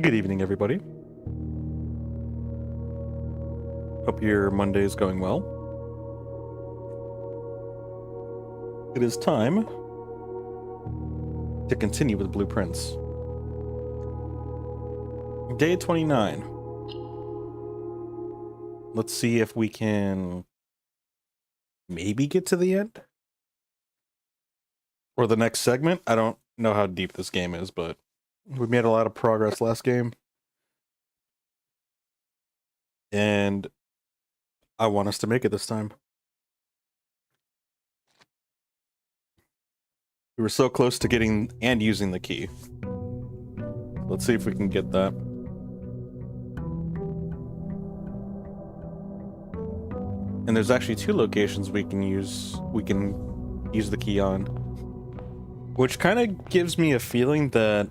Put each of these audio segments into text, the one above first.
Good evening, everybody. Hope your Monday is going well. It is time to continue with Blueprints. Day 29. Let's see if we can maybe get to the end. Or the next segment. I don't know how deep this game is, but we made a lot of progress last game. And I want us to make it this time. We were so close to getting and using the key. Let's see if we can get that. And there's actually two locations we can use the key on. Which kind of gives me a feeling that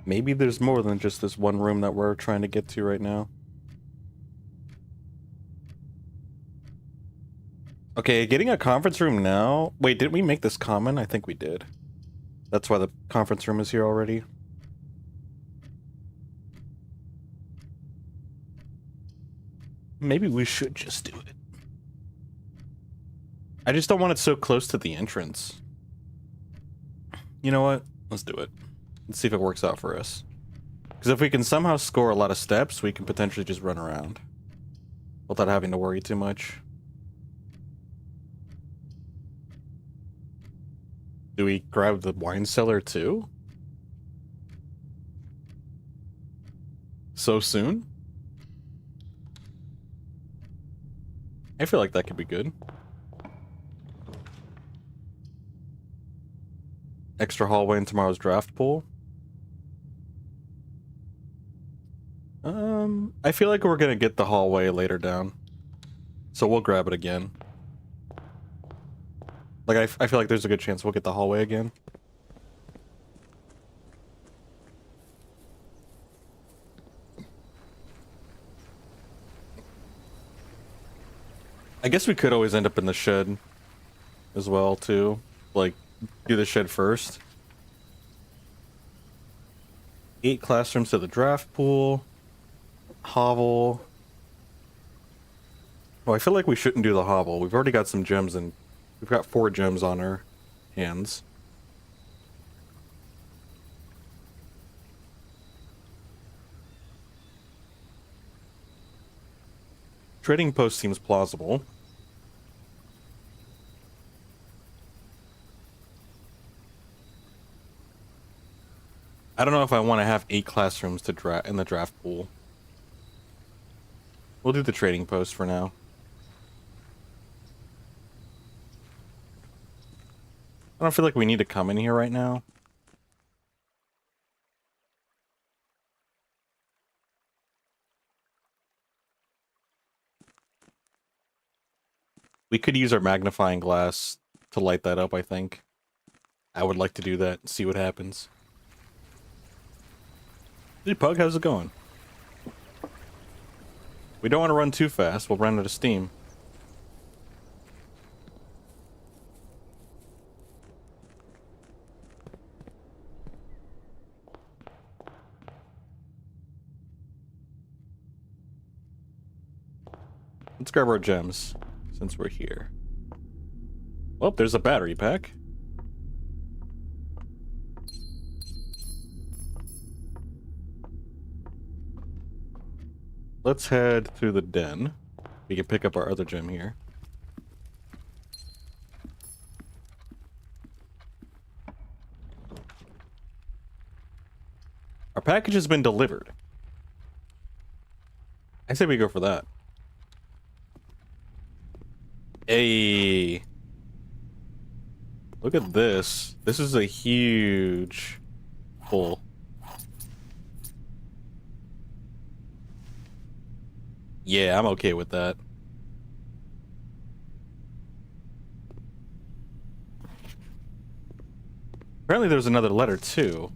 maybe there's more than just this one room that we're trying to get to right now. Okay, getting a conference room now. Wait, didn't we make this common? I think we did. That's why the conference room is here already. Maybe we should just do it. I just don't want it so close to the entrance. You know what? Let's do it. Let's see if it works out for us. Because if we can somehow score a lot of steps, we can potentially just run around without having to worry too much. Do we grab the wine cellar too? So soon? I feel like that could be good. Extra hallway in tomorrow's draft pool. I feel like we're gonna get the hallway later down. So we'll grab it again. Like, I feel like there's a good chance we'll get the hallway again. I guess we could always end up in the shed as well, too. Like, do the shed first. 8 classrooms to the draft pool. Hovel. Oh, I feel like we shouldn't do the hovel. We've already got some gems and we've got 4 gems on our hands. Trading post seems plausible. I don't know if I want to have 8 classrooms to in the draft pool. We'll do the trading post for now. I don't feel like we need to come in here right now. We could use our magnifying glass to light that up, I think. I would like to do that and see what happens. Hey, Pug, how's it going? We don't want to run too fast. We'll run out of steam. Let's grab our gems, since we're here. Well, there's a battery pack. Let's head through the den. We can pick up our other gem here. Our package has been delivered. I say we go for that. Hey. Look at this. This is a huge pull. Yeah, I'm okay with that. Apparently there's another letter too.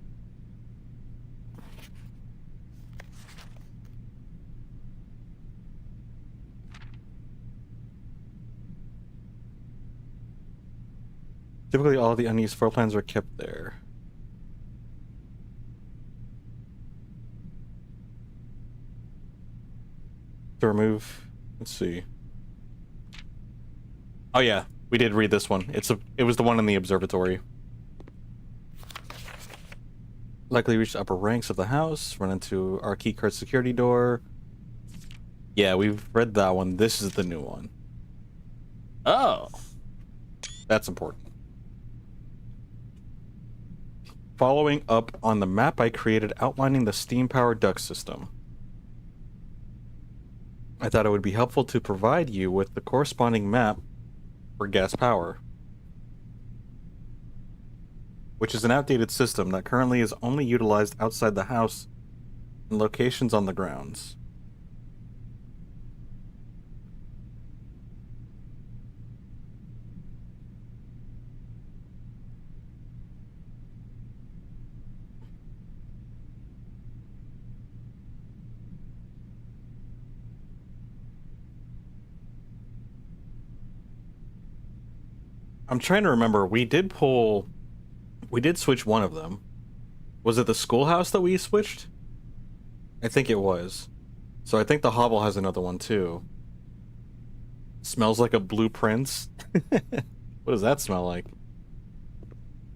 Typically all the unused floor plans are kept there. to remove. Let's see. Oh yeah, we did read this one. It was the one in the observatory. Likely reach the upper ranks of the house, run into our keycard security door. Yeah, we've read that one. This is the new one. Oh. That's important. Following up on the map I created outlining the steam-powered duct system. I thought it would be helpful to provide you with the corresponding map for gas power, which is an outdated system that currently is only utilized outside the house in locations on the grounds. I'm trying to remember. We did switch one of them. Was it the schoolhouse that we switched? I think it was. So I think the hovel has another one too. Smells like a blueprint. What does that smell like?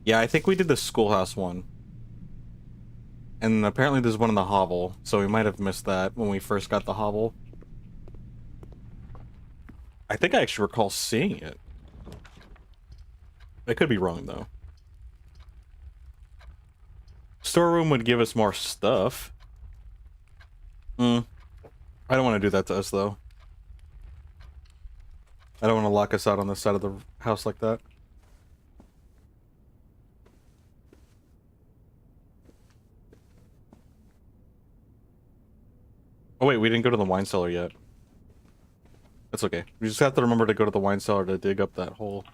Yeah, I think we did the schoolhouse one. And apparently there's one in the hovel, so we might have missed that when we first got the hovel. I think I actually recall seeing it. I could be wrong, though. Storeroom would give us more stuff. I don't want to do that to us, though. I don't want to lock us out on the side of the house like that. Oh wait, we didn't go to the wine cellar yet. That's okay. We just have to remember to go to the wine cellar to dig up that hole.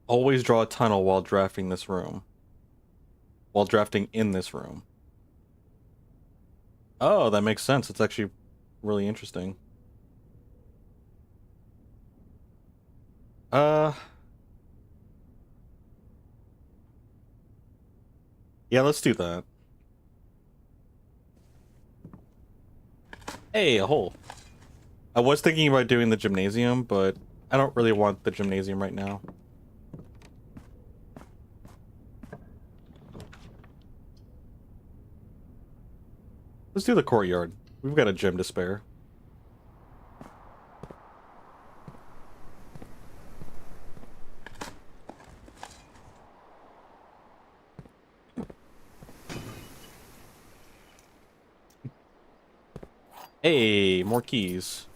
Always draw a tunnel while drafting this room. While drafting in this room. Oh, that makes sense. It's actually really interesting. Yeah, let's do that. Hey, a hole. I was thinking about doing the gymnasium, but I don't really want the gymnasium right now. Let's do the courtyard. We've got a gym to spare. Hey, more keys.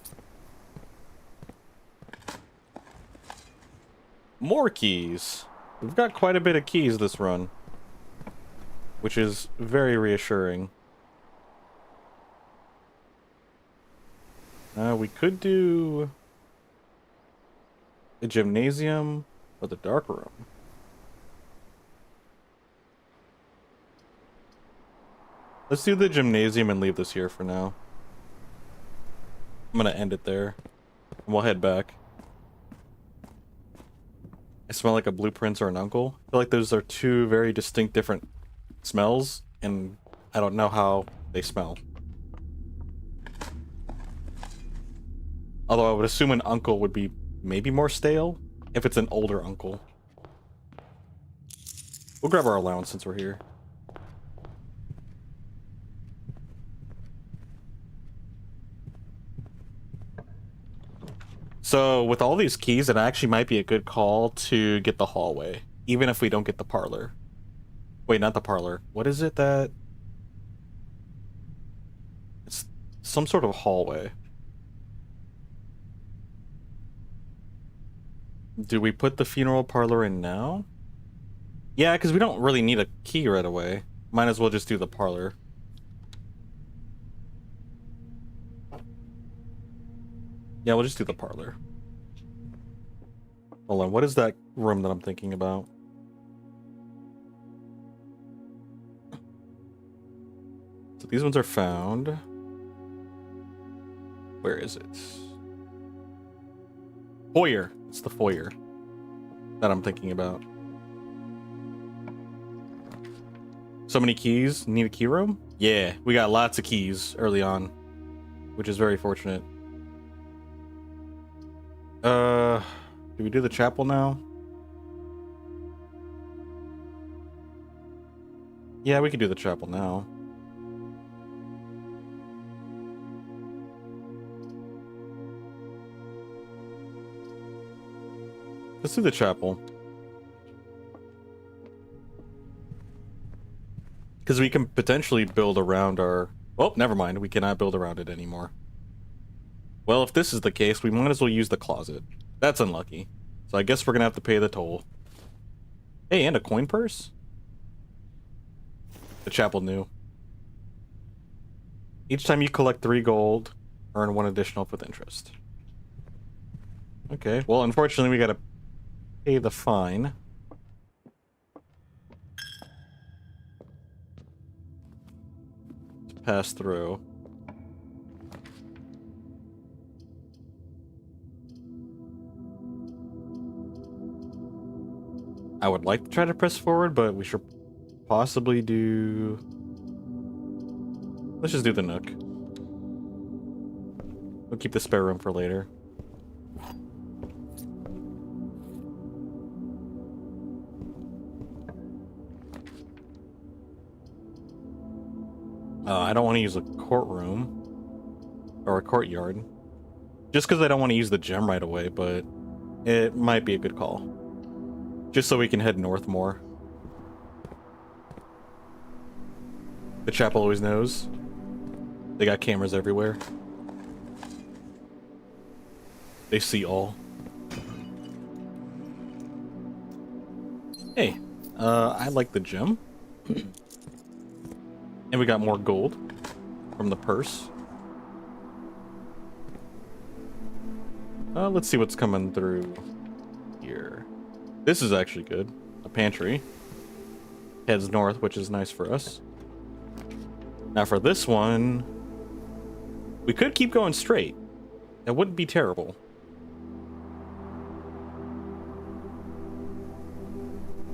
More keys. We've got quite a bit of keys this run, which is very reassuring. We could do the gymnasium or the dark room. Let's do the gymnasium and leave this here for now. I'm gonna end it there, and we'll head back. I smell like a blueprint or an uncle. I feel like those are two very distinct different smells, and I don't know how they smell. Although I would assume an uncle would be maybe more stale if it's an older uncle. We'll grab our allowance since we're here. So with all these keys, it actually might be a good call to get the hallway, even if we don't get the parlor. Wait, not the parlor. What is it that... It's some sort of hallway. Do we put the funeral parlor in now? Yeah, because we don't really need a key right away. Might as well just do the parlor. Yeah, we'll just do the parlor. Hold on, what is that room that I'm thinking about? So these ones are found. Where is it? Foyer. It's the foyer that I'm thinking about. So many keys. Need a key room? Yeah, we got lots of keys early on, which is very fortunate. Do we do the chapel now? Yeah, we could do the chapel now. Let's do the chapel. Because we can potentially build around our... Oh, never mind. We cannot build around it anymore. Well, if this is the case, we might as well use the closet. That's unlucky. So I guess we're gonna have to pay the toll. Hey, and a coin purse? The chapel knew. Each time you collect 3 gold, earn 1 additional with interest. Okay, well, unfortunately, we gotta pay the fine. To pass through. I would like to try to press forward, but we should possibly do... Let's just do the nook. We'll keep the spare room for later. I don't want to use a courtroom or a courtyard. Just because I don't want to use the gem right away, but it might be a good call. Just so we can head north more. The chapel always knows. They got cameras everywhere. They see all. Hey, I like the gem. And we got more gold from the purse. Let's see what's coming through here. This is actually good. A pantry. Heads north, which is nice for us. Now for this one, we could keep going straight. That wouldn't be terrible.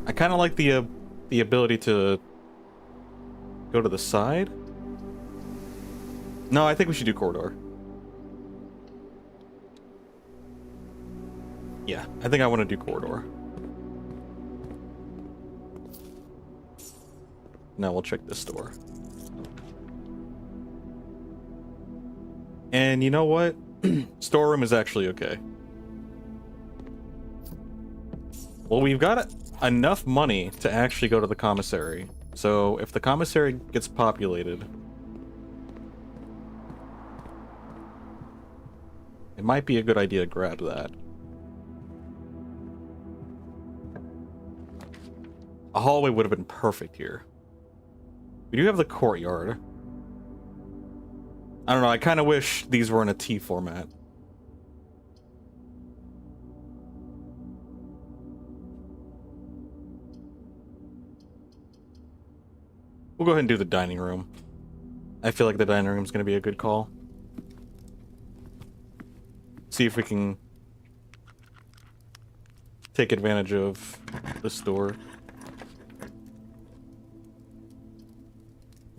I kind of like the ability to go to the side. No, I think we should do corridor. Yeah, I think I want to do corridor. Now we'll check this door. And you know what? Storeroom is actually okay. Well, we've got enough money to actually go to the commissary. So if the commissary gets populated, it might be a good idea to grab that. A hallway would have been perfect here. We do have the courtyard. I don't know, I kind of wish these were in a T format. We'll go ahead and do the dining room. I feel like the dining room is going to be a good call. See if we can take advantage of this door.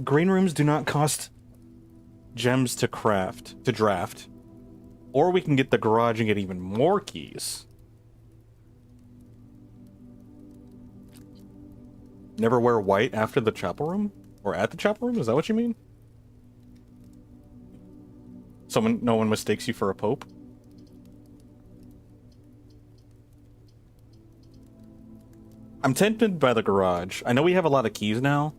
Green rooms do not cost gems to draft. Or we can get the garage and get even more keys. Never wear white after the chapel room? Or at the chapel room? Is that what you mean? No one mistakes you for a pope? I'm tempted by the garage. I know we have a lot of keys now.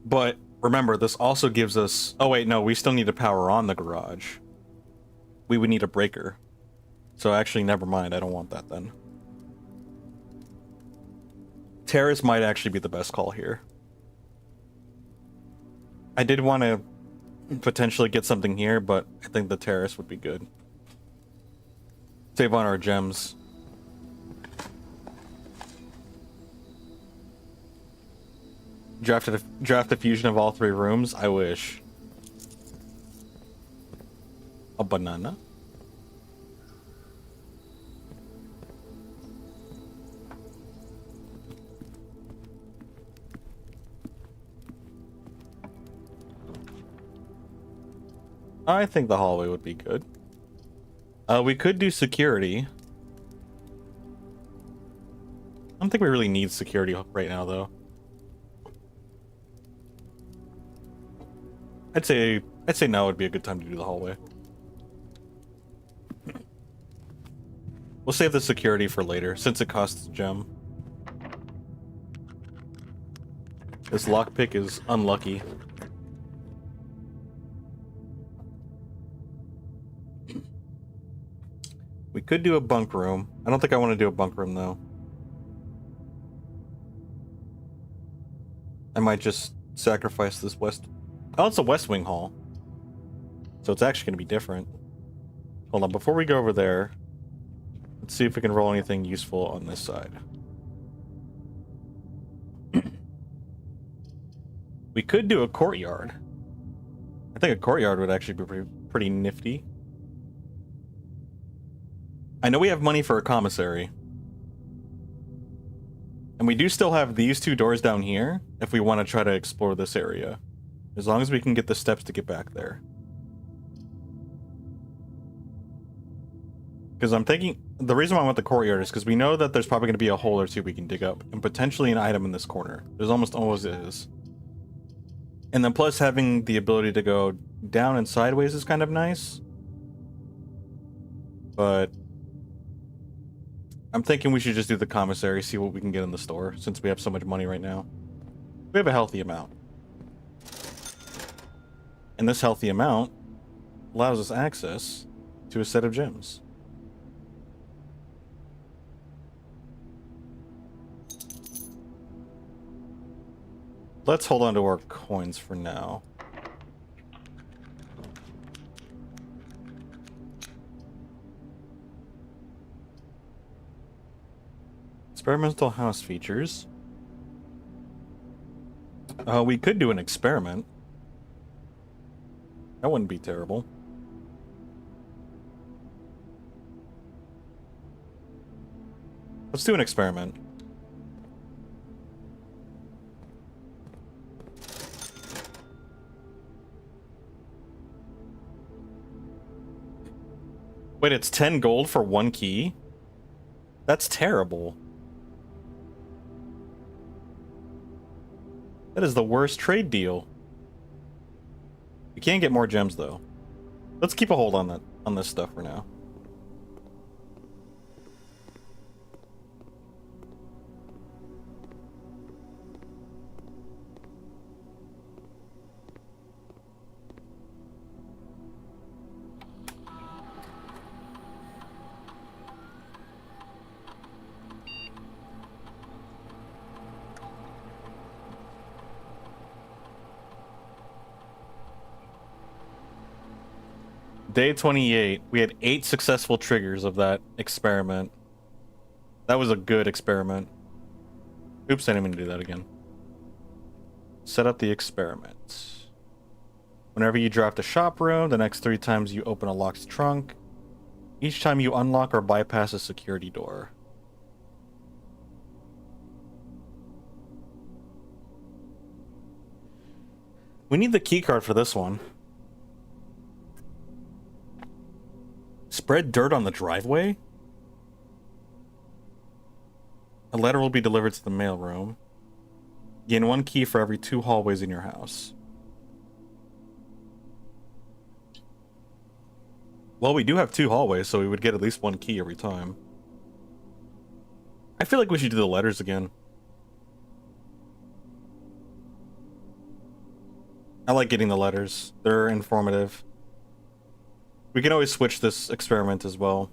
But remember, this also gives us... Oh wait, no, we still need to power on the garage. We would need a breaker. So actually, never mind, I don't want that then. Terrace might actually be the best call here. I did want to potentially get something here, but I think the terrace would be good. Save on our gems. Draft a fusion of all 3 rooms? I wish. A banana? I think the hallway would be good. We could do security. I don't think we really need security right now, though. I'd say now would be a good time to do the hallway. We'll save the security for later, since it costs a gem. This lockpick is unlucky. We could do a bunk room. I don't think I want to do a bunk room, though. I might just sacrifice this west... Oh, it's a west wing hall. So it's actually going to be different. Hold on, before we go over there, let's see if we can roll anything useful on this side. We could do a courtyard. I think a courtyard would actually be pretty nifty. I know we have money for a commissary. And we do still have these two doors down here if we want to try to explore this area. As long as we can get the steps to get back there. Because I'm thinking, the reason why I want the courtyard is because we know that there's probably going to be a hole or two we can dig up, and potentially an item in this corner. There's almost always is. And then plus having the ability to go down and sideways is kind of nice. But I'm thinking we should just do the commissary, see what we can get in the store, since we have so much money right now. We have a healthy amount. And this healthy amount allows us access to a set of gems. Let's hold on to our coins for now. Experimental house features. We could do an experiment. That wouldn't be terrible. Let's do an experiment. Wait, it's 10 gold for one key? That's terrible. That is the worst trade deal. We can get more gems though. Let's keep a hold on this stuff for now. Day 28, we had 8 successful triggers of that experiment. That was a good experiment. Oops, I didn't mean to do that again. Set up the experiment. Whenever you drop the shop room, the next 3 times you open a locked trunk. Each time you unlock or bypass a security door. We need the keycard for this one. Spread dirt on the driveway? A letter will be delivered to the mailroom. Gain 1 key for every 2 hallways in your house. Well, we do have 2 hallways, so we would get at least 1 key every time. I feel like we should do the letters again. I like getting the letters. They're informative. We can always switch this experiment as well.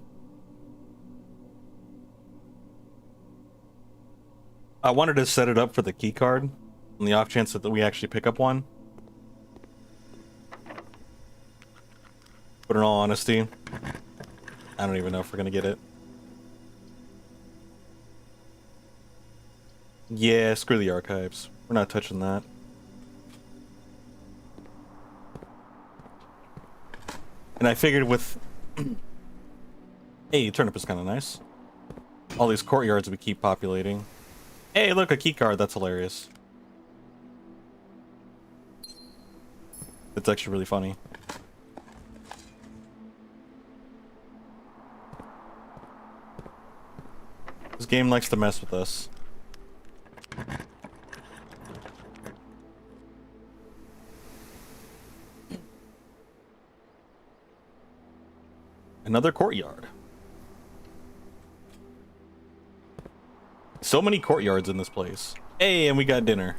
I wanted to set it up for the key card, on the off chance that we actually pick up one. But in all honesty, I don't even know if we're gonna get it. Yeah, screw the archives. We're not touching that. And I figured with... Hey, turnip is kind of nice. All these courtyards we keep populating. Hey, look, a key card. That's hilarious. It's actually really funny. This game likes to mess with us. Another courtyard. So many courtyards in this place. Hey, and we got dinner.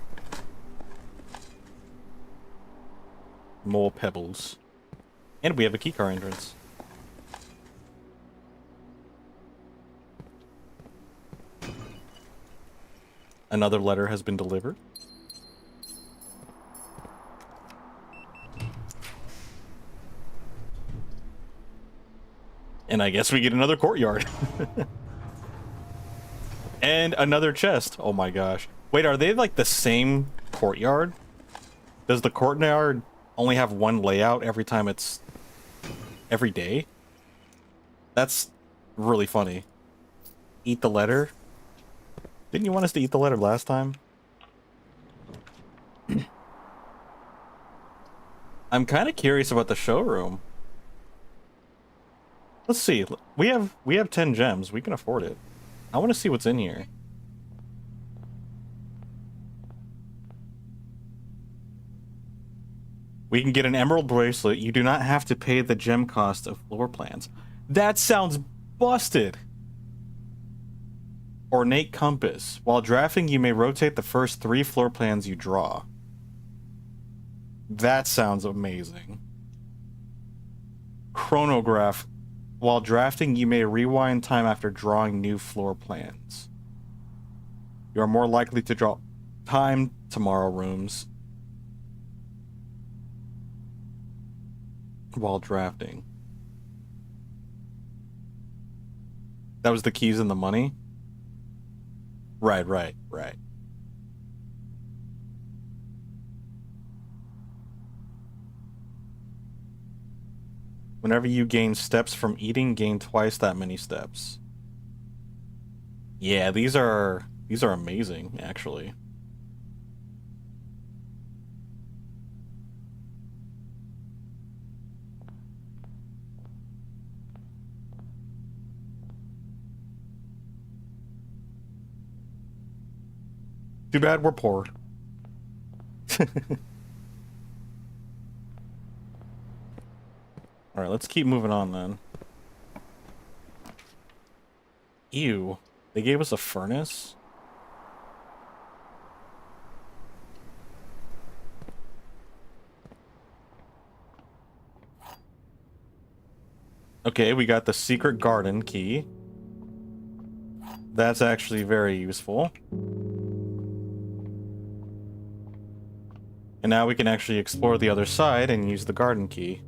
More pebbles. And we have a keycard entrance. Another letter has been delivered. And I guess we get another courtyard. And another chest. Oh my gosh. Wait, are they like the same courtyard? Does the courtyard only have one layout every time it's... every day? That's really funny. Eat the letter? Didn't you want us to eat the letter last time? I'm kind of curious about the showroom. Let's see. We have 10 gems. We can afford it. I want to see what's in here. We can get an emerald bracelet. You do not have to pay the gem cost of floor plans. That sounds busted. Ornate compass. While drafting, you may rotate the first 3 floor plans you draw. That sounds amazing. Chronograph. While drafting, you may rewind time after drawing new floor plans. You are more likely to draw time tomorrow rooms while drafting. That was the keys and the money? Right. Whenever you gain steps from eating, gain twice that many steps. Yeah, these are amazing, actually. Too bad we're poor. Alright, let's keep moving on then. Ew. They gave us a furnace? Okay, we got the secret garden key. That's actually very useful. And now we can actually explore the other side and use the garden key.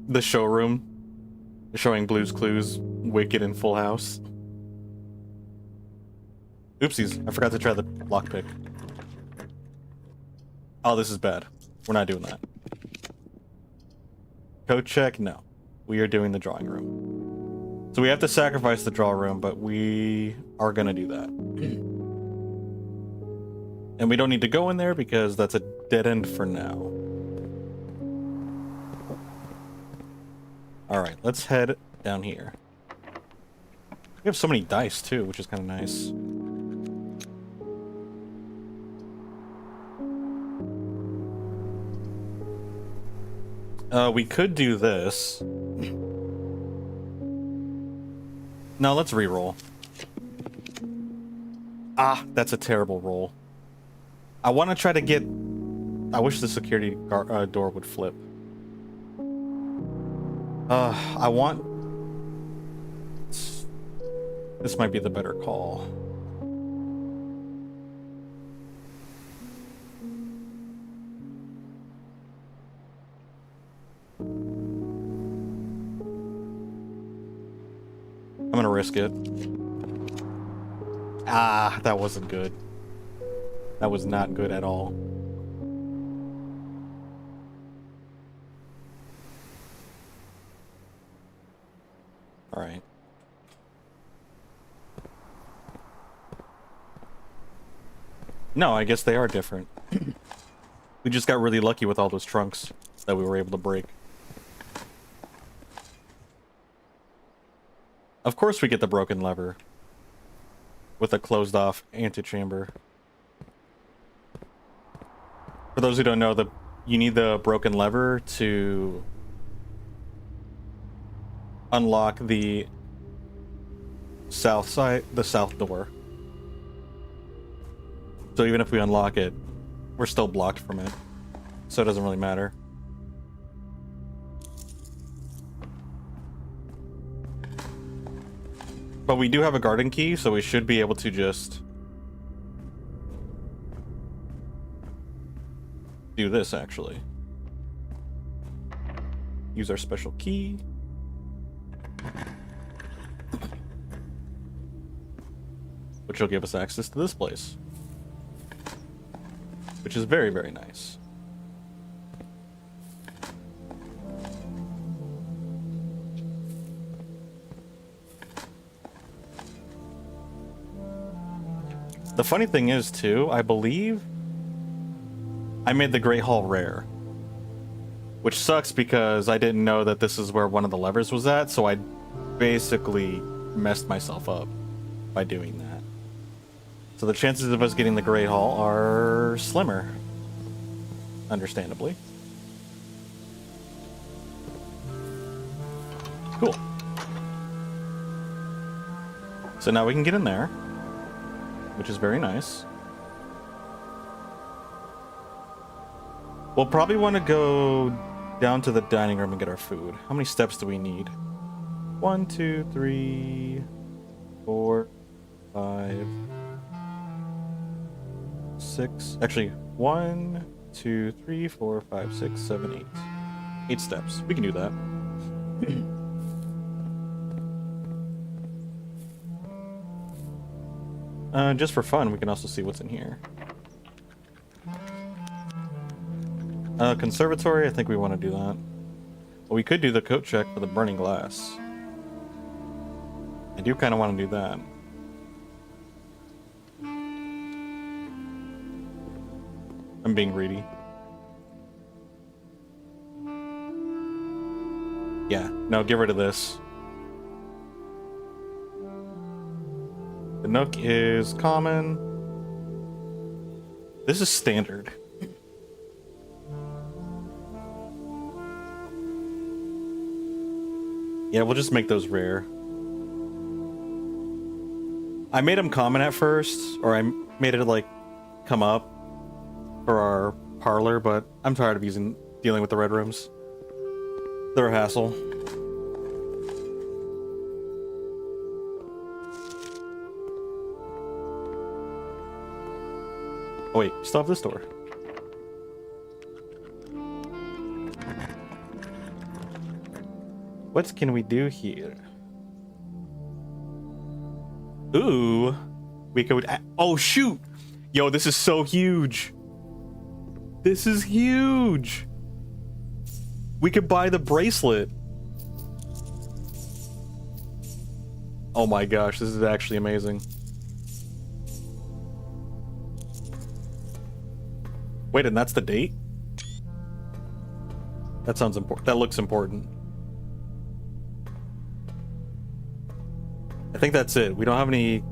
The showroom. Showing Blue's Clues, Wicked, and Full House. Oopsies, I forgot to try the lockpick. Oh, this is bad. We're not doing that. Code check? No. We are doing the drawing room. So we have to sacrifice the draw room, but we are gonna do that. And we don't need to go in there because that's a dead end for now. Alright, let's head down here. We have so many dice too, which is kind of nice. We could do this. No, let's re-roll. Ah, that's a terrible roll. I want to try to get... I wish the security door would flip. I want... This might be the better call. I'm gonna risk it. Ah, that wasn't good. That was not good at all. Alright. No, I guess they are different. We just got really lucky with all those trunks that we were able to break. Of course we get the broken lever with a closed off antechamber. For those who don't know, you need the broken lever to unlock the south side, the south door. So even if we unlock it, we're still blocked from it. So it doesn't really matter. But we do have a garden key, so we should be able to just do this, actually. Use our special key. Which will give us access to this place. Which is very, very nice. The funny thing is, too, I believe I made the Great Hall rare. Which sucks because I didn't know that this is where one of the levers was at, so I basically messed myself up by doing that. So the chances of us getting the Great Hall are slimmer. Understandably. Cool. So now we can get in there, which is very nice. We'll probably want to go down to the dining room and get our food. How many steps do we need? 1, 2, 3, 4, 5, 6. Actually, 1, 2, 3, 4, 5, 6, 7, 8. 8 steps. We can do that. Just for fun, we can also see what's in here. Conservatory, I think we want to do that. Well, we could do the coat check for the burning glass. I do kind of want to do that. I'm being greedy. Yeah, no, get rid of this. The Nook is common. This is standard. Yeah, we'll just make those rare. I made them common at first, or I made it like come up for our parlor, but I'm tired of dealing with the red rooms. They're a hassle. Oh wait, still have this door. What can we do here? Ooh, we could. Oh shoot! Yo, this is so huge. This is huge. We could buy the bracelet. Oh my gosh, this is actually amazing. Wait, and that's the date? That sounds important. That looks important. I think that's it. We don't have any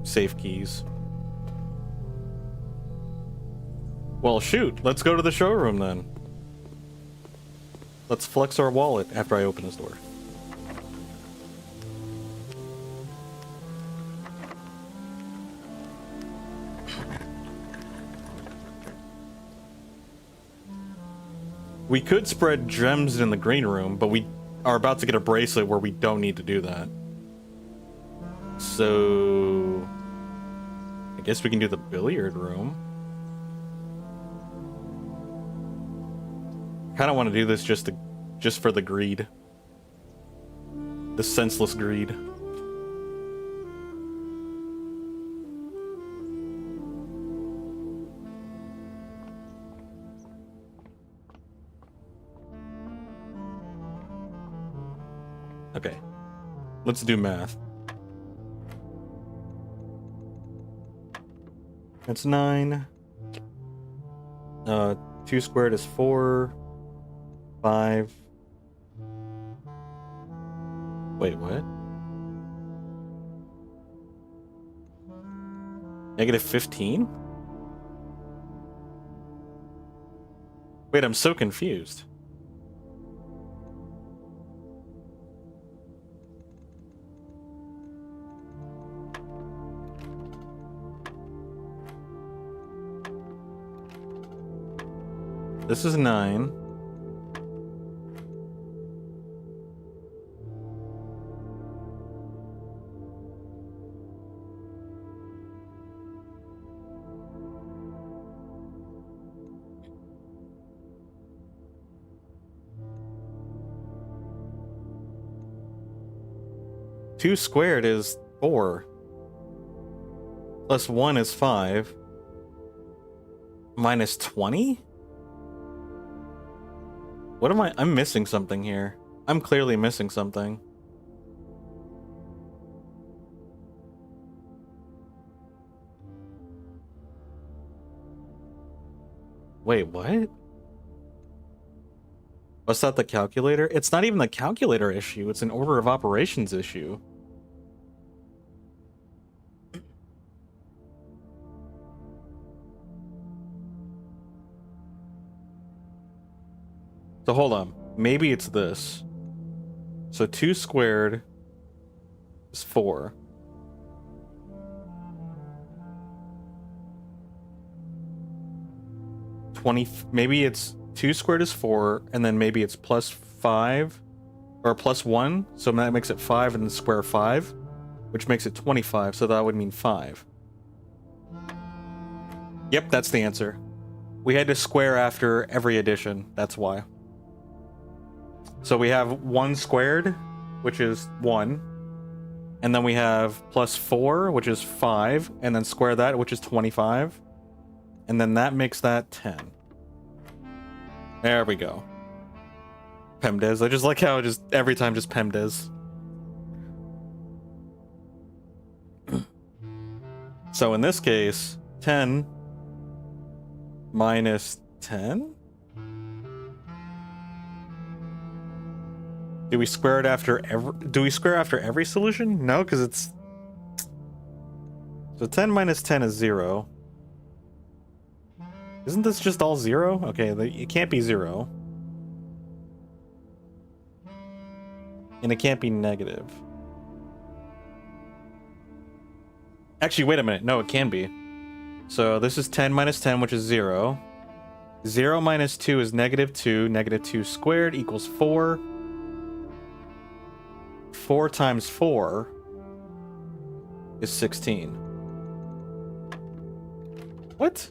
safe keys. Well, shoot. Let's go to the showroom then. Let's flex our wallet after I open this door. We could spread gems in the green room, but we are about to get a bracelet where we don't need to do that. So I guess we can do the billiard room. Kind of want to do this just for the greed. The senseless greed. Okay. Let's do math. That's 9. 2 squared is 4. 5. Wait, what? Negative 15? Wait, I'm so confused. This is 9. Two squared is 4. Plus 1 is 5. Minus 20? What am I? I'm missing something here. I'm clearly missing something. Wait, what? Was that the calculator? It's not even the calculator issue. It's an order of operations issue. So hold on. Maybe it's this. So 2 squared is 4. Maybe it's 2 squared is 4, and then maybe it's plus 5 or plus 1, so that makes it 5, and then square 5, which makes it 25, so that would mean 5. Yep, that's the answer. We had to square after every addition, that's why. So we have 1 squared, which is 1, and then we have plus 4, which is 5, and then square that, which is 25, and then that makes that 10. There we go. PEMDAS. I just like how just every time just PEMDAS. So in this case, 10 minus 10? Do we square it after every solution? No, because it's... So 10 minus 10 is 0. Isn't this just all 0? Okay, it can't be 0. And it can't be negative. Actually, wait a minute. No, it can be. So this is 10 minus 10, which is 0. 0 minus 2 is negative 2. Negative 2 squared equals 4. 4 times 4 is 16. What?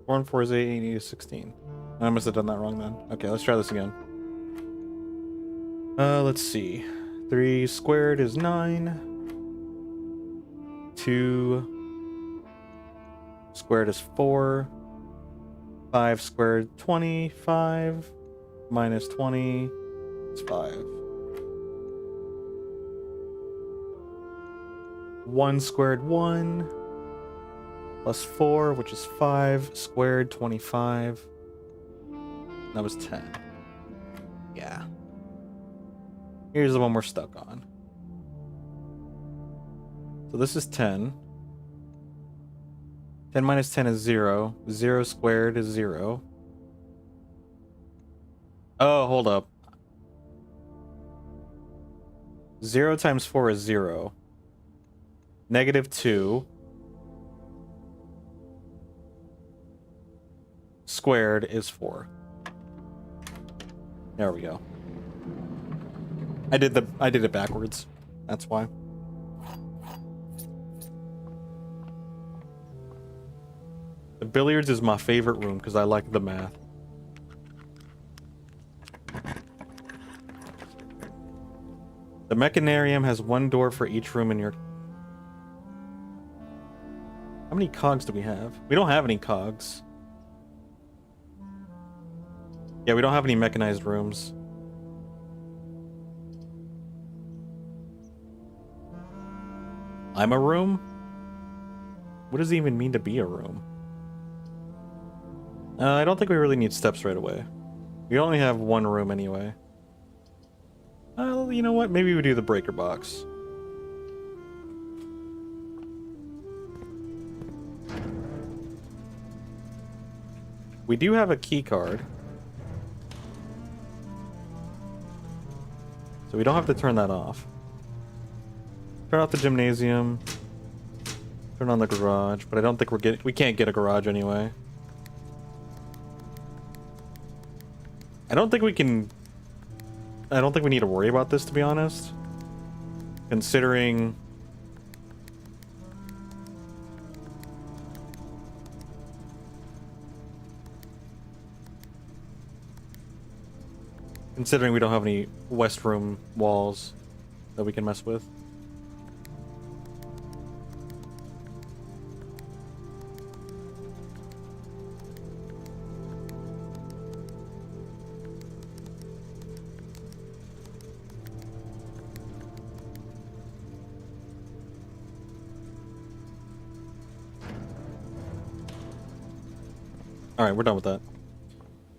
4 and 4 is 8, 8 is 16. I must have done that wrong then. Okay, let's try this again. Let's see. 3 squared is 9. 2 squared is 4. 5 squared, 25. Minus 20 is 5. 1 squared, 1. Plus 4, which is 5. Squared, 25. That was 10. Yeah. Here's the one we're stuck on. So this is 10. 10 minus 10 is 0. 0 squared is 0. Oh, hold up. 0 times 4 is 0. Negative 2. Squared is 4. There we go. I did it backwards. That's why. The billiards is my favorite room because I like the math. The mechanarium has 1 door for each room in your... How many cogs do we have? We don't have any cogs. Yeah, we don't have any mechanized rooms. I'm a room? What does it even mean to be a room? I don't think we really need steps right away. We only have one room anyway. Well, you know what? Maybe we do the breaker box. We do have a key card. So we don't have to turn that off. Turn off the gymnasium. Turn on the garage, but I don't think we can't get a garage anyway. I don't think we need to worry about this, to be honest. Considering we don't have any west room walls that we can mess with. All right, we're done with that.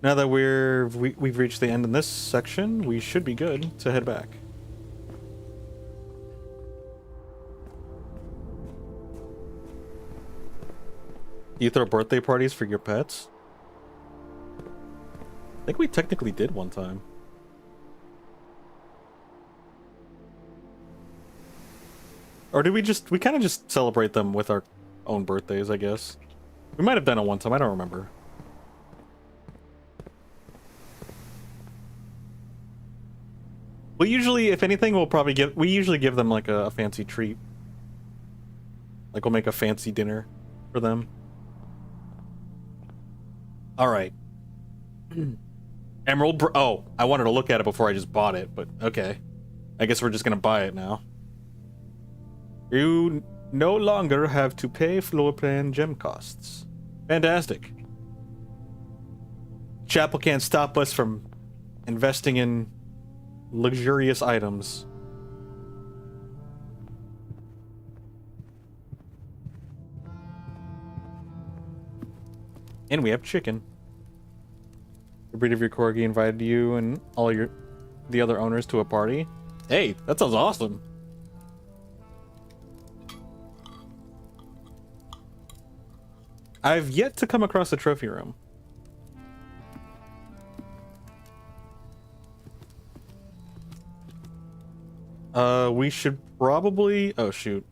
Now that we've reached the end in this section, we should be good to head back. Do you throw birthday parties for your pets? I think we technically did one time. Or did we kind of just celebrate them with our own birthdays, I guess. We might have done it one time, I don't remember. We usually, if anything, we usually give them like a fancy treat. Like we'll make a fancy dinner for them. All right. Oh, I wanted to look at it before I just bought it, but okay. I guess we're just gonna buy it now. You no longer have to pay floor plan gem costs. Fantastic. Chapel can't stop us from investing in luxurious items. And we have chicken. The breed of your corgi invited you and all the other owners to a party. Hey, that sounds awesome. I've yet to come across a trophy room. We should probably... Oh, shoot.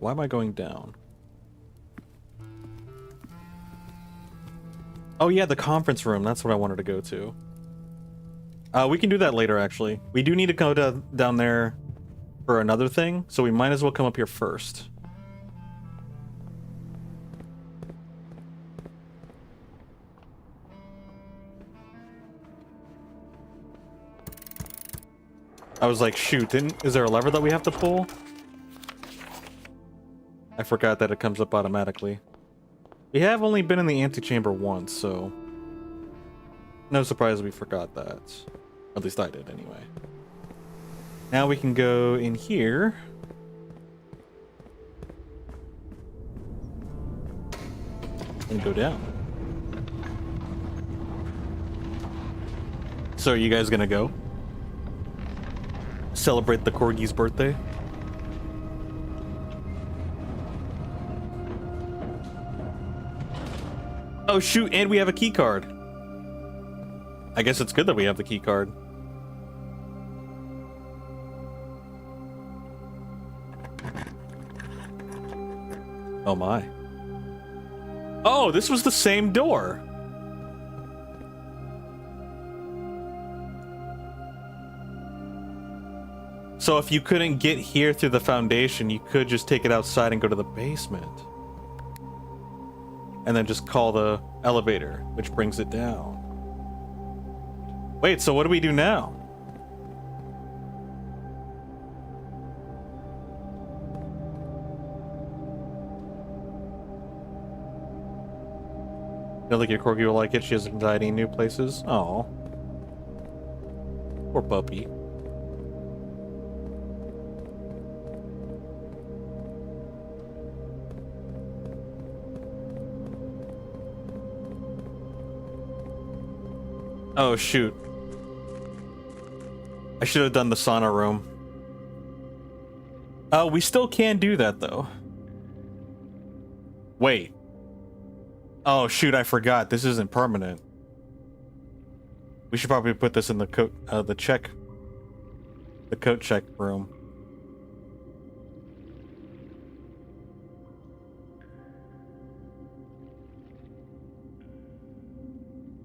Why am I going down? Oh, yeah, the conference room. That's what I wanted to go to. We can do that later, actually. We do need to go down there for another thing, so we might as well come up here first. I was like, shoot, is there a lever that we have to pull? I forgot that it comes up automatically. We have only been in the antechamber once, so... No surprise we forgot that. At least I did, anyway. Now we can go in here. And go down. So are you guys gonna go? Celebrate the corgi's birthday? Oh shoot, and we have a key card. I guess it's good that we have the key card. Oh my. Oh, this was the same door. So if you couldn't get here through the foundation, you could just take it outside and go to the basement. And then just call the elevator, which brings it down. Wait, so what do we do now? I don't think your corgi will like it. She has anxiety in new places. Oh, poor puppy. Oh, shoot. I should have done the sauna room. Oh, we still can do that, though. Wait. Oh, shoot, I forgot. This isn't permanent. We should probably put this in the coat check room.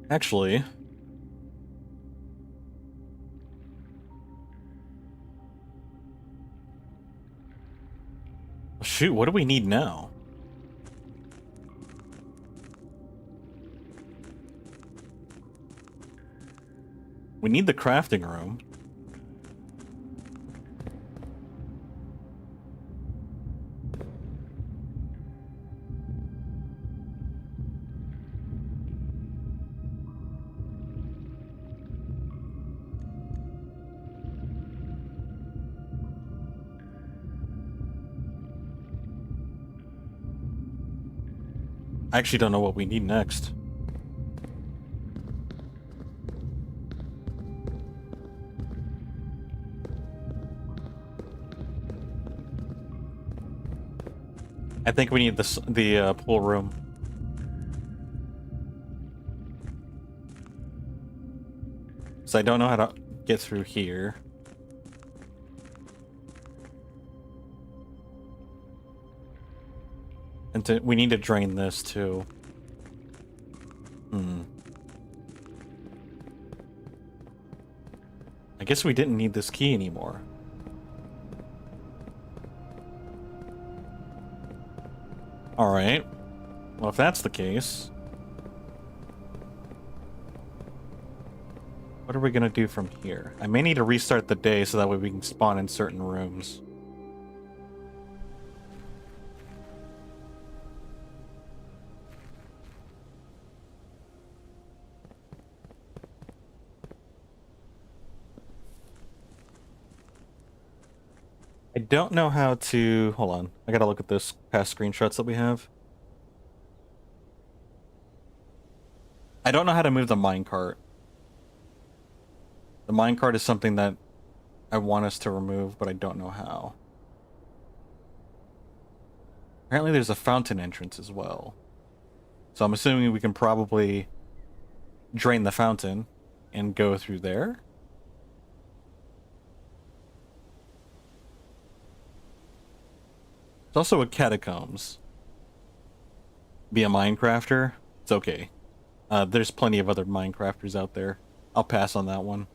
Actually, shoot, what do we need now? We need the crafting room. I actually don't know what we need next. I think we need the pool room. So I don't know how to get through here. And we need to drain this too. I guess we didn't need this key anymore. Alright. Well, if that's the case... what are we gonna do from here? I may need to restart the day so that way we can spawn in certain rooms. I don't know how to... hold on. I gotta look at this past screenshots that we have. I don't know how to move the minecart. The minecart is something that I want us to remove, but I don't know how. Apparently there's a fountain entrance as well. So I'm assuming we can probably drain the fountain and go through there. There's also a catacombs. Be a Minecrafter? It's okay. There's plenty of other Minecrafters out there. I'll pass on that one.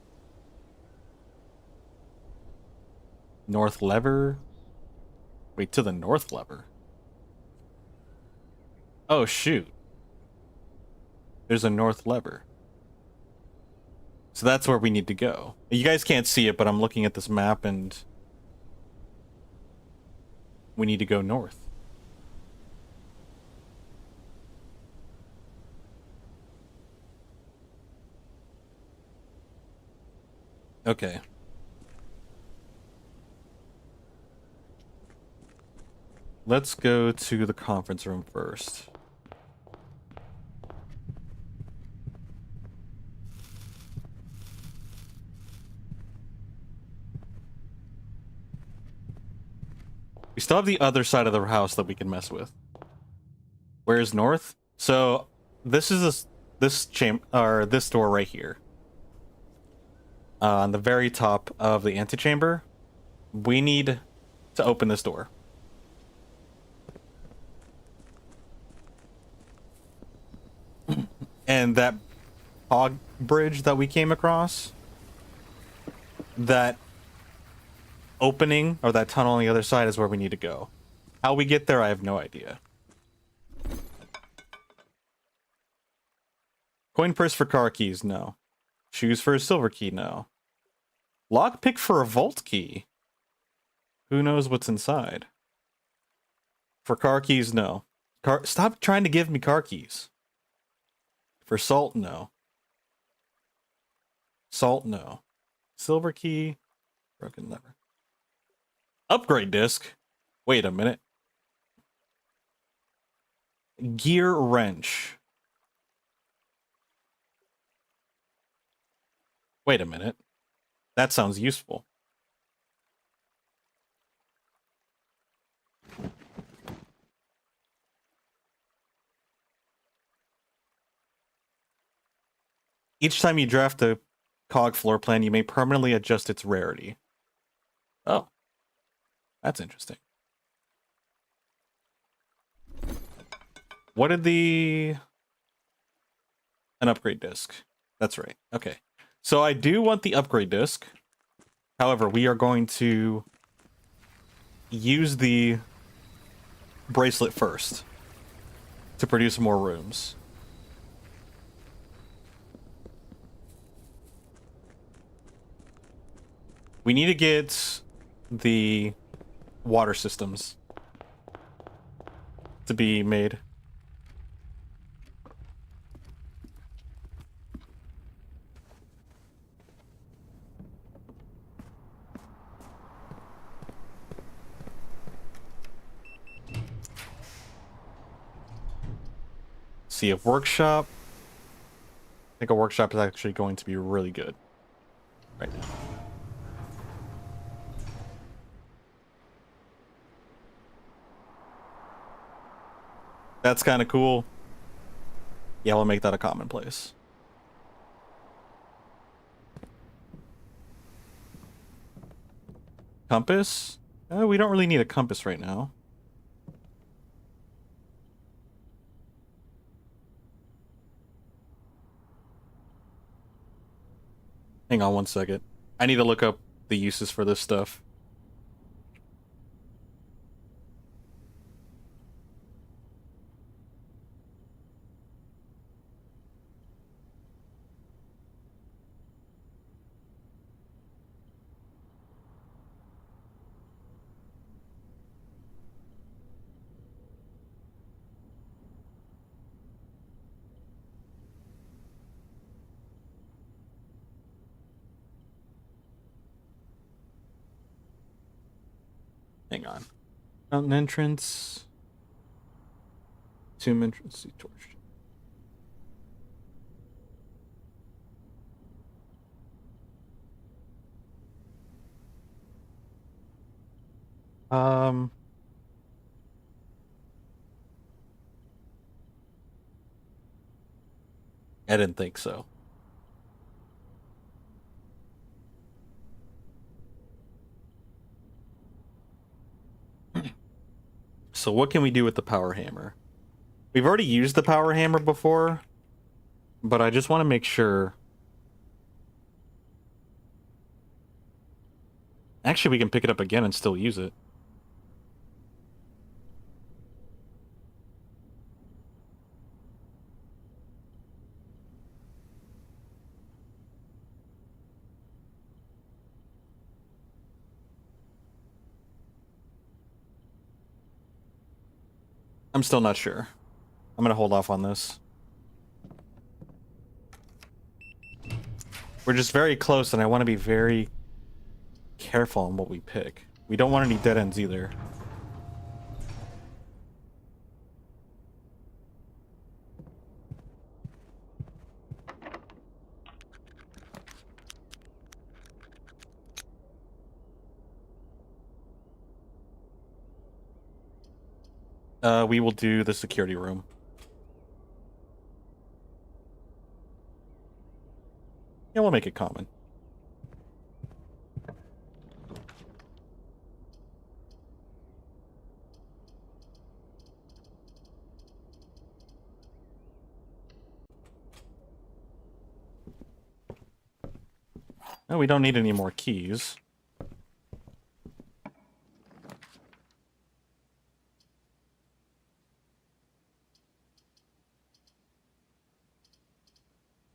North lever? Wait, to the north lever? Oh, shoot. There's a north lever. So that's where we need to go. You guys can't see it, but I'm looking at this map and... we need to go north. Okay. Let's go to the conference room first. We still have the other side of the house that we can mess with. Where's north? So this is this door right here. On the very top of the antechamber. We need to open this door. And that hog bridge that we came across, that opening or that tunnel on the other side is where we need to go. How we get there, I have no idea. Coin purse for car keys, no. Shoes for a silver key, no. Lockpick for a vault key. Who knows what's inside? For car keys, no. Stop trying to give me car keys. For salt, no. Salt, no. Silver key. Broken lever. Upgrade disc. Wait a minute. Gear wrench. Wait a minute. That sounds useful. Each time you draft a COG floor plan, you may permanently adjust its rarity. Oh. That's interesting. What did the... An upgrade disc. That's right. Okay. So I do want the upgrade disc. However, we are going to use the bracelet first to produce more rooms. We need to get the water systems to be made. See if workshop. I think a workshop is actually going to be really good right now. That's kind of cool. Yeah, we'll make that a commonplace. Compass? We don't really need a compass right now. Hang on one second. I need to look up the uses for this stuff. Hang on. Fountain entrance. Tomb entrance. Torch. I didn't think so. So what can we do with the power hammer? We've already used the power hammer before, but I just want to make sure. Actually, we can pick it up again and still use it. I'm still not sure. I'm gonna hold off on this. We're just very close, and I want to be very careful on what we pick. We don't want any dead ends either. We will do the security room. Yeah, we'll make it common. No, we don't need any more keys.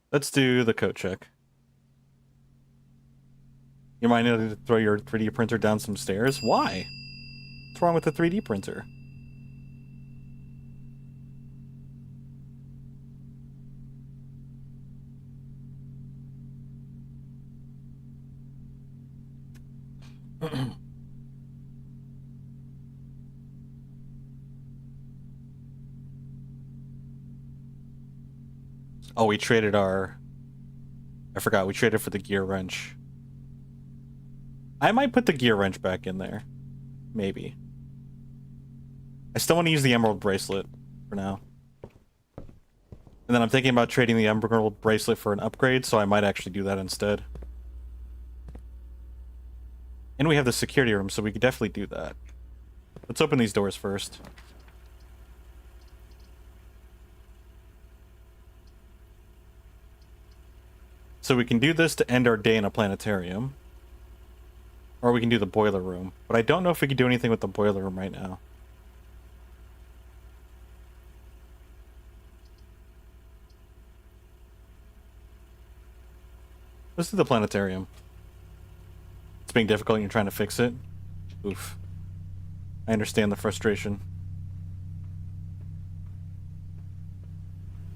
Let's do the code check. You might need to throw your 3D printer down some stairs? Why? What's wrong with the 3D printer? Oh, we traded our I forgot we traded for the gear wrench. I might put the gear wrench back in there. Maybe. I still want to use the emerald bracelet for now. And then I'm thinking about trading the emerald bracelet for an upgrade, so I might actually do that instead. And we have the security room, so we could definitely do that. Let's open these doors first. So we can do this to end our day in a planetarium. Or we can do the boiler room. But I don't know if we can do anything with the boiler room right now. Let's do the planetarium. It's being difficult and you're trying to fix it. Oof. I understand the frustration.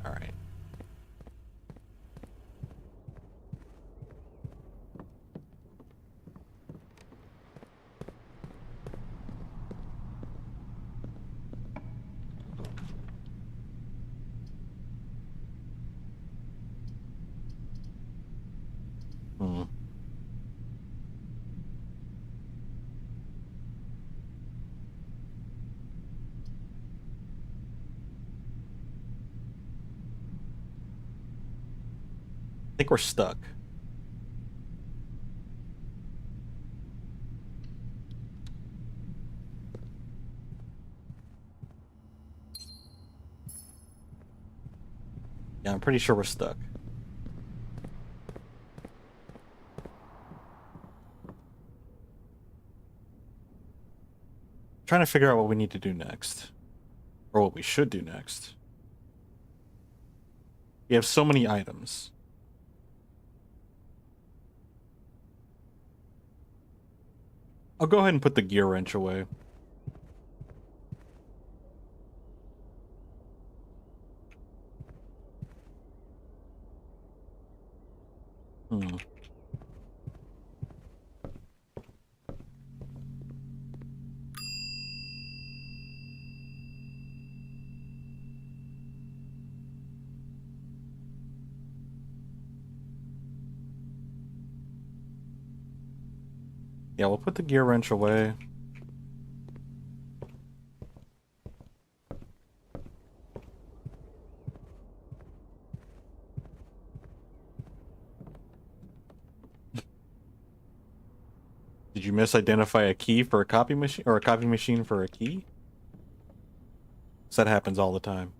Alright. I think we're stuck. Yeah, I'm pretty sure we're stuck. Trying to figure out what we need to do next. Or what we should do next. We have so many items. I'll go ahead and put the gear wrench away. Yeah, we'll put the gear wrench away. Did you misidentify a key for a copy machine or a copy machine for a key? 'Cause that happens all the time.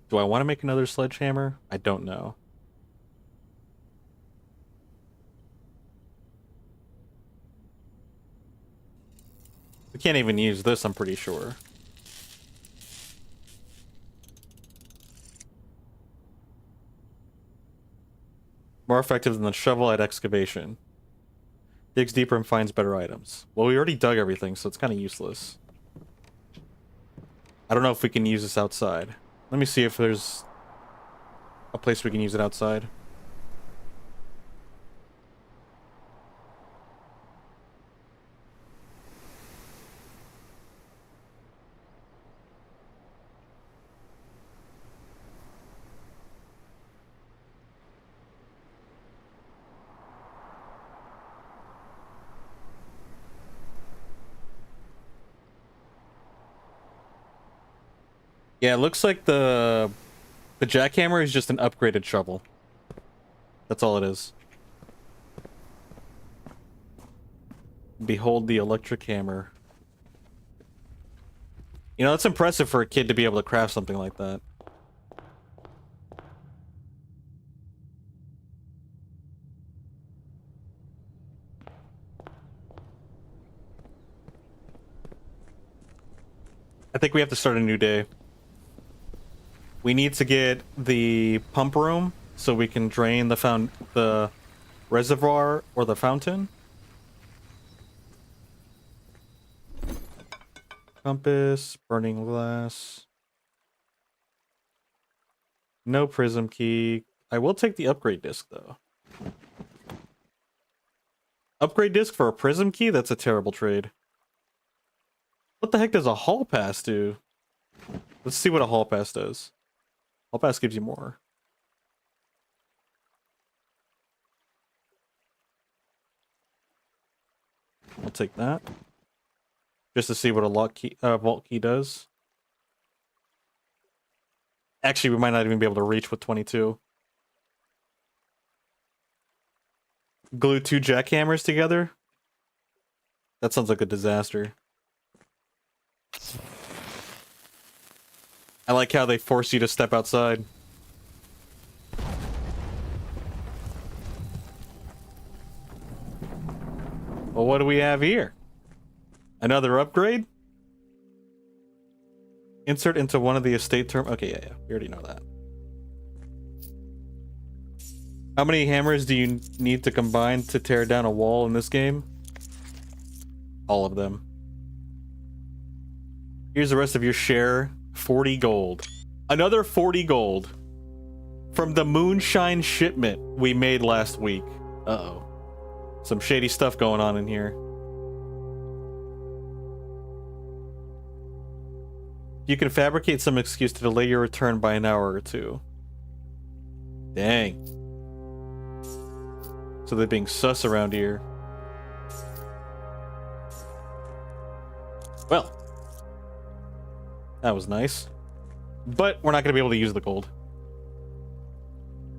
Do I want to make another sledgehammer? I don't know. We can't even use this, I'm pretty sure. More effective than the shovel at excavation. Digs deeper and finds better items. Well, we already dug everything, so it's kind of useless. I don't know if we can use this outside. Let me see if there's a place we can use it outside. Yeah, it looks like the jackhammer is just an upgraded shovel. That's all it is. Behold the electric hammer. You know, that's impressive for a kid to be able to craft something like that. I think we have to start a new day. We need to get the pump room so we can drain the reservoir or the fountain. Compass, burning glass. No prism key. I will take the upgrade disc though. Upgrade disc for a prism key? That's a terrible trade. What the heck does a hall pass do? Let's see what a hall pass does. Hall pass gives you more. I'll take that. Just to see what a lock key, vault key does. Actually, we might not even be able to reach with 22. Glue 2 jackhammers together? That sounds like a disaster. I like how they force you to step outside. Well, what do we have here? Another upgrade? Insert into one of the estate term. Okay, yeah. We already know that. How many hammers do you need to combine to tear down a wall in this game? All of them. Here's the rest of your share. 40 gold. Another 40 gold. From the moonshine shipment we made last week. Uh-oh. Some shady stuff going on in here. You can fabricate some excuse to delay your return by an hour or two. Dang. So they're being sus around here. Well. That was nice. But we're not going to be able to use the gold.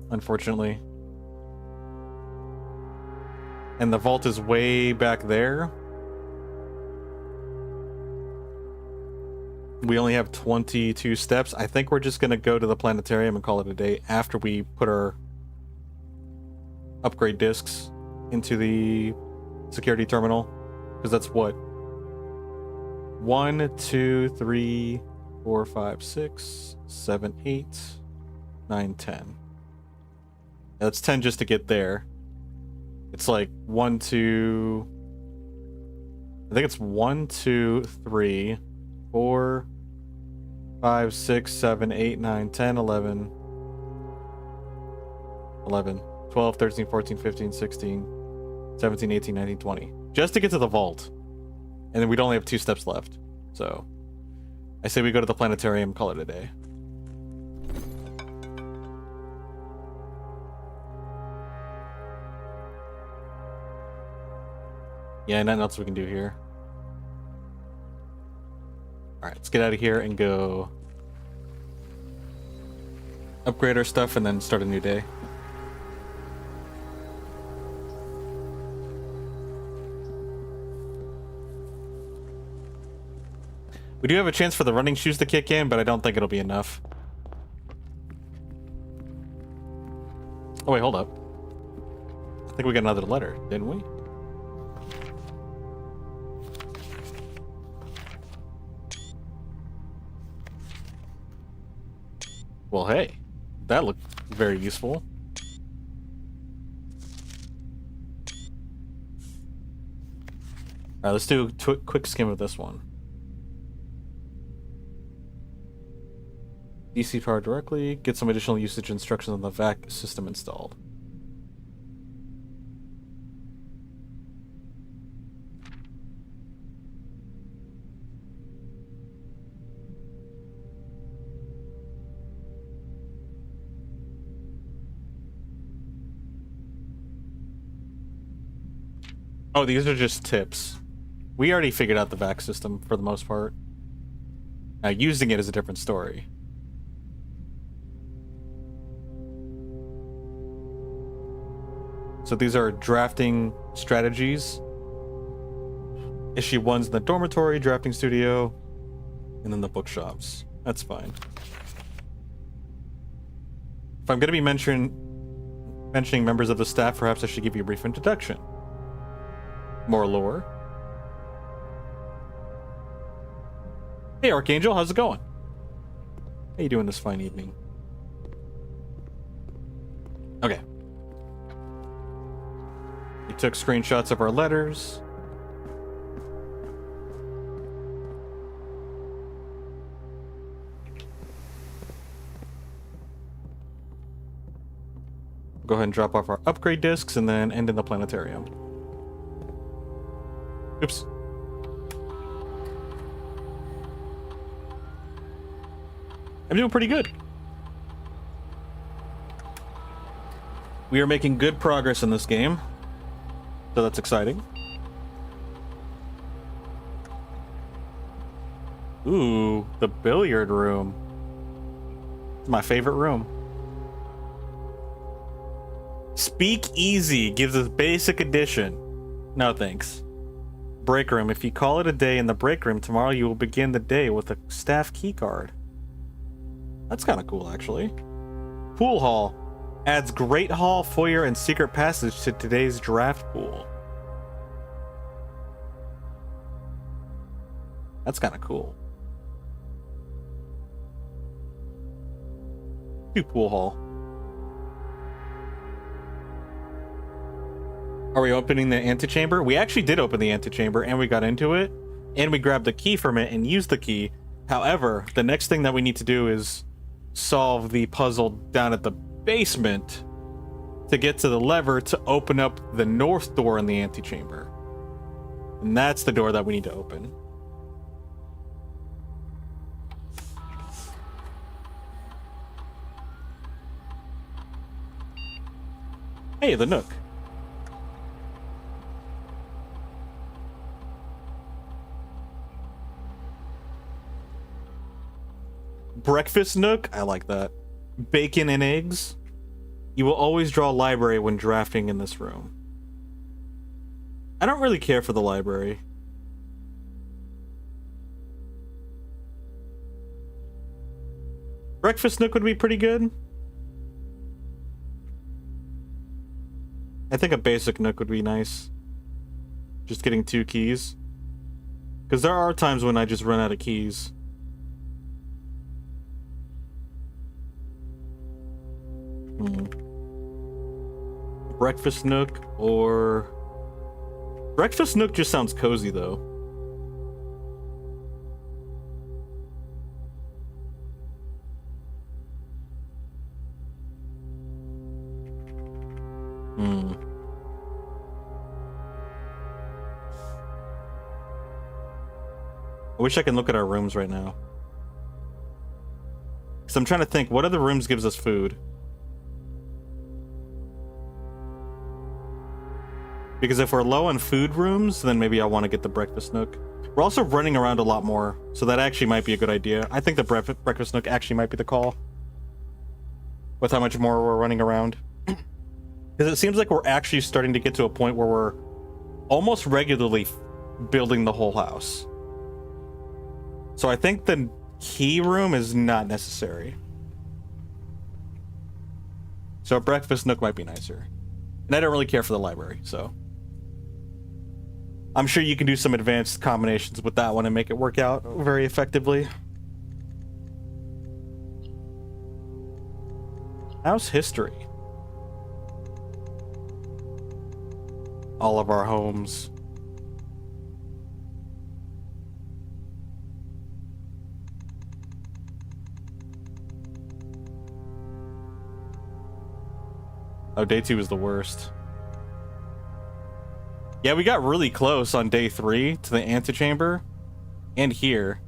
Unfortunately. And the vault is way back there. We only have 22 steps. I think we're just going to go to the planetarium and call it a day after we put our upgrade discs into the security terminal. Because that's what? 1, 2, 3, 4, 5, 6, 7, 8, 9, 10. That's 10 just to get there. It's like 1, 2... I think it's 1, 2, 3, 4, 5, 6, 7, 8, 9, 10, 11, 12, 13, 14, 15, 16, 17, 18, 19, 20. Just to get to the vault. And then we'd only have 2 steps left. So, I say we go to the planetarium, call it a day. Yeah, nothing else we can do here. Alright, let's get out of here and go upgrade our stuff and then start a new day. We do have a chance for the running shoes to kick in, but I don't think it'll be enough. Oh wait, hold up. I think we got another letter, didn't we? Well, hey, that looked very useful. Alright, let's do a quick skim of this one. DC power directly, get some additional usage instructions on the VAC system installed. Oh, these are just tips. We already figured out the VAC system for the most part. Now, using it is a different story. So these are drafting strategies. Issue 1's in the dormitory, drafting studio, and then the bookshops. That's fine. If I'm going to be mentioning members of the staff, perhaps I should give you a brief introduction. More lore. Hey, Archangel, how's it going? How you doing this fine evening? Okay. We took screenshots of our letters. go ahead and drop off our upgrade discs and then end in the planetarium. Oops. I'm doing pretty good. We are making good progress in this game, so that's exciting. Ooh, the billiard room. It's my favorite room. Speak Easy gives us basic edition. No thanks. Break room. If you call it a day in the break room, tomorrow you will begin the day with a staff key card. That's kind of cool, actually. Pool hall. Adds great hall, foyer, and secret passage to today's draft pool. That's kind of cool. Do pool hall. Are we opening the antechamber? We actually did open the antechamber and we got into it and we grabbed the key from it and used the key. However, the next thing that we need to do is solve the puzzle down at the basement to get to the lever to open up the north door in the antechamber. And that's the door that we need to open. Hey, the Nook. Breakfast Nook? I like that. Bacon and eggs? You will always draw a library when drafting in this room. I don't really care for the library. Breakfast Nook would be pretty good. I think a basic Nook would be nice. Just getting 2 keys. Because there are times when I just run out of keys. Breakfast Nook or... Breakfast Nook just sounds cozy, though. I wish I could look at our rooms right now. Because I'm trying to think, what other rooms gives us food? Because if we're low on food rooms, then maybe I want to get the Breakfast Nook. We're also running around a lot more, so that actually might be a good idea. I think the Breakfast Nook actually might be the call. With how much more we're running around. Because it seems like we're actually starting to get to a point where we're almost regularly building the whole house. So I think the key room is not necessary. So a Breakfast Nook might be nicer. And I don't really care for the library, so... I'm sure you can do some advanced combinations with that one and make it work out very effectively. How's history? All of our homes. Oh, day 2 is the worst. Yeah, we got really close on day 3 to the antechamber. And here.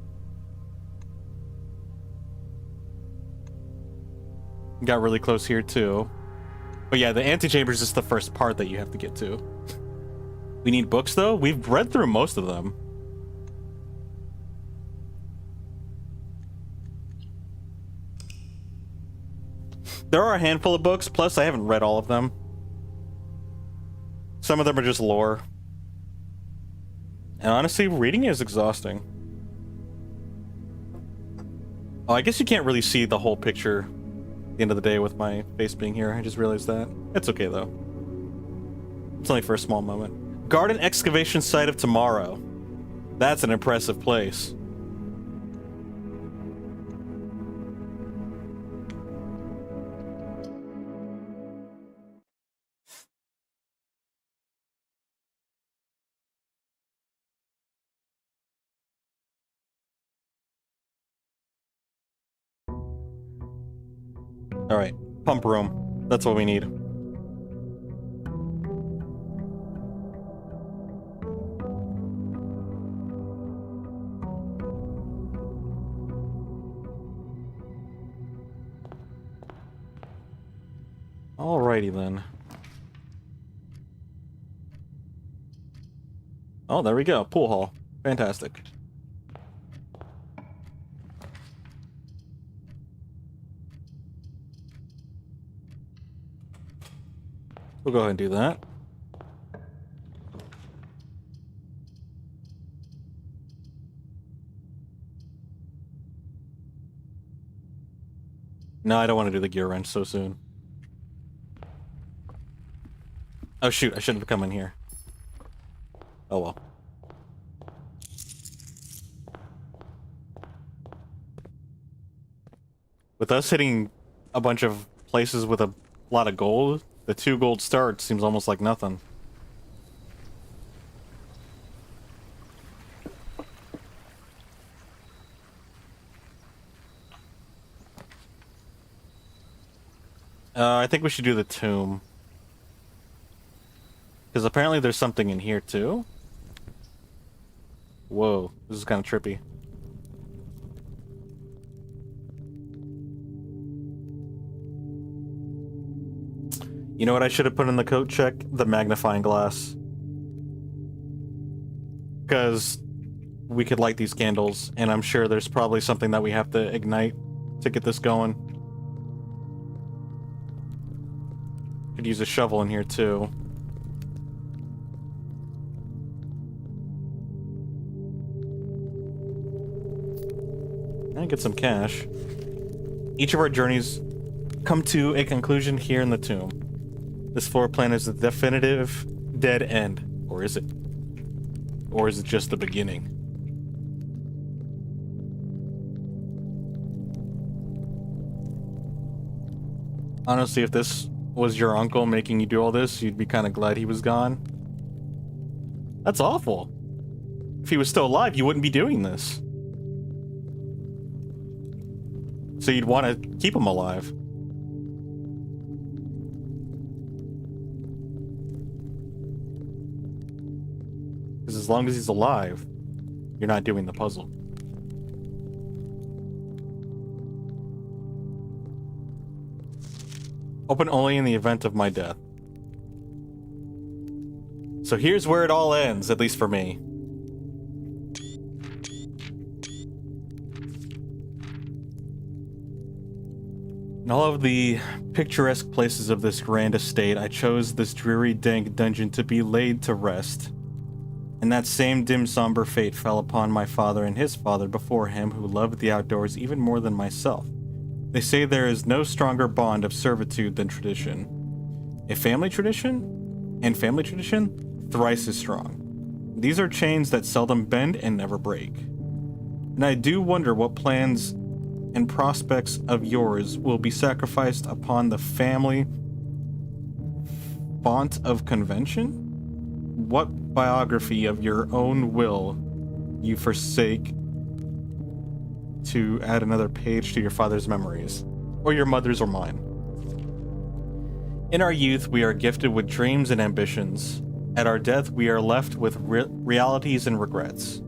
Got really close here too. But yeah, the antechamber is just the first part that you have to get to. We need books though? We've read through most of them. There are a handful of books, plus I haven't read all of them. Some of them are just lore. And honestly, reading is exhausting. Oh, I guess you can't really see the whole picture at the end of the day with my face being here. I just realized that. It's okay, though. It's only for a small moment. Garden excavation site of tomorrow. That's an impressive place. All right, pump room. That's what we need. Alrighty then. Oh, there we go. Pool hall. Fantastic. We'll go ahead and do that. No, I don't want to do the gear wrench so soon. Oh shoot, I shouldn't have come in here. Oh well. With us hitting a bunch of places with a lot of gold, the 2 gold start seems almost like nothing. I think we should do the tomb. Because apparently there's something in here too. Whoa, this is kind of trippy. You know what I should have put in the coat check? The magnifying glass. Because we could light these candles, and I'm sure there's probably something that we have to ignite to get this going. Could use a shovel in here too. And get some cash. Each of our journeys come to a conclusion here in the tomb. This floor plan is the definitive dead end. Or is it? Or is it just the beginning? Honestly, if this was your uncle making you do all this, you'd be kind of glad he was gone. That's awful. If he was still alive, you wouldn't be doing this. So you'd want to keep him alive. Because as long as he's alive, you're not doing the puzzle. Open only in the event of my death. So here's where it all ends, at least for me. In all of the picturesque places of this grand estate, I chose this dreary, dank dungeon to be laid to rest. And that same dim, somber fate fell upon my father and his father before him, who loved the outdoors even more than myself. They say there is no stronger bond of servitude than tradition. A family tradition? And family tradition? Thrice as strong. These are chains that seldom bend and never break. And I do wonder what plans and prospects of yours will be sacrificed upon the family font of convention? What biography of your own will you forsake to add another page to your father's memories, or your mother's or mine? In our youth, we are gifted with dreams and ambitions. At our death, we are left with realities and regrets.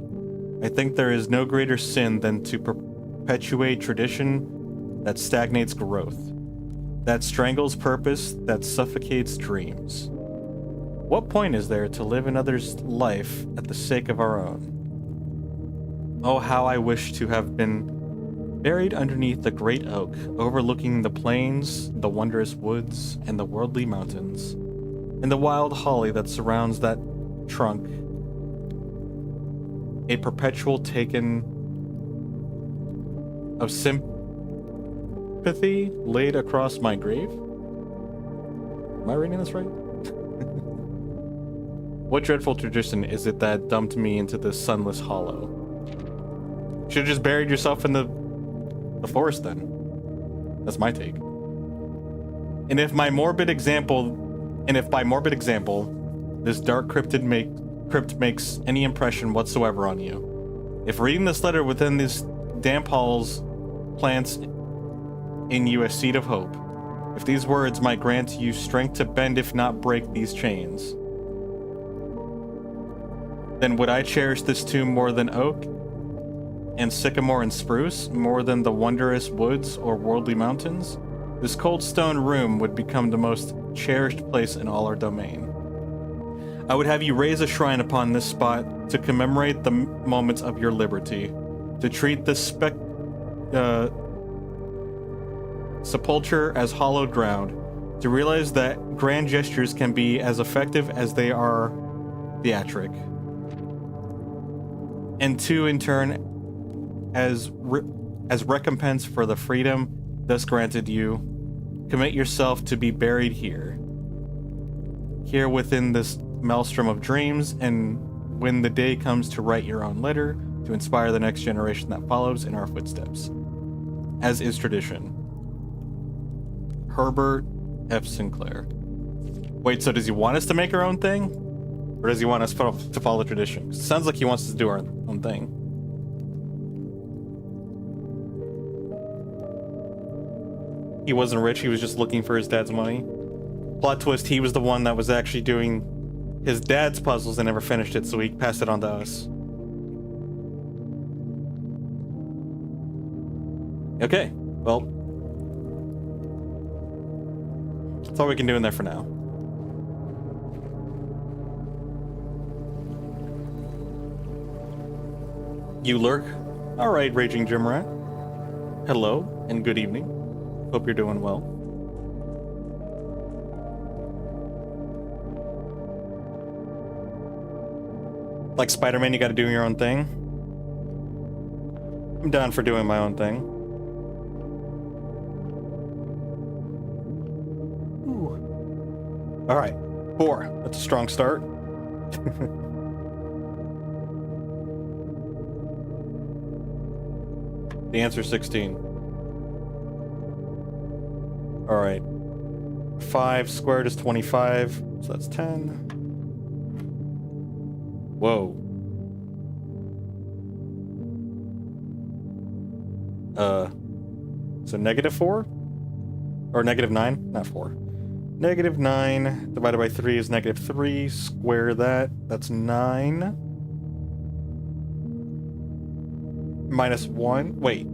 I think there is no greater sin than to perpetuate tradition that stagnates growth, that strangles purpose, that suffocates dreams. What point is there to live another's life at the sake of our own? Oh, how I wish to have been buried underneath the great oak, overlooking the plains, the wondrous woods, and the worldly mountains, and the wild holly that surrounds that trunk, a perpetual token of sympathy laid across my grave? Am I reading this right? What dreadful tradition is it that dumped me into this sunless hollow? Should have just buried yourself in the forest then. That's my take. And if by morbid example, this dark crypt makes any impression whatsoever on you, if reading this letter within these damp halls plants in you a seed of hope, if these words might grant you strength to bend if not break these chains, then would I cherish this tomb more than oak and sycamore and spruce, more than the wondrous woods or worldly mountains? This cold stone room would become the most cherished place in all our domain. I would have you raise a shrine upon this spot to commemorate the moments of your liberty, to treat this sepulture as hallowed ground, to realize that grand gestures can be as effective as they are theatric, and to, in turn, as recompense for the freedom thus granted you, commit yourself to be buried here within this maelstrom of dreams, and when the day comes to write your own letter, to inspire the next generation that follows in our footsteps, as is tradition. Herbert F. Sinclair. Wait, so does he want us to make our own thing? Or does he want us to follow tradition? Sounds like he wants us to do our own thing. He wasn't rich, he was just looking for his dad's money. Plot twist, he was the one that was actually doing his dad's puzzles and never finished it, so he passed it on to us. Okay, well, that's all we can do in there for now. You lurk? Alright, Raging Gym Rat. Hello, and good evening. Hope you're doing well. Like Spider-Man, you gotta do your own thing. I'm down for doing my own thing. Ooh. All right, 4. That's a strong start. The answer is 16. All right. 5 squared is 25, so that's 10. Whoa. So -4? Or -9? Not 4. -9 divided by 3 is -3. Square that. That's 9. -1. Wait.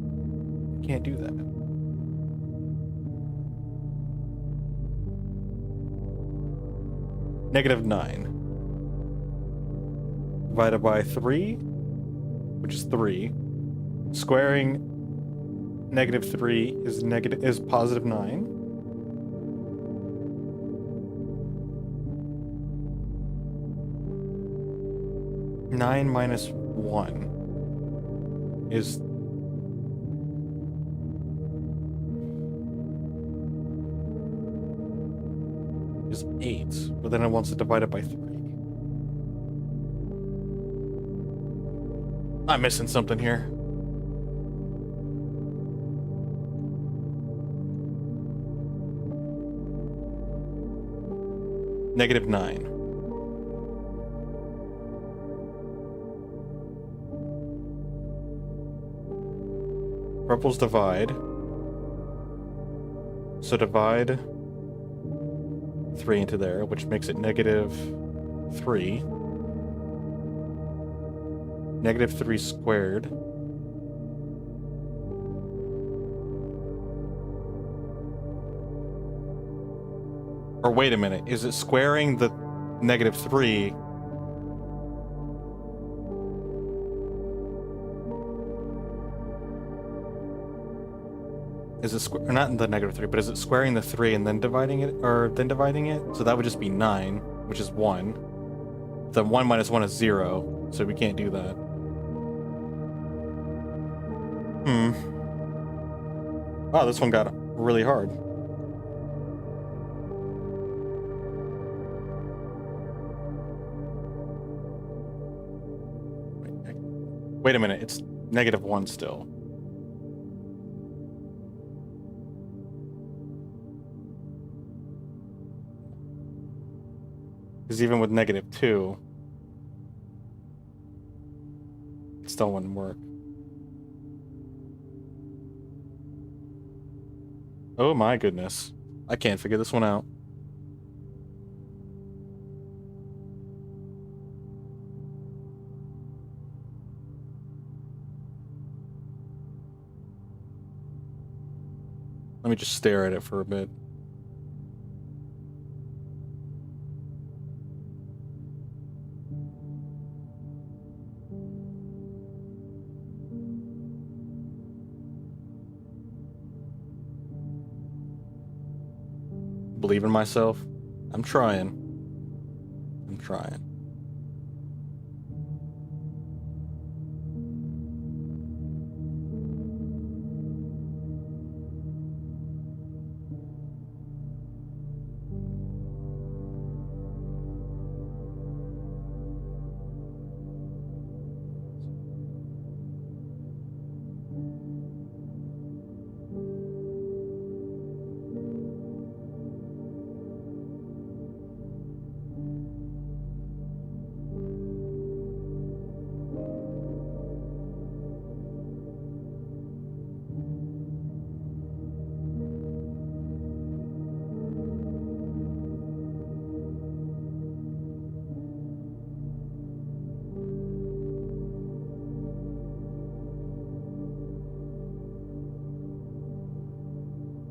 Can't do that. -9. Divided by 3, which is 3. Squaring -3 is positive 9. Nine minus 1 is is 8, but then it wants to divide it by 3. I'm missing something here. -9. Purples divide. So divide 3 into there, which makes it -3. -3 squared. Or wait a minute, is it squaring the -3? Is it not in the -3, but is it squaring the 3 and then dividing it, or then dividing it? So that would just be 9, which is 1. Then 1 minus 1 is 0, so we can't do that. Wow, this one got really hard. Wait a minute, it's -1 still. Because even with -2, it still wouldn't work. Oh my goodness. I can't figure this one out. Let me just stare at it for a bit. Believe in myself. I'm trying. I'm trying.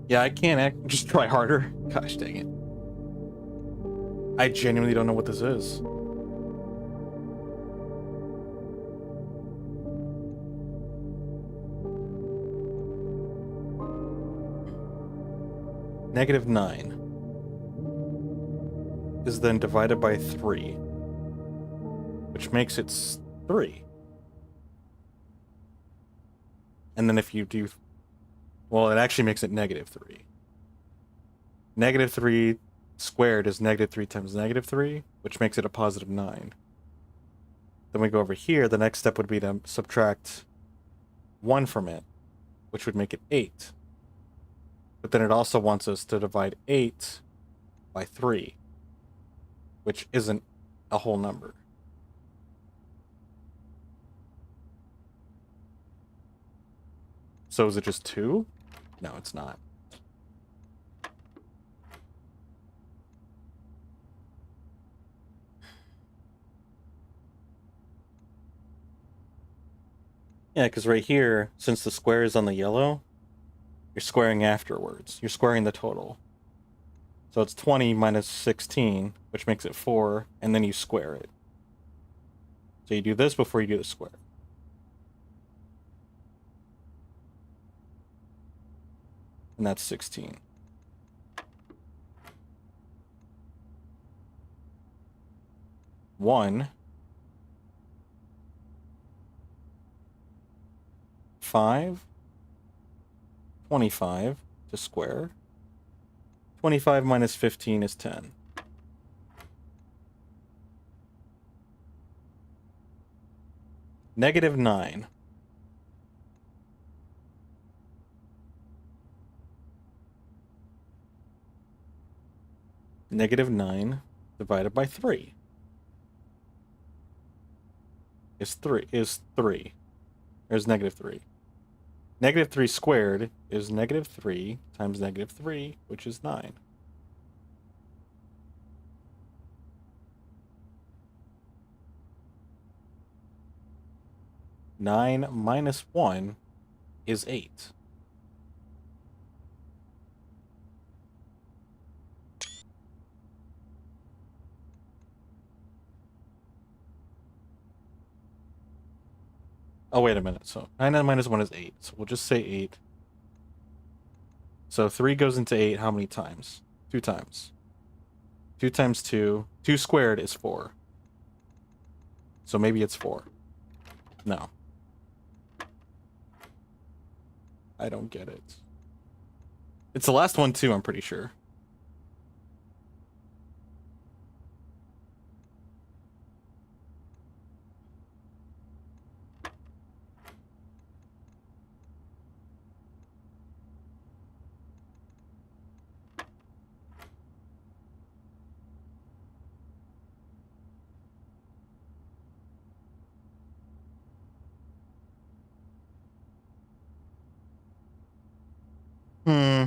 Yeah, I can't just try harder. Gosh dang it. I genuinely don't know what this is. -9 is then divided by 3, which makes it 3. And then if you do... Well, it actually makes it -3. -3 squared is -3 times -3, which makes it a +9. Then we go over here. The next step would be to subtract 1 from it, which would make it 8. But then it also wants us to divide 8 by 3, which isn't a whole number. So is it just 2? No, it's not. Yeah, because right here, since the square is on the yellow, you're squaring afterwards. You're squaring the total. So it's 20 minus 16, which makes it 4, and then you square it. So you do this before you do the square. And that's 16. One, 5, 25 to square. 25 minus 15 is 10. -9. -9 divided by 3 is 3. There's -3. -3 squared is -3 times -3, which is 9. Nine minus 1 is 8. Oh, wait a minute. So 9 minus 1 is 8. So we'll just say 8. So 3 goes into 8 how many times? 2 times. 2 times 2. 2 squared is 4. So maybe it's 4. No. I don't get it. It's the last one too, I'm pretty sure. Hmm.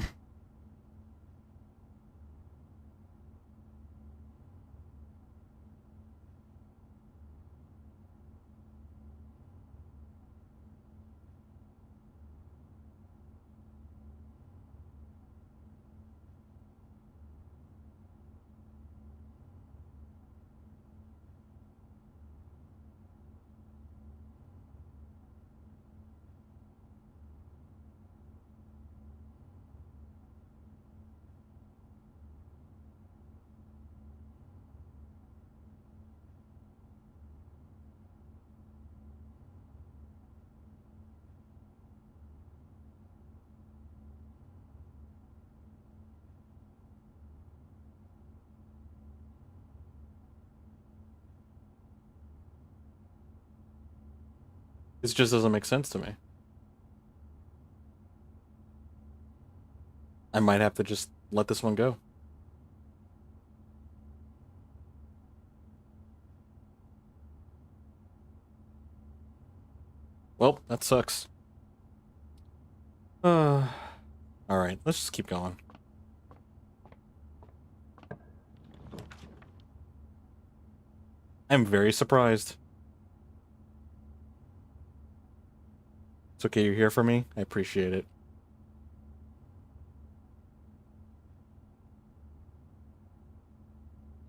It just doesn't make sense to me. I might have to just let this one go. Well, that sucks. Alright, let's just keep going. I'm very surprised. It's okay you're here for me. I appreciate it.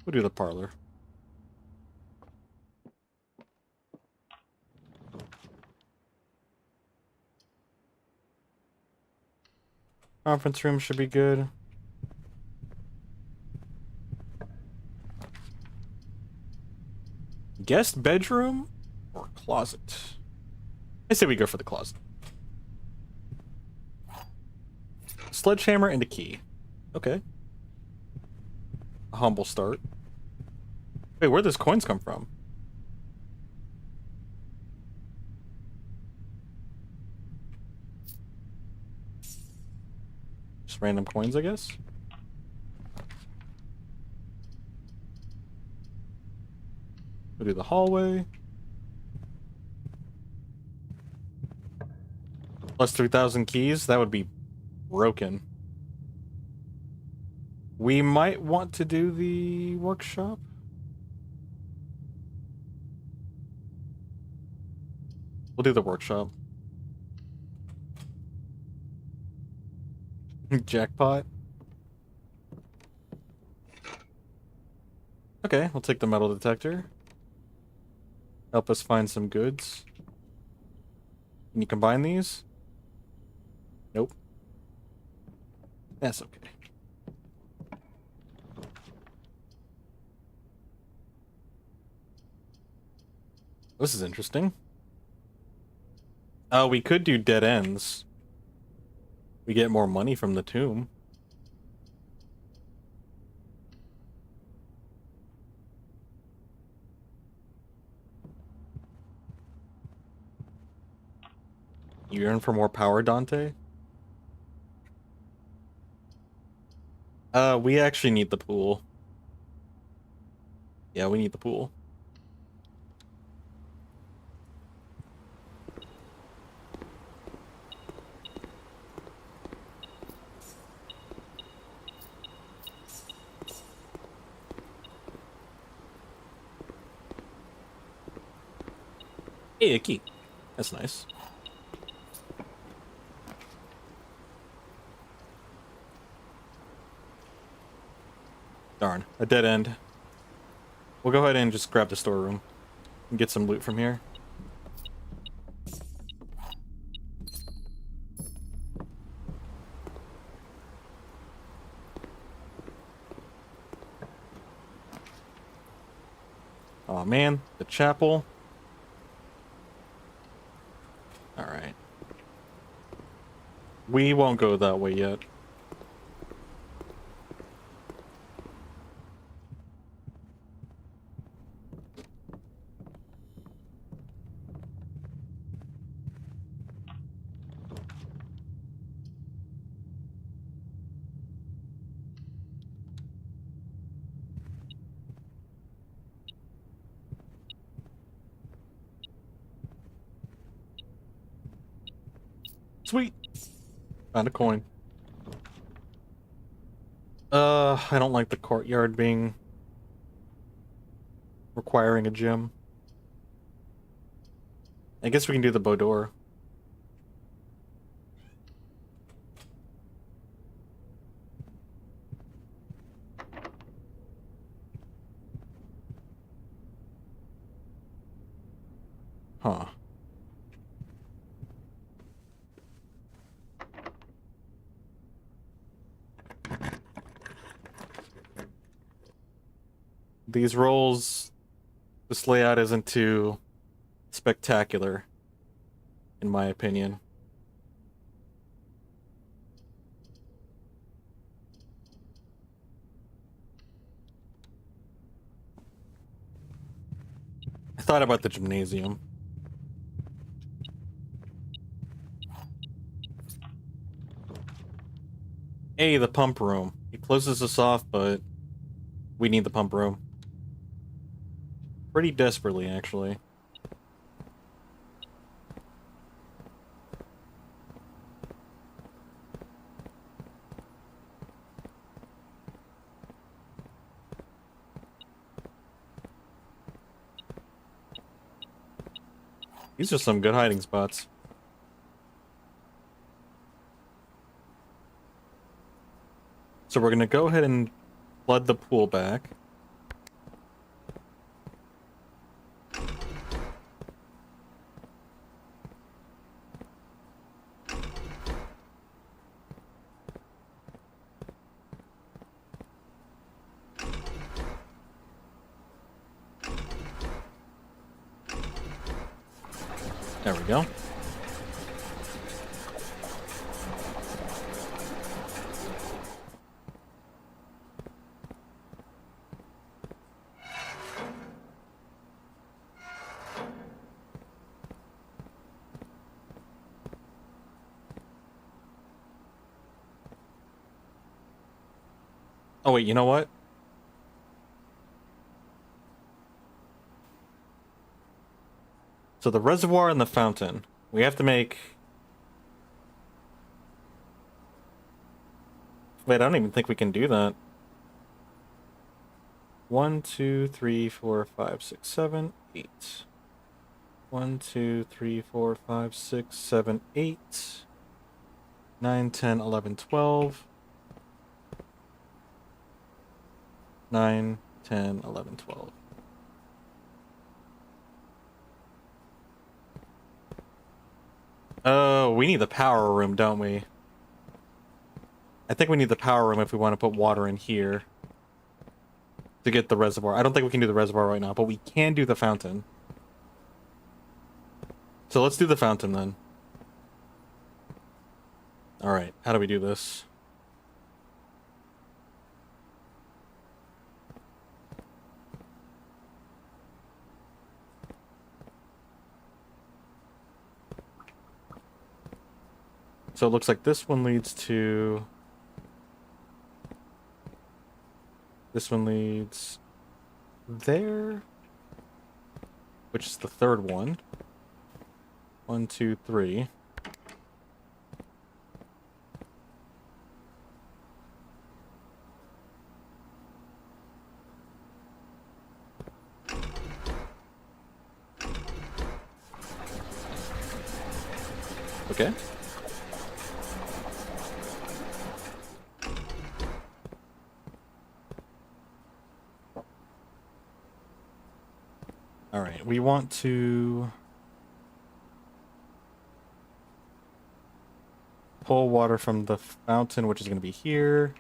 We'll do the parlor. Conference room should be good. Guest bedroom or closet? I say we go for the closet. Sledgehammer and a key. Okay. A humble start. Wait, where'd those coins come from? Just random coins, I guess? We'll do the hallway. Plus 3,000 keys? That would be broken. We might want to do the workshop. We'll do the workshop. Jackpot. Okay, we'll take the metal detector. Help us find some goods. Can you combine these? Nope. That's okay. This is interesting. Oh, we could do dead ends. We get more money from the tomb. You yearn for more power, Dante? We actually need the pool. Yeah, we need the pool. Hey, a key. That's nice. Darn, a dead end. We'll go ahead and just grab the storeroom and get some loot from here. Oh man, the chapel. Alright. We won't go that way yet. Sweet. Found a coin. I don't like the courtyard being requiring a gym. I guess we can do the boudoir. Huh. These rolls, this layout isn't too spectacular, in my opinion. I thought about the gymnasium. A, the pump room. He closes us off, but we need the pump room. Pretty desperately, actually. These are some good hiding spots. So we're gonna go ahead and flood the pool back. There we go. Oh wait, you know what? So the reservoir and the fountain. We have to make... Wait, I don't even think we can do that. 1, 2, 3, 4, 5, 6, 7, 8. 1, 2, 3, 4, 5, 6, 7, 8. 9, 10, 11, 12. 9, 10, 11, 12. Oh, we need the power room, don't we? I think we need the power room if we want to put water in here to get the reservoir. I don't think we can do the reservoir right now, but we can do the fountain. So let's do the fountain then. Alright, how do we do this? So it looks like this one leads to... This one leads there, which is the third one. 1, 2, 3. Okay. All right, we want to pull water from the fountain, which is going to be here.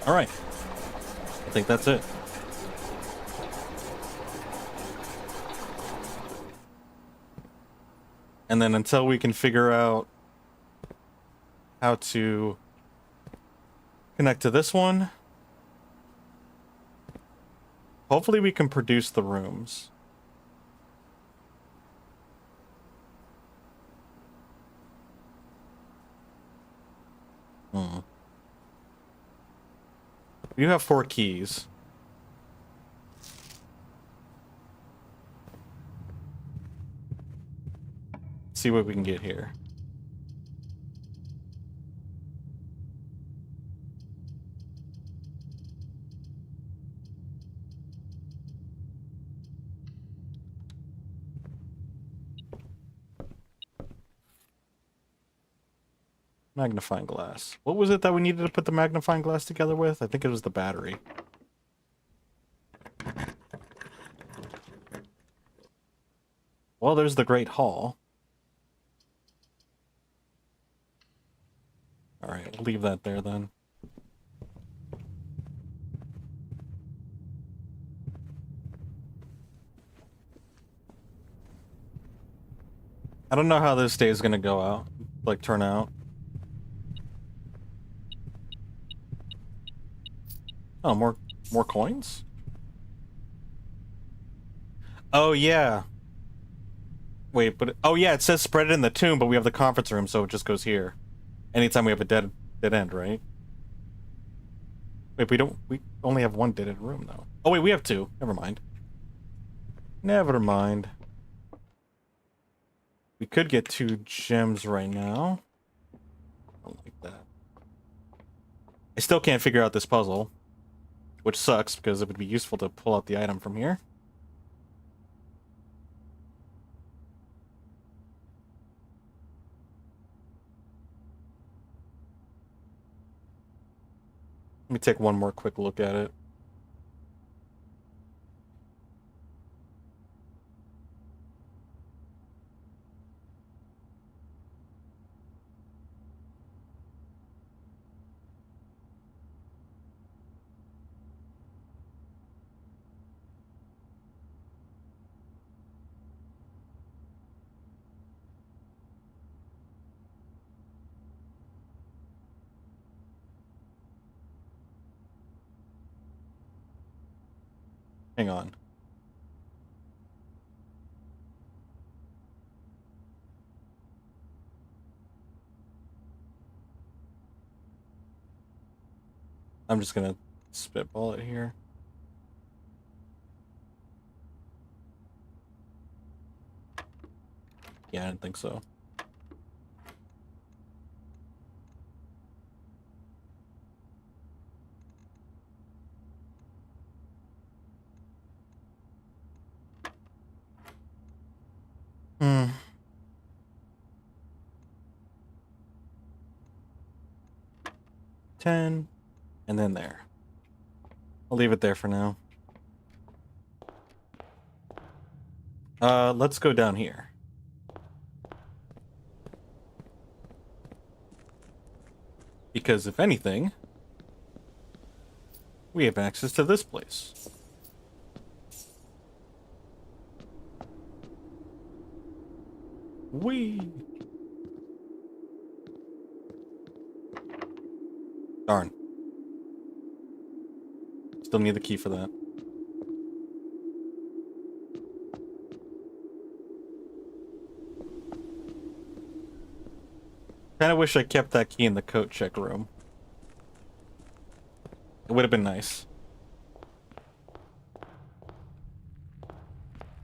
All right. I think that's it. And then until we can figure out how to connect to this one, hopefully we can produce the rooms. You have 4 keys. See what we can get here. Magnifying glass. What was it that we needed to put the magnifying glass together with? I think it was the battery. Well, there's the Great Hall. Alright, we'll leave that there then. I don't know how this day is gonna go out. Like, turn out. Oh, more coins? Oh, yeah. Wait, but... Oh, yeah, it says spread it in the tomb, but we have the conference room, so it just goes here. Anytime we have a dead end, right? Wait, we only have 1 dead end room, though. Oh, wait, we have 2. Never mind. Never mind. We could get 2 gems right now. I don't like that. I still can't figure out this puzzle. Which sucks, because it would be useful to pull out the item from here. Let me take one more quick look at it. Hang on. I'm just gonna spitball it here. Yeah, I didn't think so. Hmm. $10, and then there. I'll leave it there for now. Let's go down here. Because if anything, we have access to this place. Whee! Darn. Still need the key for that. Kinda wish I kept that key in the coat check room. It would have been nice.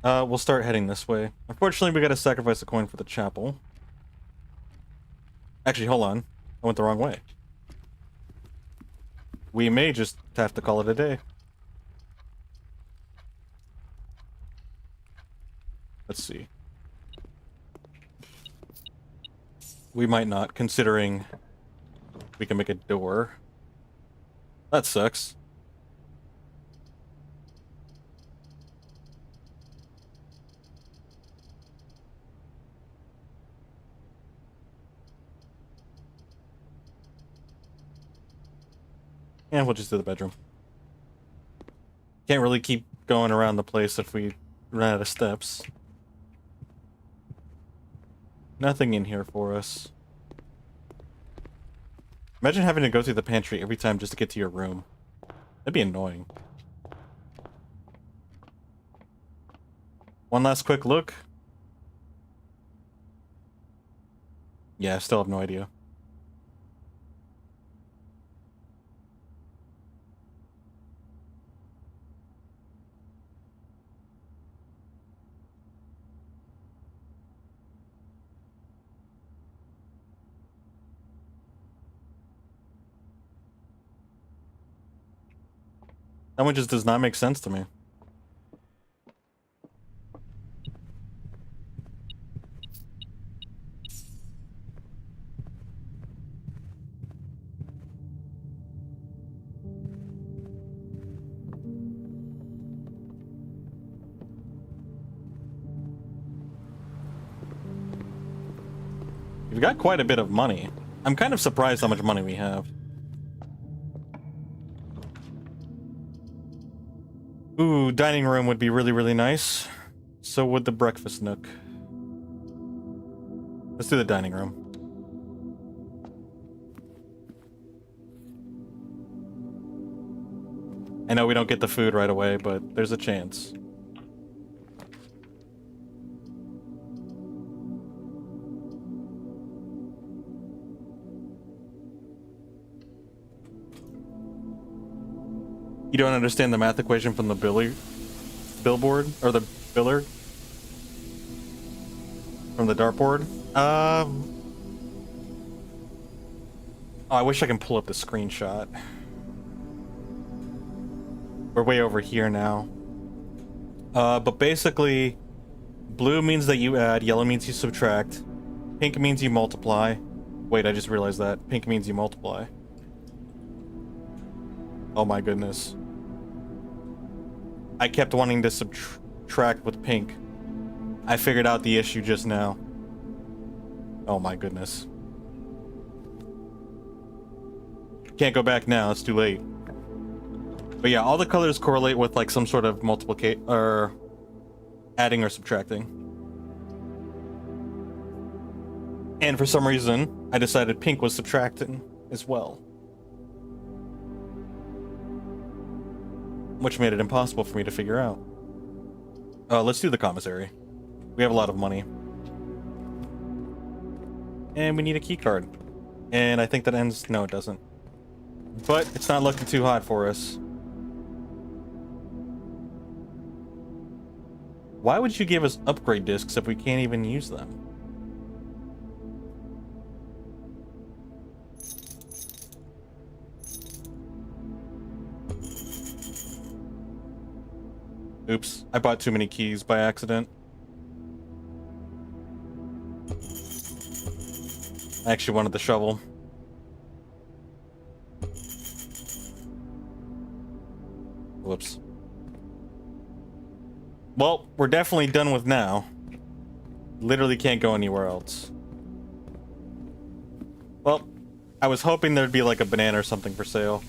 We'll start heading this way. Unfortunately, we gotta sacrifice a coin for the chapel. Actually, hold on. I went the wrong way. We may just have to call it a day. Let's see. We might not, considering we can make a door. That sucks. And we'll just do the bedroom. Can't really keep going around the place if we run out of steps. Nothing in here for us. Imagine having to go through the pantry every time just to get to your room. That'd be annoying. One last quick look. Yeah, I still have no idea. That one just does not make sense to me. We've got quite a bit of money. I'm kind of surprised how much money we have. Ooh, dining room would be really, really nice. So would the breakfast nook. Let's do the dining room. I know we don't get the food right away, but there's a chance. You don't understand the math equation from the billboard? Or the biller? From the dartboard? Oh, I wish I can pull up the screenshot. We're way over here now. But basically, blue means that you add, yellow means you subtract, pink means you multiply. Wait, I just realized that. Pink means you multiply. Oh my goodness. I kept wanting to subtract with pink. I figured out the issue just now. Oh my goodness. Can't go back now, it's too late. But yeah, all the colors correlate with like some sort of multiplication or adding or subtracting. And for some reason, I decided pink was subtracting as well. Which made it impossible for me to figure out. Let's do the commissary. We have a lot of money. And we need a key card. And I think that ends... No, it doesn't. But it's not looking too hot for us. Why would you give us upgrade discs if we can't even use them? Oops, I bought too many keys by accident. I actually wanted the shovel. Whoops. Well, we're definitely done with now. Literally can't go anywhere else. Well, I was hoping there'd be like a banana or something for sale.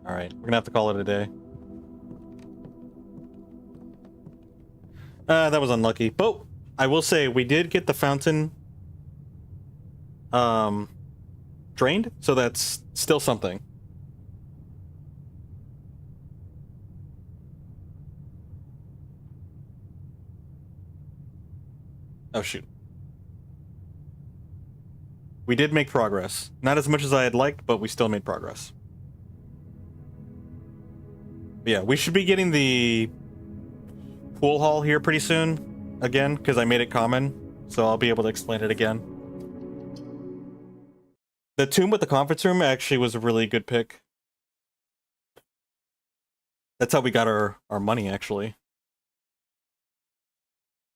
Alright, we're gonna have to call it a day. That was unlucky. But I will say, we did get the fountain drained, so that's still something. Oh shoot. We did make progress. Not as much as I had liked, but we still made progress. Yeah, we should be getting the pool hall here pretty soon again, because I made it common, so I'll be able to explain it again. The tomb with the conference room actually was a really good pick. That's how we got our money, actually.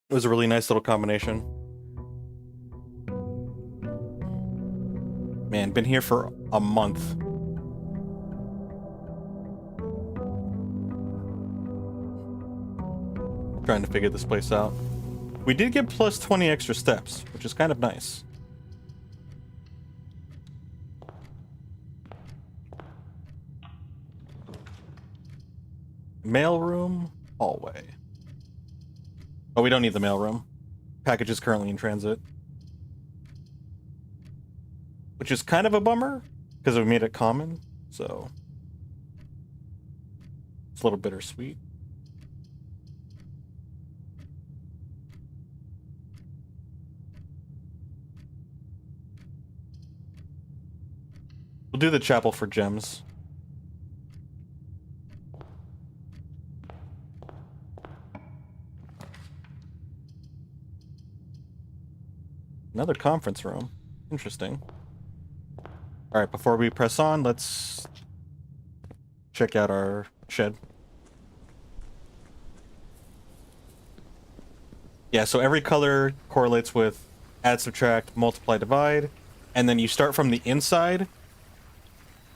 It was a really nice little combination. Man, been here for a month. Trying to figure this place out. We did get plus 20 extra steps, which is kind of nice. Mailroom, hallway. Oh, we don't need the mailroom. Package is currently in transit. Which is kind of a bummer, because we made it common, so... It's a little bittersweet. We'll do the chapel for gems. Another conference room. Interesting. Alright, before we press on, let's check out our shed. Yeah, so every color correlates with add, subtract, multiply, divide, and then you start from the inside,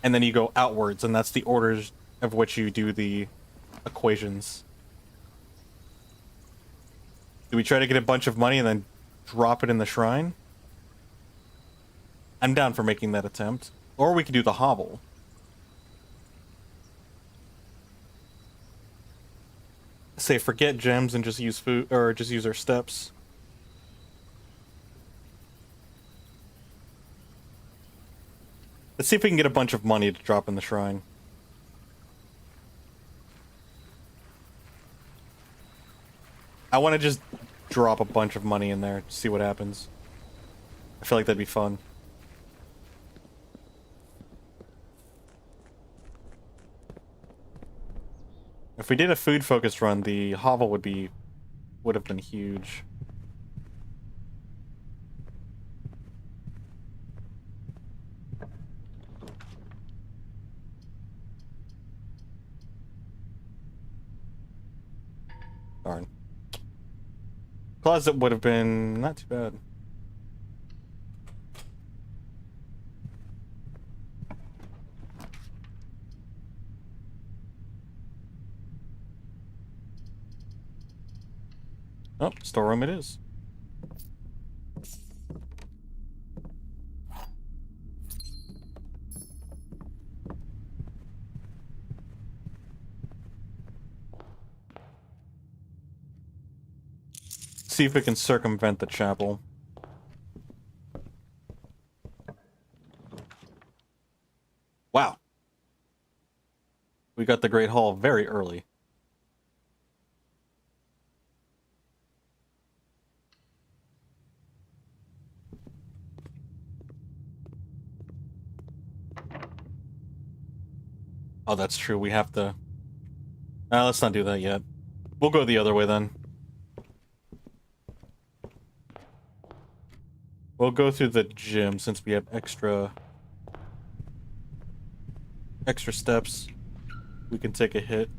and then you go outwards, and that's the orders of which you do the equations. Do we try to get a bunch of money and then drop it in the shrine? I'm down for making that attempt. Or we could do the hovel. Say forget gems and just use food, or just use our steps. Let's see if we can get a bunch of money to drop in the shrine. I want to just drop a bunch of money in there to see what happens. I feel like that'd be fun. If we did a food focused run, the hovel would have been huge. Darn. Closet would have been not too bad. Oh, storeroom it is. See if we can circumvent the chapel. Wow. We got the Great Hall very early. Oh, that's true. We have to... let's not do that yet. We'll go the other way then. We'll go through the gym since we have extra steps. We can take a hit.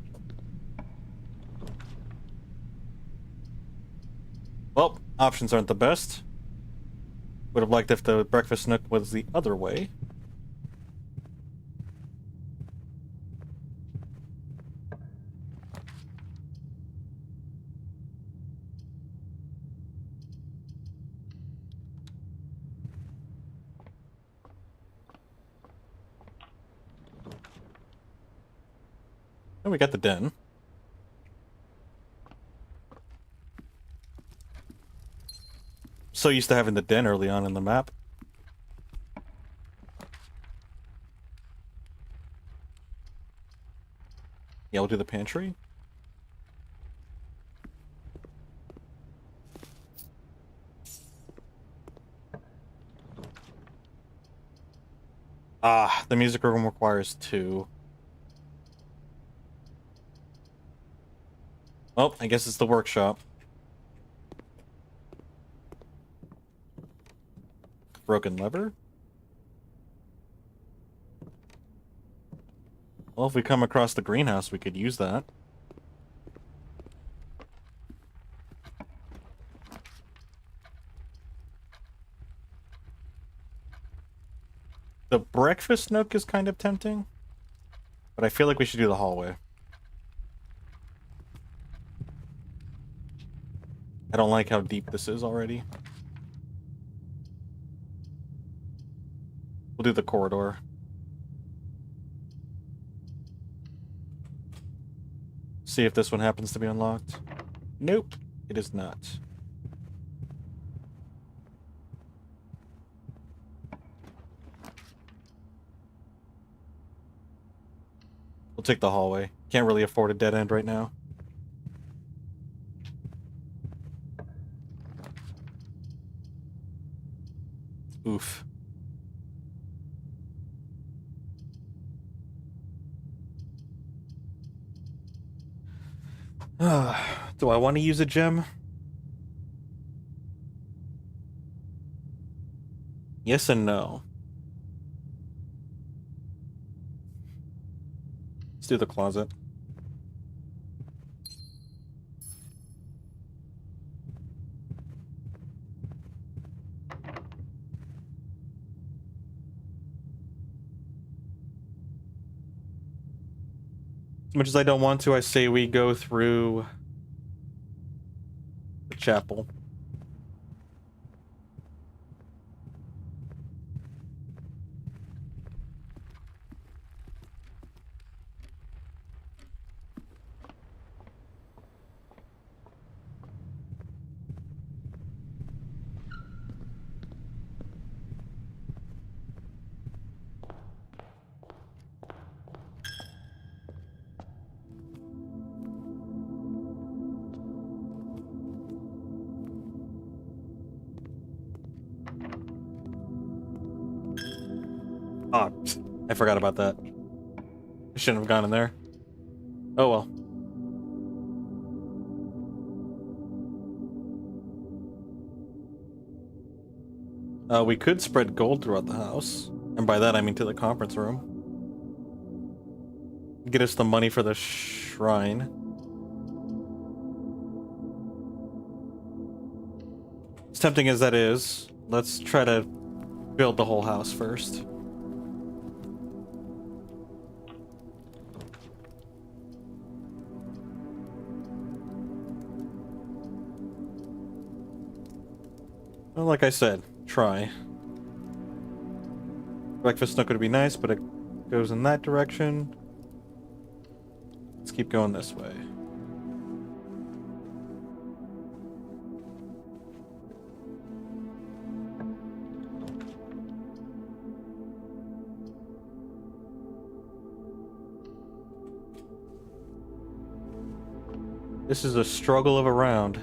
Well, options aren't the best. Would have liked if the breakfast nook was the other way. And we got the den. So used to having the den early on in the map. Yeah, we'll do the pantry. Ah, the music room requires 2. Oh, I guess it's the workshop. Broken lever? Well, if we come across the greenhouse, we could use that. The breakfast nook is kind of tempting, but I feel like we should do the hallway. I don't like how deep this is already. We'll do the corridor. See if this one happens to be unlocked. Nope, it is not. We'll take the hallway. Can't really afford a dead end right now. Oof. Do I want to use a gem? Yes and no. Let's do the closet. As much as I don't want to, I say we go through the chapel. Oh, I forgot about that. I shouldn't have gone in there. Oh well. We could spread gold throughout the house. And by that I mean to the conference room. Get us the money for the shrine. As tempting as that is, let's try to build the whole house first. Well, like I said, try. Breakfast nook would be nice, but it goes in that direction. Let's keep going this way. This is a struggle of a round.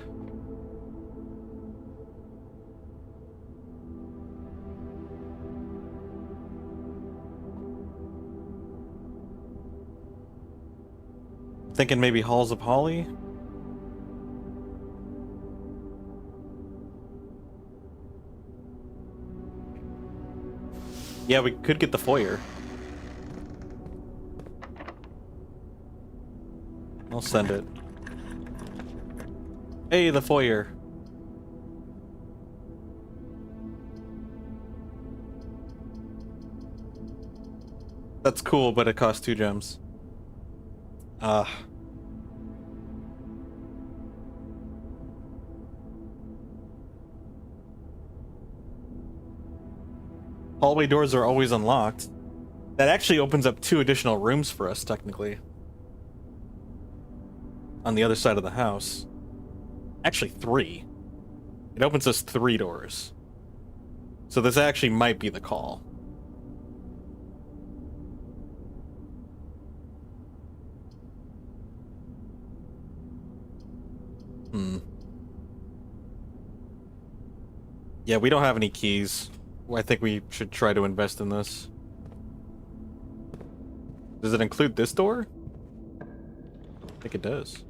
Thinking maybe Halls of Holly? Yeah, we could get the foyer. I'll send it. Hey, the foyer. That's cool, but it costs 2 gems. Hallway doors are always unlocked. That actually opens up 2 additional rooms for us, technically. On the other side of the house. Actually, 3. It opens us 3 doors. So this actually might be the call. Yeah, we don't have any keys. I think we should try to invest in this. Does it include this door? I think it does.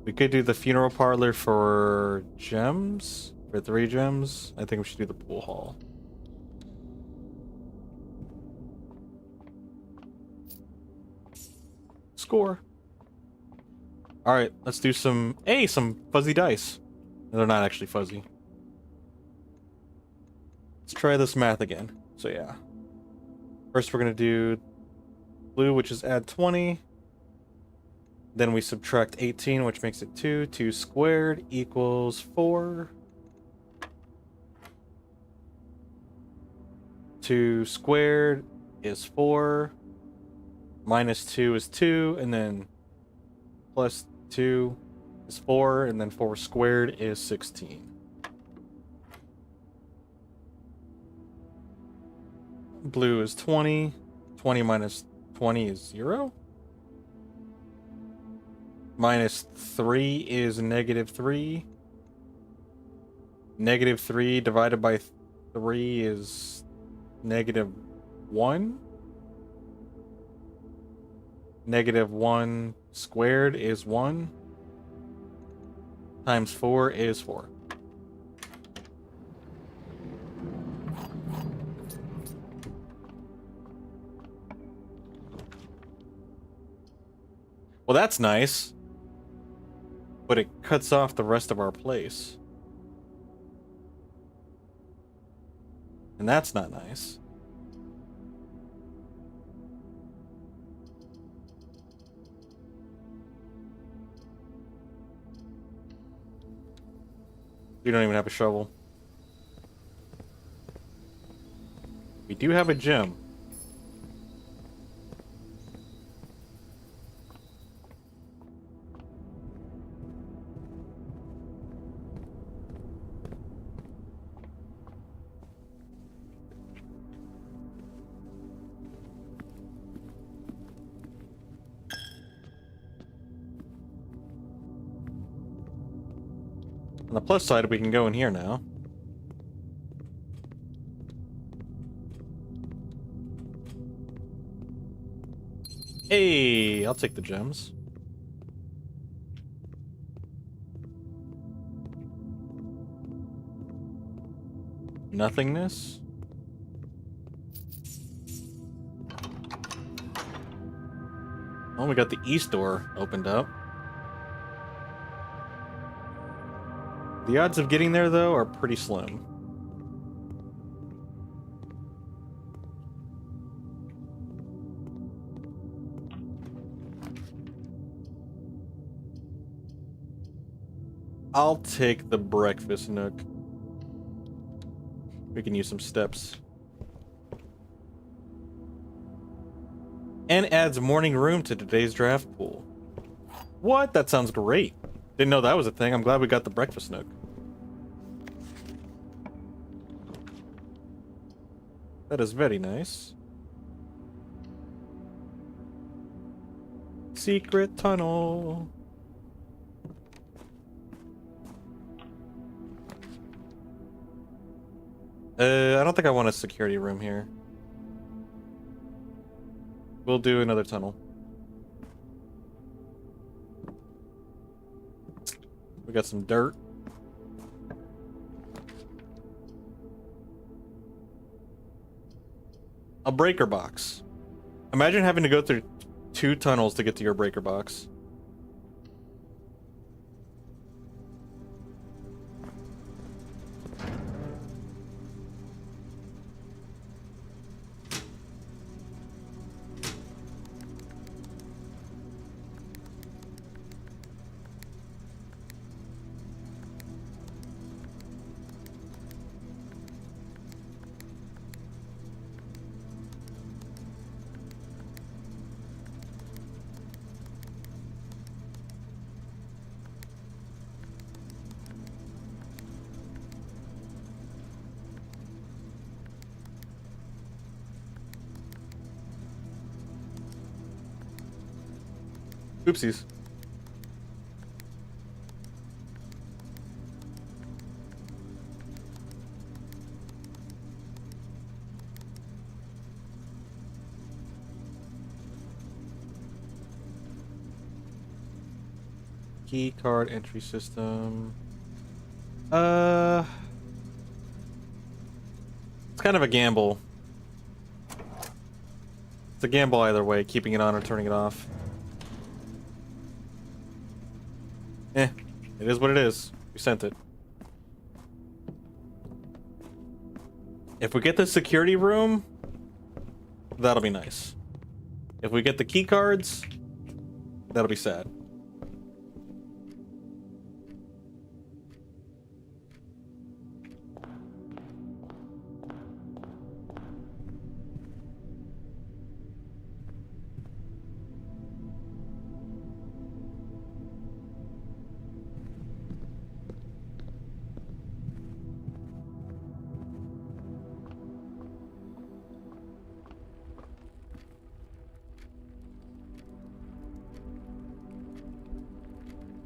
We could do the funeral parlor for gems? For 3 gems? I think we should do the pool hall. Score. Alright, let's do some... Hey, some fuzzy dice. They're not actually fuzzy. Let's try this math again. So yeah. First we're going to do blue, which is add 20. Then we subtract 18, which makes it 2. 2 squared equals 4. 2 squared is 4. Minus 2 is 2. And then plus 2 is 4. And then 4 squared is 16. Blue is 20. 20 minus 20 is 0. Minus 3 is negative 3. Negative 3 divided by 3 is negative 1. Negative 1 squared is 1. Times 4 is 4. Well, that's nice. But it cuts off the rest of our place. And that's not nice. We don't even have a shovel. We do have a gem. On the plus side, we can go in here now. Hey, I'll take the gems. Nothingness. Oh, we got the east door opened up. The odds of getting there, though, are pretty slim. I'll take the breakfast nook. We can use some steps. And adds morning room to today's draft pool. What? That sounds great. Didn't know that was a thing. I'm glad we got the breakfast nook. That is very nice. Secret tunnel. I don't think I want a security room here. We'll do another tunnel. We got some dirt. A breaker box. Imagine having to go through 2 tunnels to get to your breaker box. Oopsies. Key card entry system. It's kind of a gamble. It's a gamble either way, keeping it on or turning it off. It is what it is. We sent it. If we get the security room, that'll be nice. If we get the key cards, that'll be sad.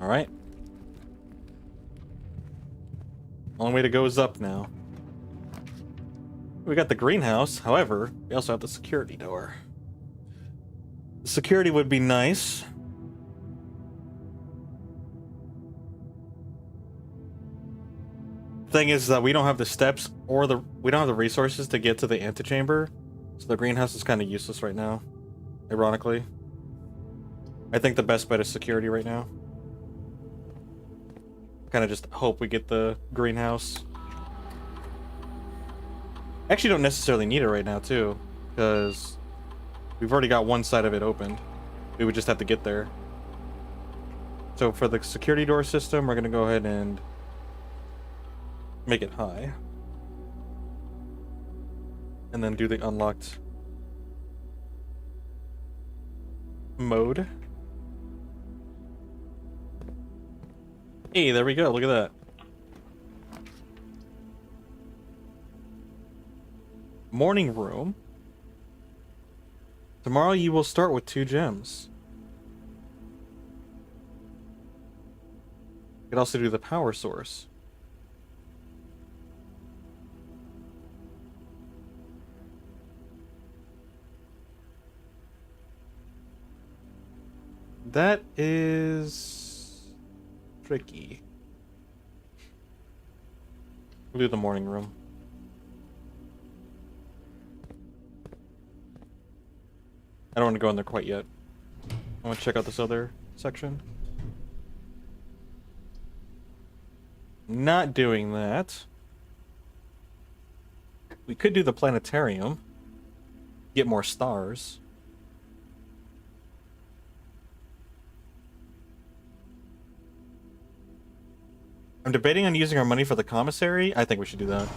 All right. Only way to go is up now. We got the greenhouse. However, we also have the security door. The security would be nice. Thing is that we don't have the steps or we don't have the resources to get to the antechamber, so the greenhouse is kind of useless right now, ironically. I think the best bet is security right now. Kind of just hope we get the greenhouse. Actually don't necessarily need it right now too, because we've already got one side of it opened. We would just have to get there. So for the security door system, we're gonna go ahead and make it high. And then do the unlocked mode. Hey, there we go, look at that. Morning room. Tomorrow you will start with 2 gems. You could also do the power source. That is tricky. We'll do the morning room. I don't want to go in there quite yet. I want to check out this other section. Not doing that. We could do the planetarium. Get more stars. I'm debating on using our money for the commissary. I think we should do that.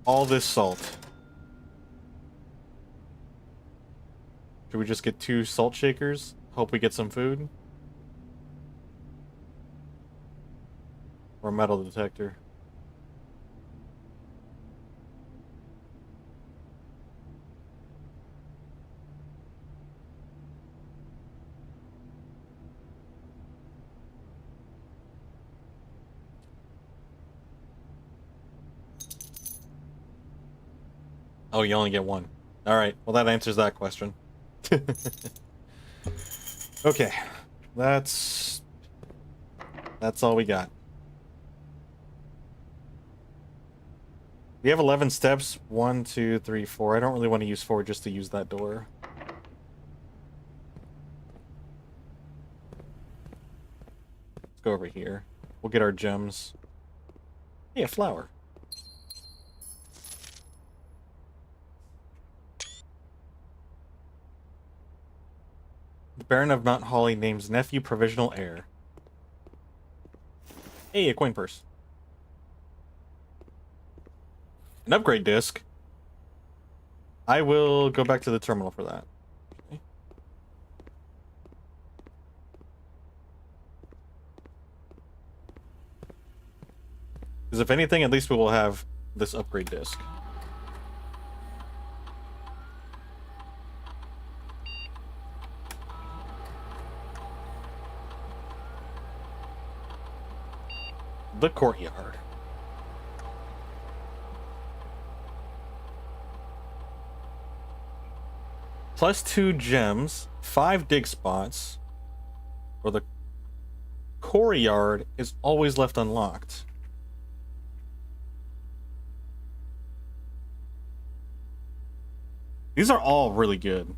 All this salt. Should we just get 2 salt shakers? Hope we get some food? Or a metal detector? Oh, you only get 1. Alright, well that answers that question. Okay, that's all we got. We have 11 steps. 1, 2, 3, 4. I don't really want to use 4 just to use that door. Let's go over here. We'll get our gems. Hey, a flower. The Baron of Mount Holly names nephew provisional heir. Hey, a coin purse. An upgrade disc. I will go back to the terminal for that. Okay. Because if anything, at least we will have this upgrade disc. The courtyard. Plus 2 gems, 5 dig spots, or the courtyard is always left unlocked. These are all really good.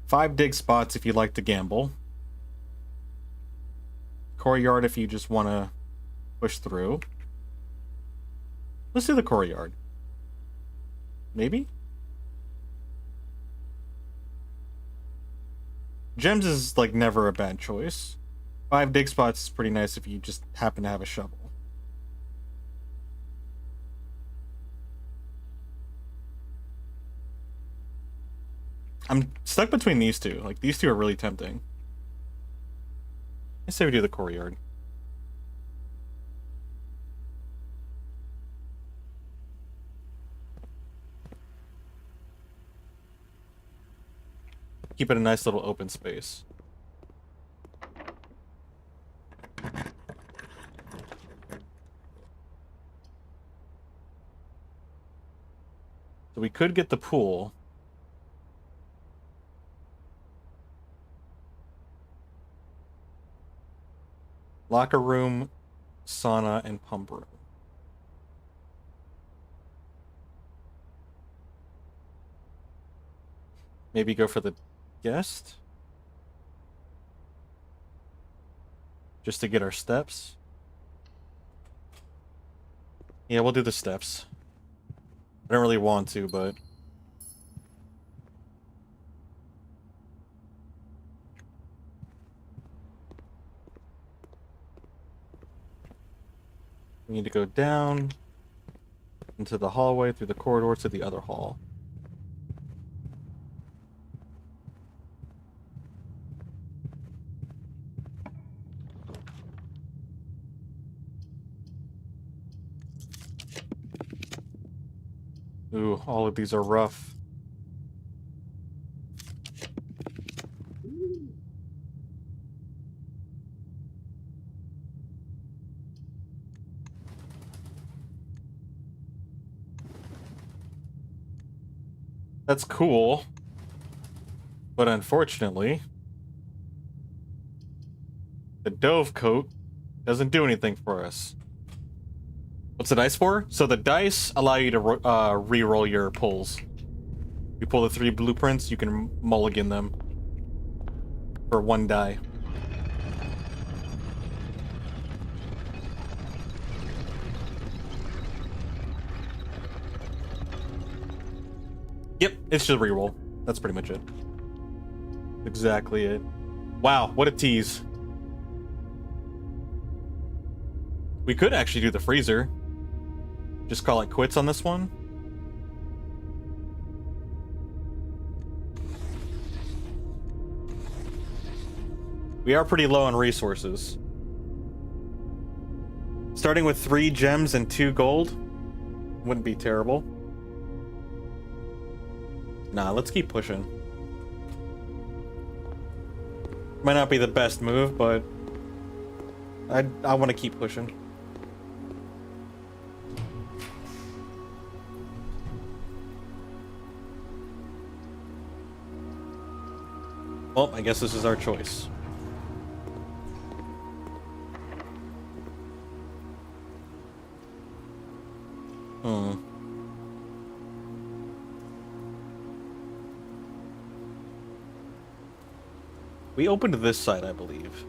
Five dig spots if you like to gamble. Courtyard if you just want to push through. Let's do the courtyard. Maybe? Gems is like never a bad choice. 5 dig spots is pretty nice if you just happen to have a shovel. I'm stuck between these two. Like, these two are really tempting. I say we do the courtyard. Keep it a nice little open space. So we could get the pool. Locker room, sauna, and pump room. Maybe go for the guest? Just to get our steps? Yeah, we'll do the steps. I don't really want to, but... we need to go down into the hallway, through the corridor to the other hall. Ooh, all of these are rough. That's cool. But unfortunately, the Dove coat doesn't do anything for us. What's the dice for? So the dice allow you to re-roll your pulls. You pull the 3 blueprints, you can mulligan them for 1 die. Yep, it's just a reroll. That's pretty much it. Exactly it. Wow, what a tease. We could actually do the freezer. Just call it quits on this one. We are pretty low on resources. Starting with 3 gems and 2 gold wouldn't be terrible. Nah, let's keep pushing. Might not be the best move, but I want to keep pushing. Well, I guess this is our choice. We opened this side, I believe.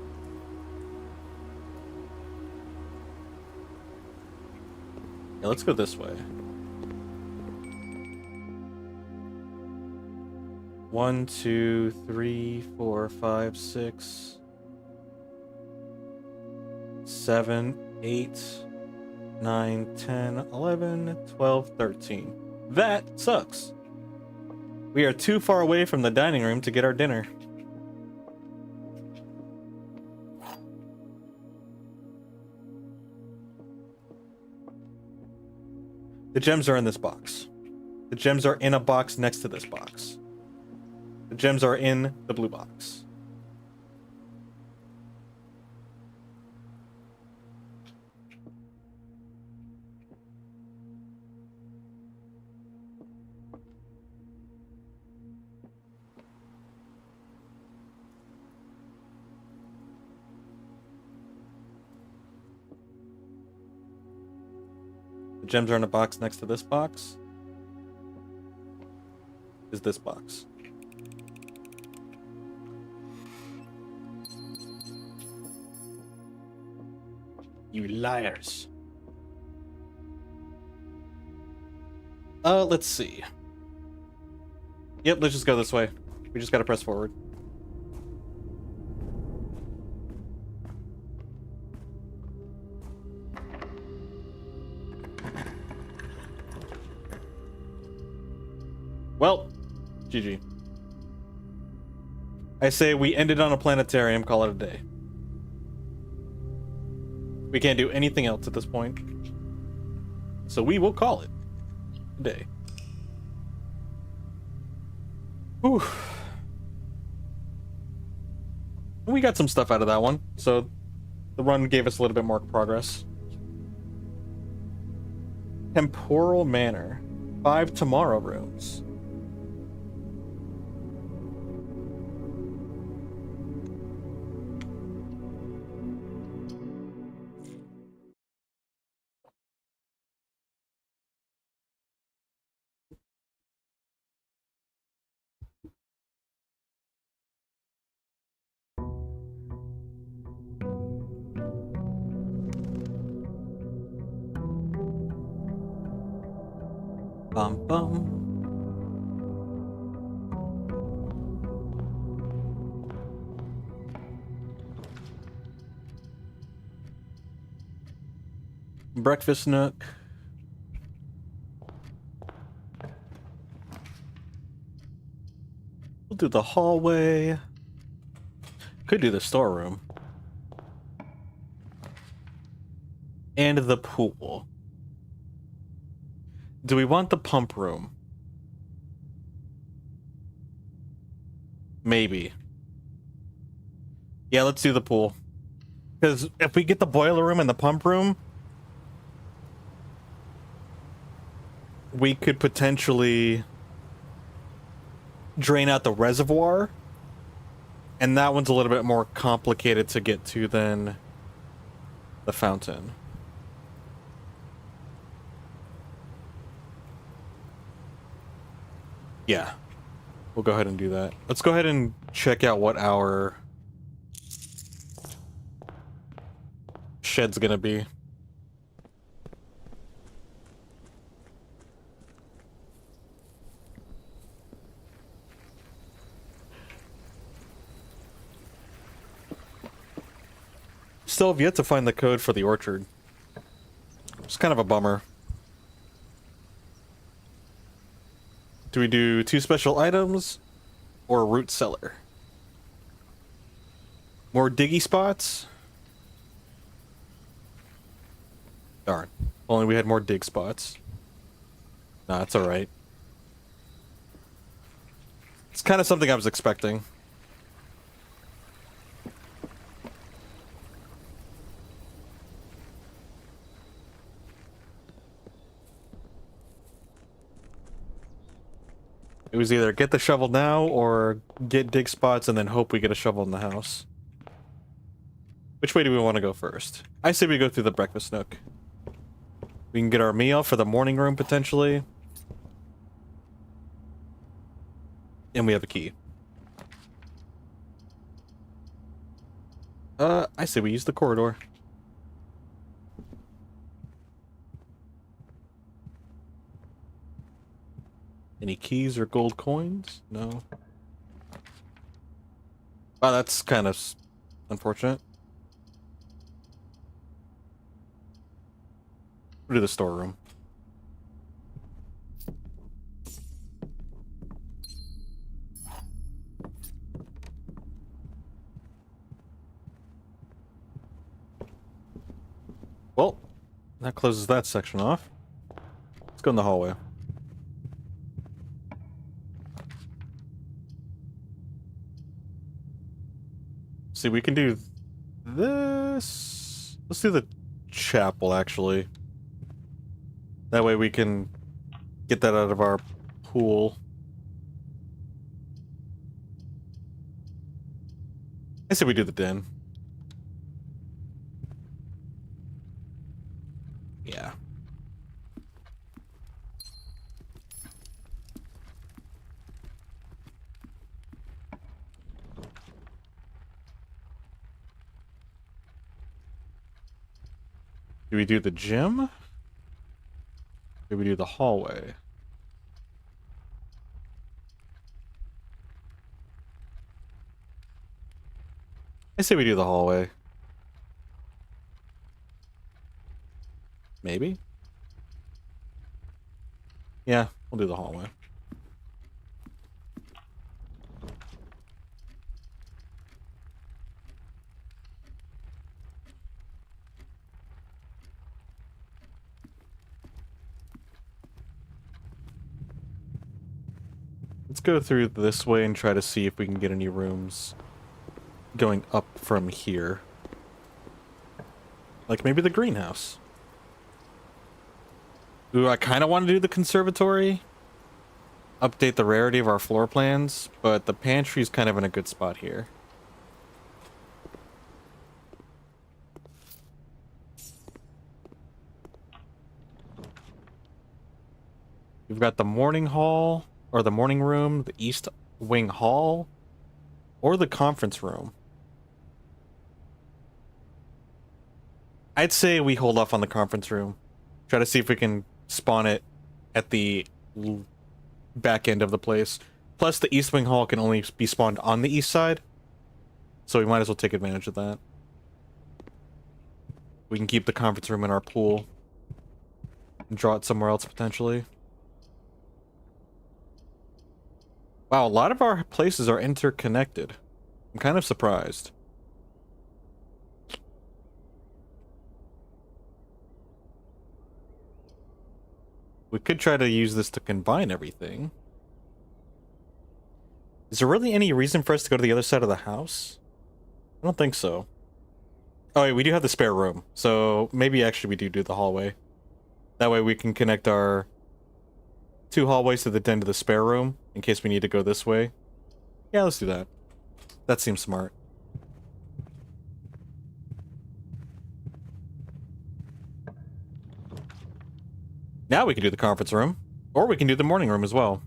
Yeah, let's go this way. 1, 2, 3, 4, 5, 6, 7, 8, 9, 10, 11, 12, 13. That sucks. We are too far away from the dining room to get our dinner. The gems are in this box. The gems are in a box next to this box. The gems are in the blue box. The gems are in a box next to this box. Is this box. You liars. Let's see. Yep, let's just go this way. We just gotta press forward. Well, GG. I say we ended on a planetarium, call it a day. We can't do anything else at this point. So we will call it a day. Whew. We got some stuff out of that one, so the run gave us a little bit more progress. Temporal Manor. 5 tomorrow rooms. Bum bum. Breakfast nook. We'll do the hallway. Could do the storeroom. And the pool. Do we want the pump room? Maybe. Yeah, let's do the pool. Because if we get the boiler room and the pump room, we could potentially drain out the reservoir. And that one's a little bit more complicated to get to than the fountain. Yeah. We'll go ahead and do that. Let's go ahead and check out what our shed's gonna be. Still have yet to find the code for the orchard. It's kind of a bummer. Do we do 2 special items or a root cellar? More diggy spots? Darn. Only we had more dig spots. Nah, that's alright. It's kind of something I was expecting. It was either get the shovel now or get dig spots and then hope we get a shovel in the house. Which way do we want to go first? I say we go through the breakfast nook. We can get our meal for the morning room potentially. And we have a key. I say we use the corridor. Any keys or gold coins? No. Wow, that's kind of unfortunate. We'll do the storeroom. Well, that closes that section off. Let's go in the hallway. See, we can do this. Let's do the chapel, actually. That way we can get that out of our pool. I say we do the den. Yeah. Do we do the gym? Do we do the hallway? I say we do the hallway. Maybe? Yeah, we'll do the hallway. Let's go through this way and try to see if we can get any rooms going up from here. Like maybe the greenhouse. Ooh, I kind of want to do the conservatory. Update the rarity of our floor plans, but the pantry's kind of in a good spot here. We've got the morning hall, or the morning room, the east wing hall, or the conference room. I'd say we hold off on the conference room. Try to see if we can spawn it at the back end of the place. Plus, the East Wing Hall can only be spawned on the east side, so we might as well take advantage of that. We can keep the conference room in our pool and draw it somewhere else, potentially. Wow, a lot of our places are interconnected. I'm kind of surprised. We could try to use this to combine everything. Is there really any reason for us to go to the other side of the house? I don't think so. Oh, wait, we do have the spare room. So maybe actually we do the hallway. That way we can connect our 2 hallways to the den to the spare room in case we need to go this way. Yeah, let's do that. That seems smart. Now we can do the conference room. Or we can do the morning room as well.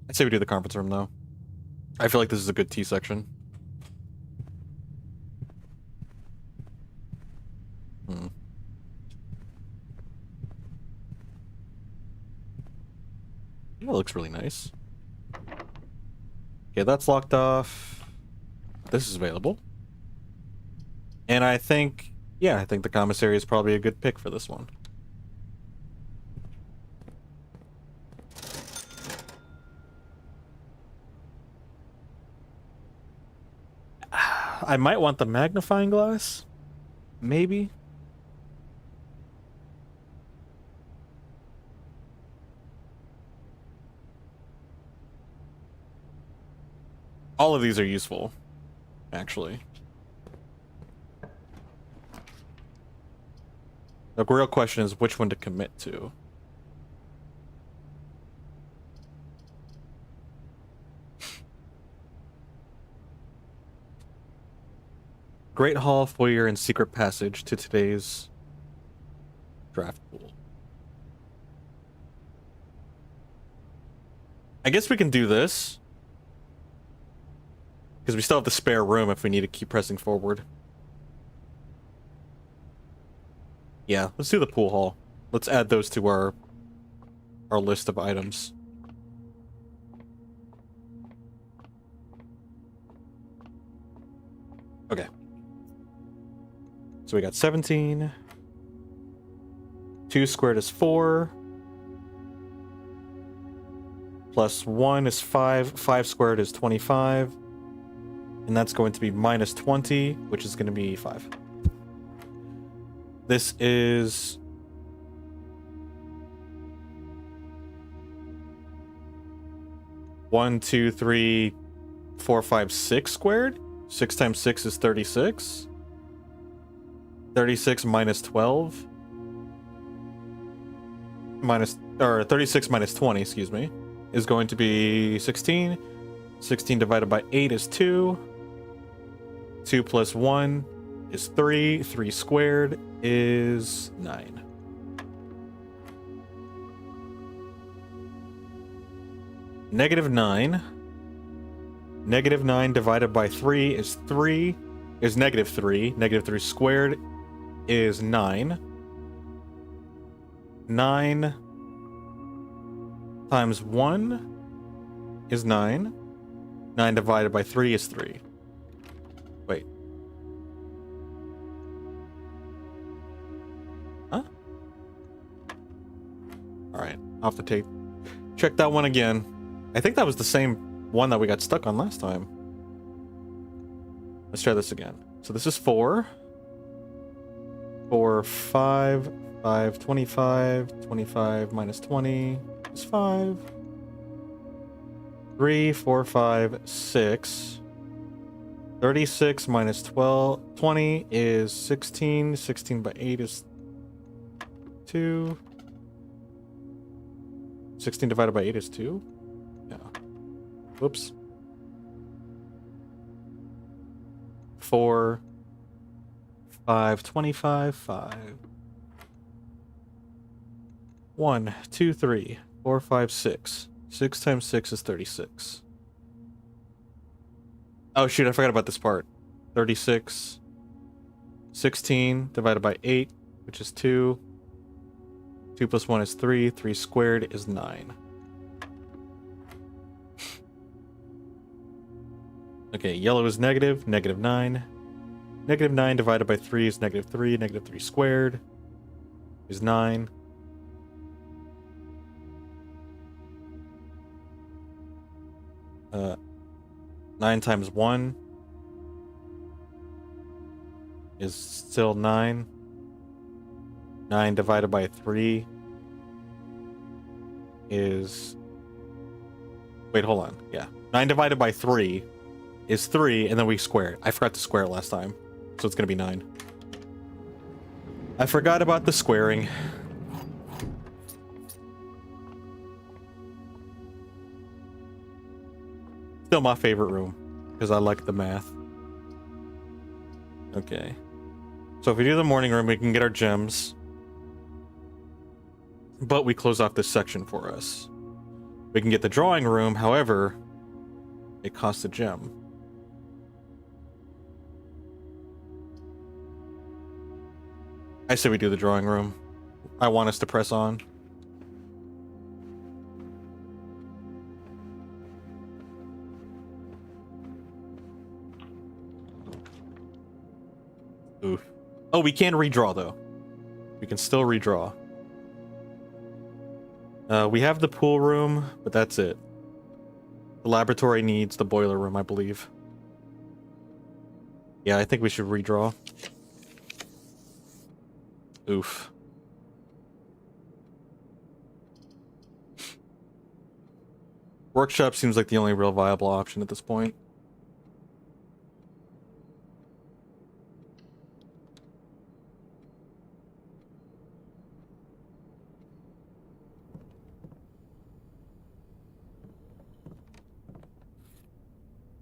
I'd say we do the conference room, though. I feel like this is a good T section. That looks really nice. Okay, that's locked off. This is available. And I think, yeah, I think the commissary is probably a good pick for this one. I might want the magnifying glass. Maybe. All of these are useful, actually. The real question is which one to commit to. Great Hall, Foyer, and Secret Passage to today's draft pool. I guess we can do this. Because we still have the spare room if we need to keep pressing forward. Yeah, let's do the pool hall. Let's add those to our list of items. Okay. So we got 17. 2 squared is 4. Plus 1 is 5. 5 squared is 25. And that's going to be minus 20, which is going to be 5. This is... One, 2, 3, 4, 5, 6 squared. 6 times 6 is 36. 36 minus 12. Or 36 minus 20, excuse me, is going to be 16. 16 divided by 8 is 2. 2 plus 1 is 3. 3 squared is 9. Negative 9. Negative 9 divided by 3 is 3. Is negative 3. Negative 3 squared is 9. 9 times 1 is 9. 9 divided by 3 is 3. Wait. Huh? Alright, I'll have to check that one again. I think that was the same one that we got stuck on last time. Let's try this again. So this is 4. 4, 5, 5, 25. 25 minus 20 is 5. 3, 4, 5, 6. 36 minus 20 is 16. 16 by 8 is 2. 16 divided by 8 is 2? Yeah. Whoops. 4, 5, 25, 5. 1, 2, 3, 4, 5, 6. 6 times 6 is 36. Oh shoot, I forgot about this part. 36. 16 divided by 8, which is 2. 2 plus 1 is 3. 3 squared is 9. Okay, yellow is negative. Negative 9. Negative 9 divided by 3 is negative 3. Negative 3 squared is 9. Uh, 9 times 1 is still 9. 9 divided by 3 is... Wait, hold on. Yeah. 9 divided by 3 is 3, and then we square it. I forgot to square it last time, so it's going to be 9. I forgot about the squaring. Still my favorite room, because I like the math. Okay. So if we do the morning room, we can get our gems. But we close off this section for us. We can get the drawing room, however, it costs a gem. I say we do the drawing room. I want us to press on. Oof. Oh, we can redraw, though. We can still redraw. We have the pool room, but that's it. The laboratory needs the boiler room, I believe. Yeah, I think we should redraw. Oof. Workshop seems like the only real viable option at this point.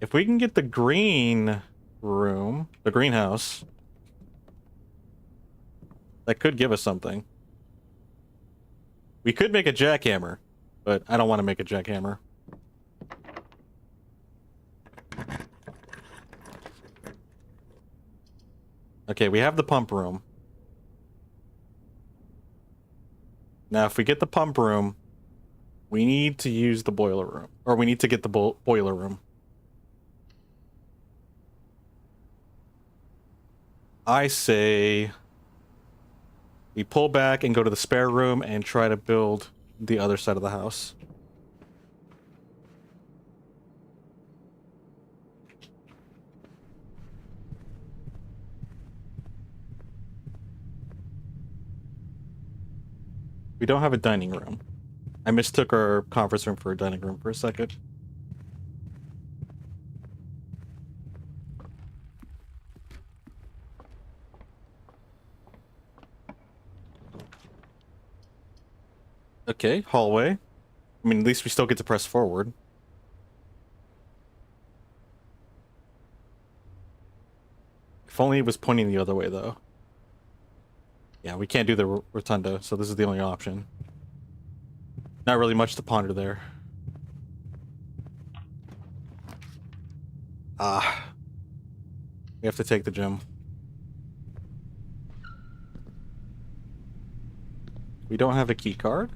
If we can get the green room, the greenhouse, that could give us something. We could make a jackhammer, but I don't want to make a jackhammer. Okay, we have the pump room. Now, if we get the pump room, we need to use the boiler room. Or we need to get the boiler room. I say we pull back and go to the spare room and try to build the other side of the house. We don't have a dining room. I mistook our conference room for a dining room for a second. Okay, hallway. I mean, at least we still get to press forward. If only it was pointing the other way, though. Yeah, we can't do the rotunda, so this is the only option. Not really much to ponder there. Ah. We have to take the gem. We don't have a key card.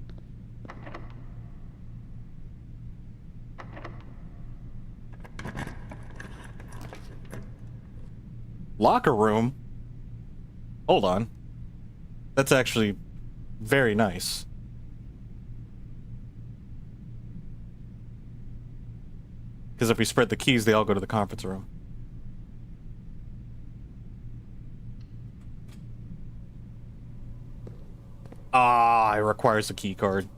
Locker room? Hold on. That's actually very nice. Because if we spread the keys, they all go to the conference room. Ah, it requires a key card.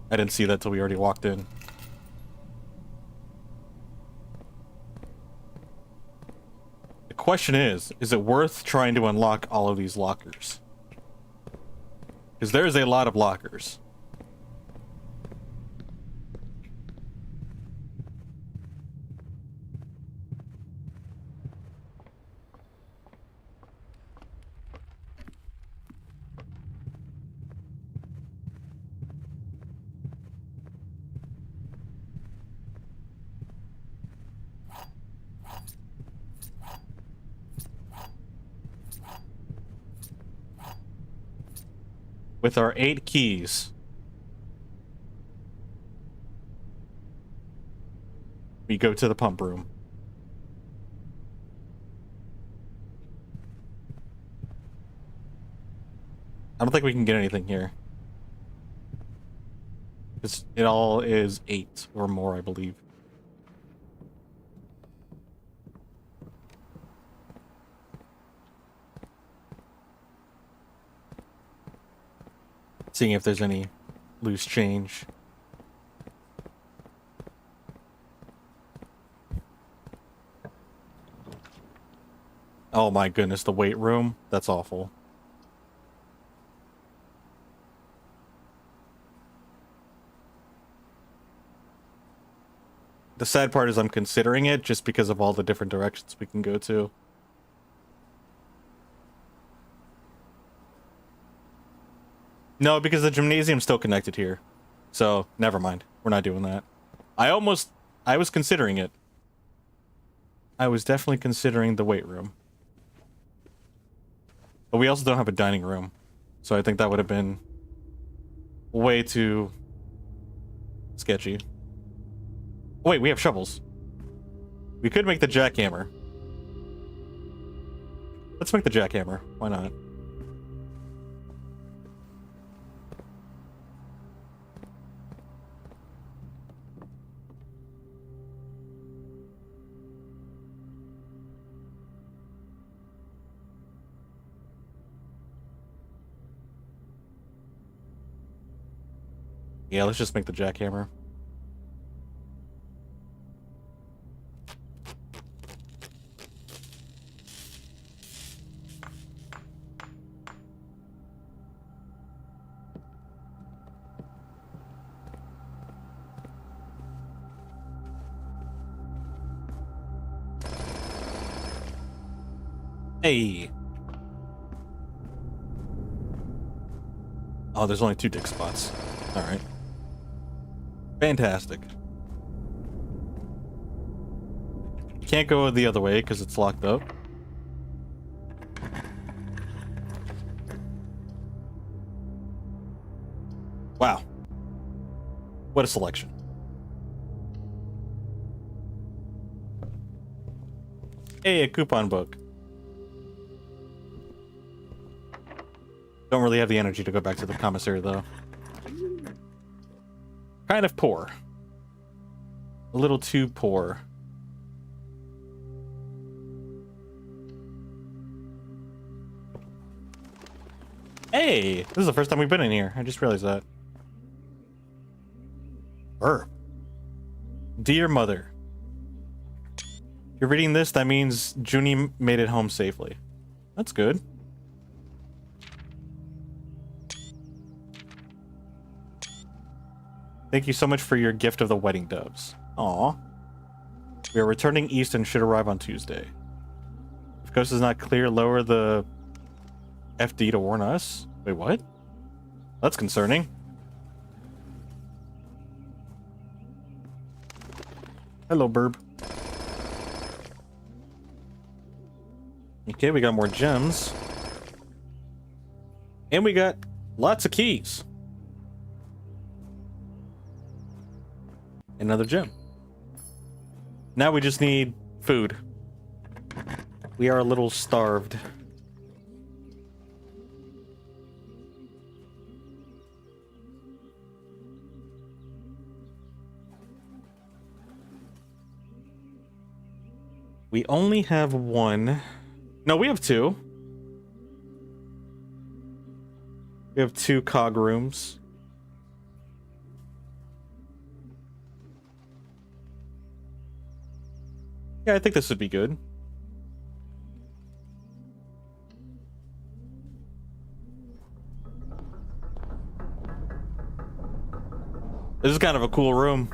I didn't see that till we already walked in. The question is it worth trying to unlock all of these lockers? Because there's a lot of lockers. with our 8 keys, we go to the pump room. I don't think we can get anything here. It all is 8 or more, I believe. Seeing if there's any loose change. Oh my goodness, the weight room? That's awful. The sad part is I'm considering it just because of all the different directions we can go to. No, because the gymnasium's still connected here. So, never mind. We're not doing that. I was considering it. I was definitely considering the weight room. But we also don't have a dining room. So I think that would have been way too sketchy. Oh, wait, we have shovels. We could make the jackhammer. Let's make the jackhammer. Why not? Yeah, let's just make the jackhammer. Hey. Oh, there's only 2 dig spots. All right. Fantastic. Can't go the other way because it's locked up. Wow. What a selection. Hey, a coupon book. Don't really have the energy to go back to the commissary, though. Kind of poor. A little too poor. Hey! This is the first time we've been in here. I just realized that. Burp. Dear Mother. If you're reading this, that means Junie made it home safely. That's good. Thank you so much for your gift of the wedding doves. Aw. We are returning east and should arrive on Tuesday. If coast is not clear, lower the FD to warn us. Wait, what? That's concerning. Hello, Burb. Okay, we got more gems. And we got lots of keys. Another gem. Now we just need food. We are a little starved. We only have 1. No, we have 2. We have 2 cog rooms. Yeah, I think this would be good. This is kind of a cool room.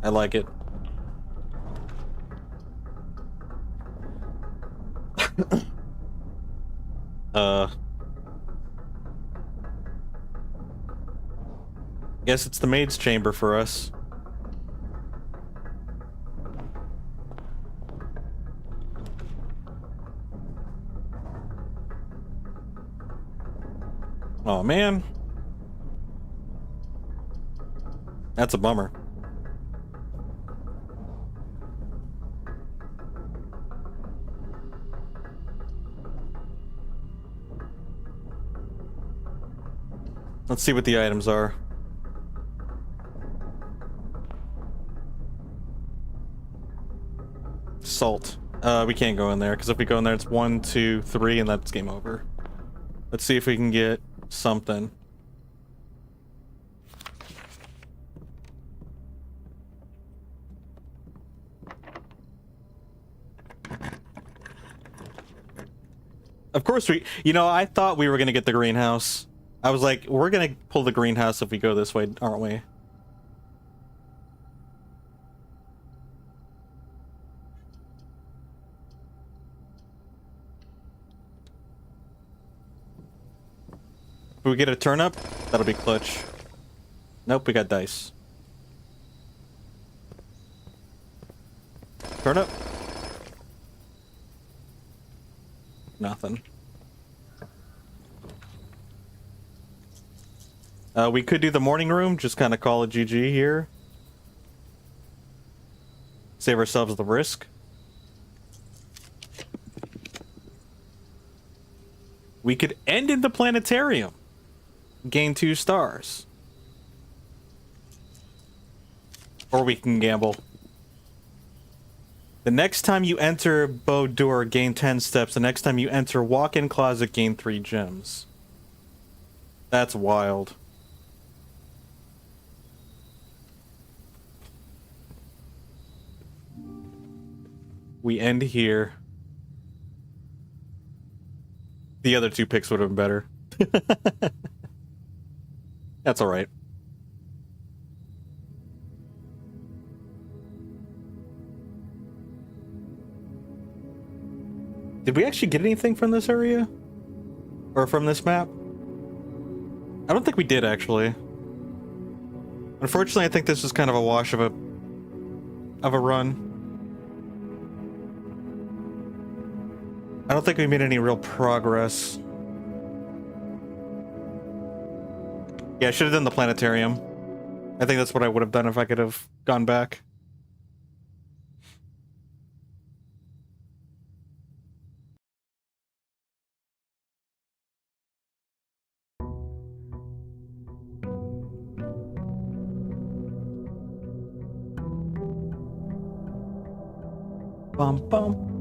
I like it. Guess it's the maid's chamber for us. Oh man. That's a bummer. Let's see what the items are. Salt. We can't go in there, because if we go in there, it's 1, 2, 3, and that's game over. Let's see if we can get something. Of course you know, I thought we were gonna get the greenhouse. I was like, we're gonna pull the greenhouse if we go this way, aren't we? If we get a turnip, that'll be clutch. Nope, we got dice. Turnip? Nothing. We could do the morning room, just kind of call it GG here. Save ourselves the risk. We could end in the planetarium. Gain 2 stars. Or we can gamble. The next time you enter Bowdoor, gain 10 steps. The next time you enter walk-in closet, gain 3 gems. That's wild. We end here. The other 2 picks would have been better. That's all right. Did we actually get anything from this area? Or from this map? I don't think we did, actually. Unfortunately, I think this is kind of a wash of a run. I don't think we made any real progress. Yeah, I should have done the planetarium. I think that's what I would have done if I could have gone back. Bum bum.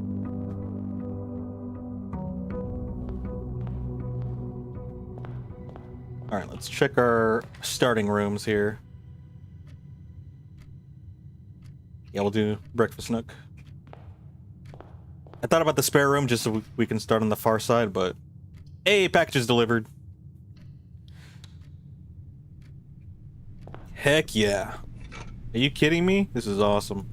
All right, let's check our starting rooms here. Yeah, we'll do breakfast nook. I thought about the spare room just so we can start on the far side, but hey, package is delivered. Heck yeah. Are you kidding me? This is awesome.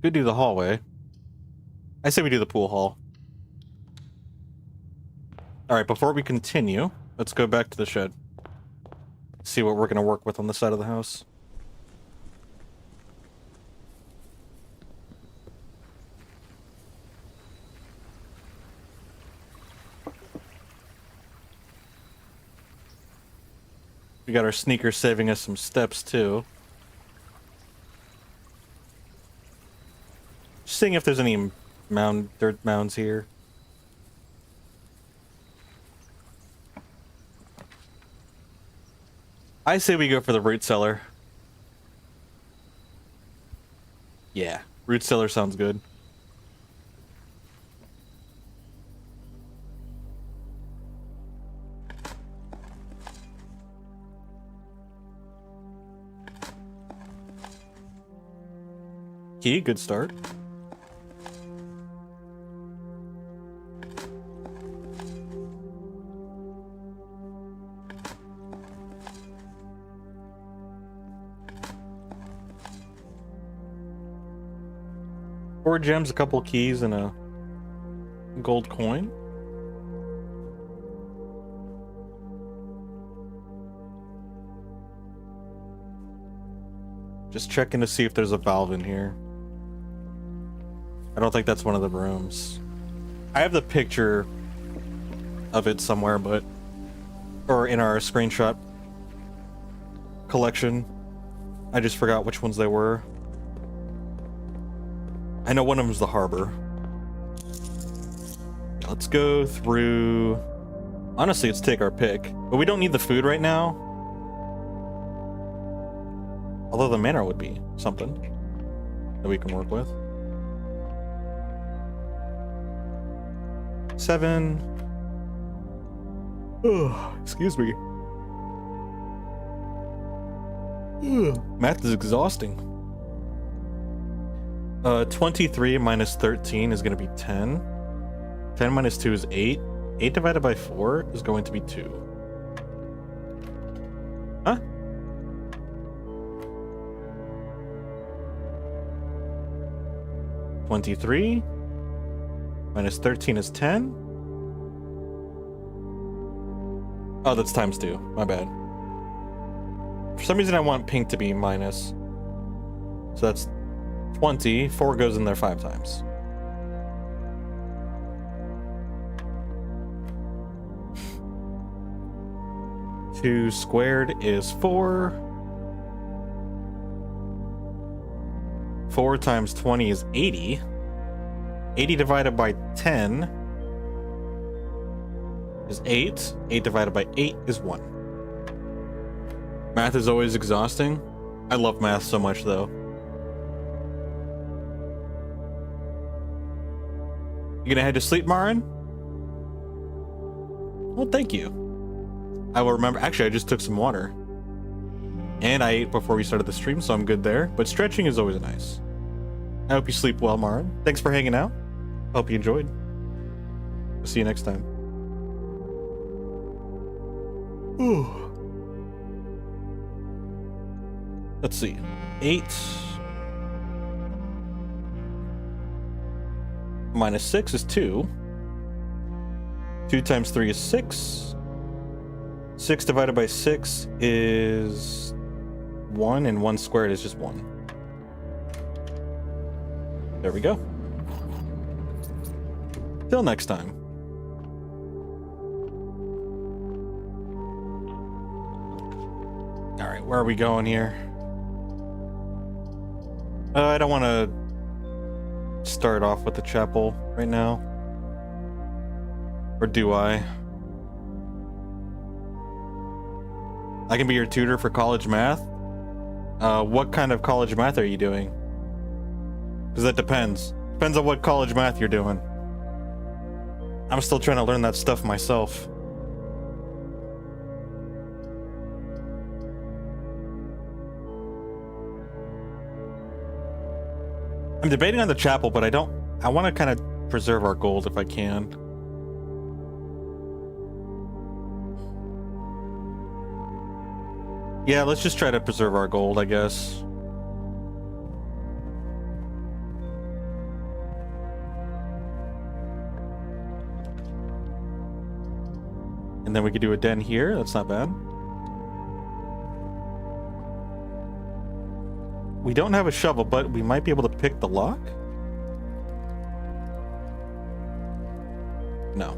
Could do the hallway. I say we do the pool hall. Alright, before we continue, let's go back to the shed. See what we're going to work with on the side of the house. We got our sneakers saving us some steps, too. Just seeing if there's any dirt mounds here. I say we go for the root cellar. Yeah, root cellar sounds good. Key, good start. 4 gems, a couple keys, and a gold coin. Just checking to see if there's a valve in here. I don't think that's one of the rooms. I have the picture of it somewhere, or in our screenshot collection. I just forgot which ones they were. I know one of them is the harbor. Let's go through. Honestly, let's take our pick, but we don't need the food right now. Although the manor would be something that we can work with. 7. Oh, excuse me. Math is exhausting. 23 minus 13 is going to be 10. 10 minus 2 is 8. 8 divided by 4 is going to be 2. Huh? $23 minus 13 is 10. Oh, that's times 2. My bad. For some reason, I want pink to be minus. So that's 20. 4 goes in there 5 times. Two squared is 4. 4 times 20 is 80. 80 divided by 10 is 8. 8 divided by 8 is 1. Math is always exhausting. I love math so much, though. You gonna head to sleep, Marin? Well, thank you. I will remember. Actually, I just took some water. And I ate before we started the stream, so I'm good there. But stretching is always nice. I hope you sleep well, Marin. Thanks for hanging out. Hope you enjoyed. I'll see you next time. Ooh. Let's see. 8 minus 6 is 2. 2 times 3 is 6. 6 divided by 6 is 1, and 1 squared is just 1. There we go. Till next time. All right, where are we going here? I don't want to start off with the chapel right now. Or do I? I can be your tutor for college math? What kind of college math are you doing? Because that depends. Depends on what college math you're doing. I'm still trying to learn that stuff myself. I'm debating on the chapel, but I want to kind of preserve our gold if I can. Yeah, let's just try to preserve our gold, I guess. And then we could do a den here. That's not bad. We don't have a shovel, but we might be able to pick the lock. No.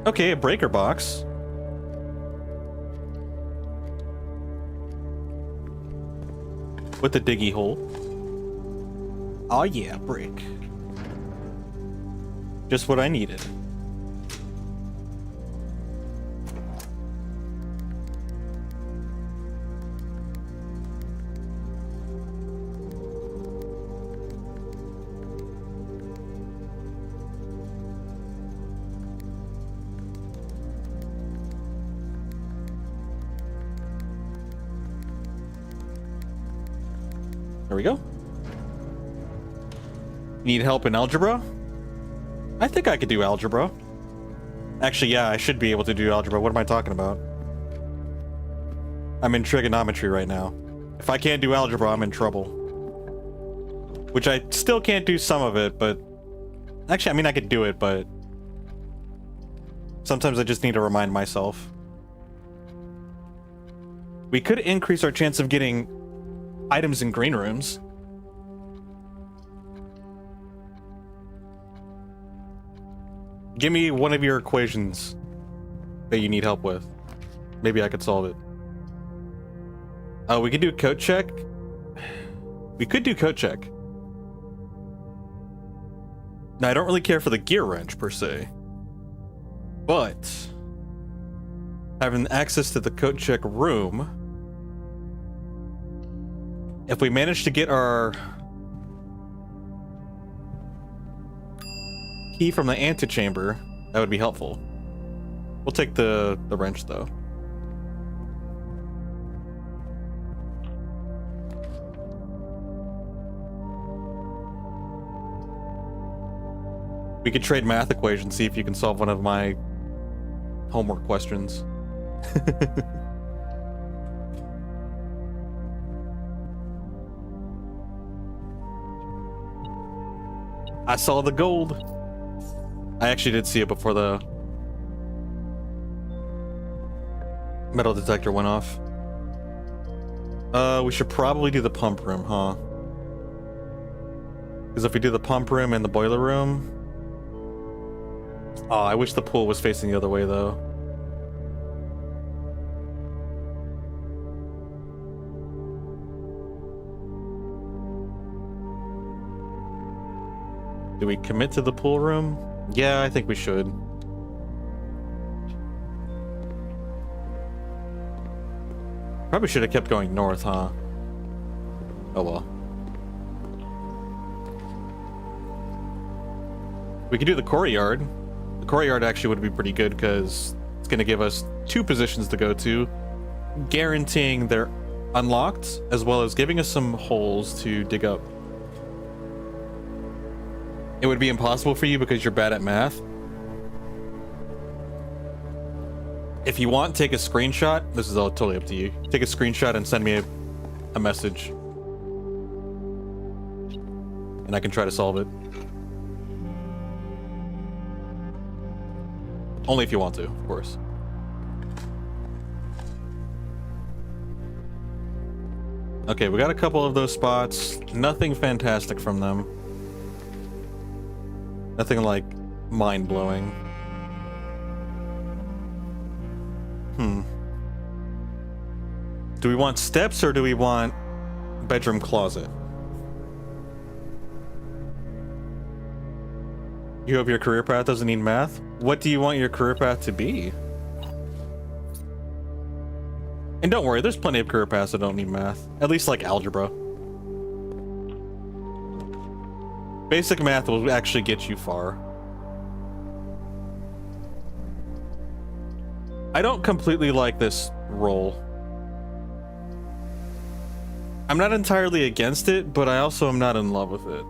Okay, a breaker box. With the diggy hole. Oh yeah, brick. Just what I needed. There we go. Need help in algebra? I think I could do algebra. Actually, yeah, I should be able to do algebra. What am I talking about? I'm in trigonometry right now. If I can't do algebra, I'm in trouble. Which I still can't do some of it, but... Actually, I mean, I could do it, but... Sometimes I just need to remind myself. We could increase our chance of getting items in green rooms. Give me one of your equations that you need help with. Maybe I could solve it. Oh, we could do code check. We could do code check. Now, I don't really care for the gear wrench per se, but having access to the code check room, if we manage to get our key from the antechamber, that would be helpful. We'll take the wrench though. We could trade math equations, see if you can solve one of my homework questions. I saw the gold. I actually did see it before the metal detector went off. We should probably do the pump room, huh? Because if we do the pump room and the boiler room... Oh, I wish the pool was facing the other way, though. Do we commit to the pool room? Yeah, I think we should. Probably should have kept going north, huh? Oh well. We could do the courtyard. The courtyard actually would be pretty good because it's going to give us 2 positions to go to, guaranteeing they're unlocked, as well as giving us some holes to dig up. It would be impossible for you because you're bad at math. If you want, take a screenshot. This is all totally up to you. Take a screenshot and send me a message. And I can try to solve it. Only if you want to, of course. Okay, we got a couple of those spots. Nothing fantastic from them. Nothing like mind-blowing. Do we want steps or do we want bedroom closet? You hope your career path doesn't need math? What do you want your career path to be? And don't worry, there's plenty of career paths that don't need math. At least like algebra. Basic math will actually get you far. I don't completely like this role. I'm not entirely against it, but I also am not in love with it.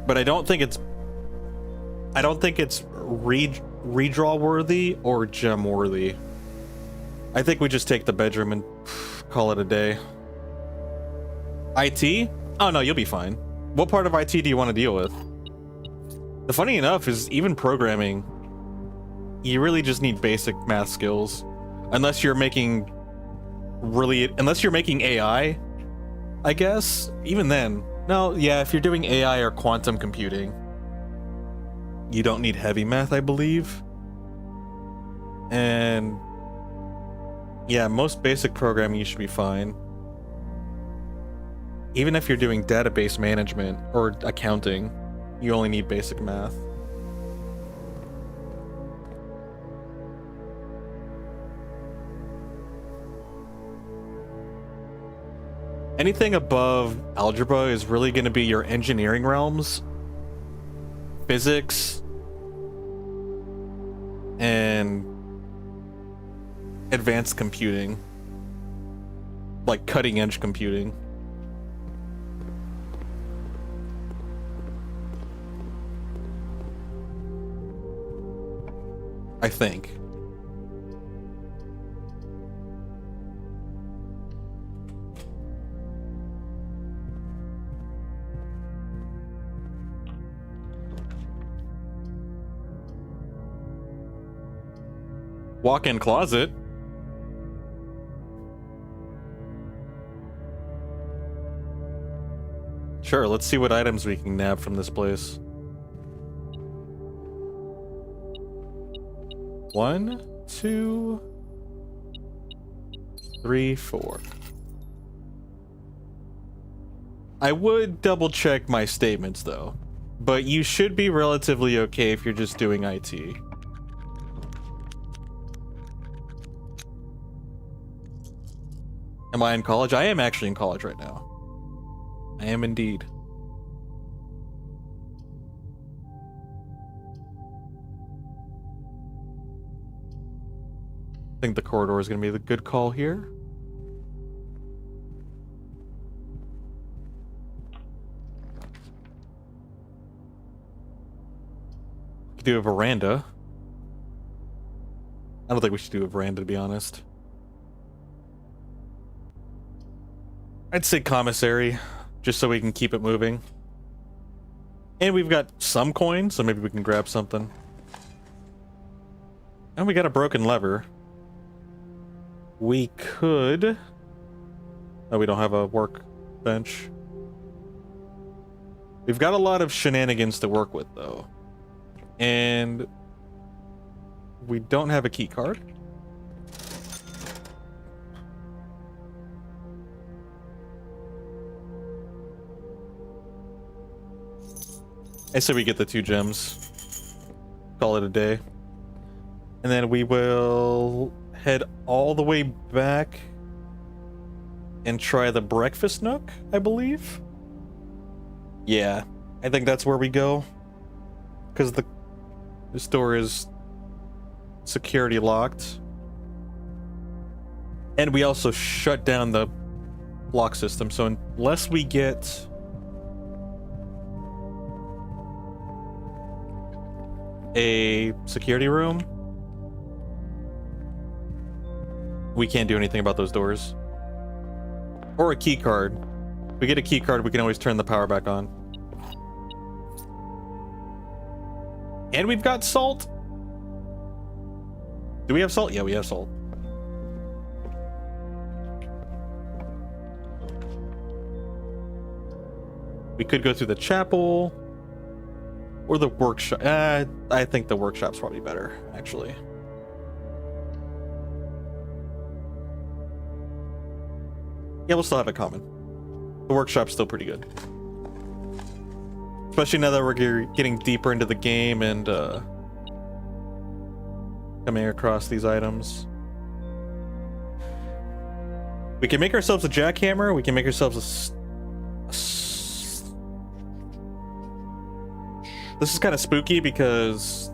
But I don't think it's redraw worthy or gem worthy. I think we just take the bedroom and call it a day. IT? Oh no, you'll be fine. What part of IT do you want to deal with? The funny enough is even programming, you really just need basic math skills. Unless you're making AI, I guess. Even then. No, yeah, if you're doing AI or quantum computing, you don't need heavy math, I believe. And yeah, most basic programming you should be fine. Even if you're doing database management or accounting, you only need basic math. Anything above algebra is really going to be your engineering realms, physics, and advanced computing, like cutting edge computing. I think. Walk-in closet. Sure, let's see what items we can nab from this place. 1, 2, 3, 4. I would double check my statements though, but you should be relatively okay if you're just doing IT. Am I in college? I am actually in college right now. I am indeed. I think the corridor is going to be the good call here. We could do a veranda. I don't think we should do a veranda, to be honest. I'd say commissary, just so we can keep it moving. And we've got some coins, so maybe we can grab something. And we got a broken lever. We could... Oh, we don't have a workbench. We've got a lot of shenanigans to work with, though. And... we don't have a key card. I say we get the 2 gems. Call it a day. And then we will head all the way back and try the breakfast nook, I believe. Yeah, I think that's where we go. Because this door is security locked. And we also shut down the lock system, so unless we get... a security room, we can't do anything about those doors. Or a key card. If we get a key card, we can always turn the power back on. And we've got salt. Do we have salt? Yeah, we have salt. We could go through the chapel. Or the workshop. I think the workshop's probably better, actually. Yeah, we'll still have it common. The workshop's still pretty good. Especially now that we're getting deeper into the game and coming across these items. We can make ourselves a jackhammer. We can make ourselves This is kind of spooky because...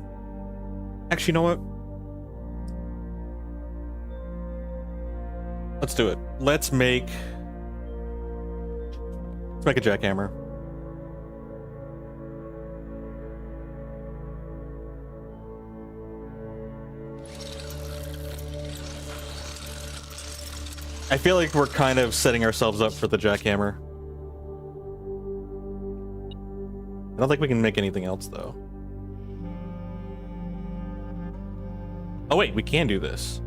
Actually, you know what? Let's do it. Let's make a jackhammer. I feel like we're kind of setting ourselves up for the jackhammer. I don't think we can make anything else, though. Oh, wait, we can do this.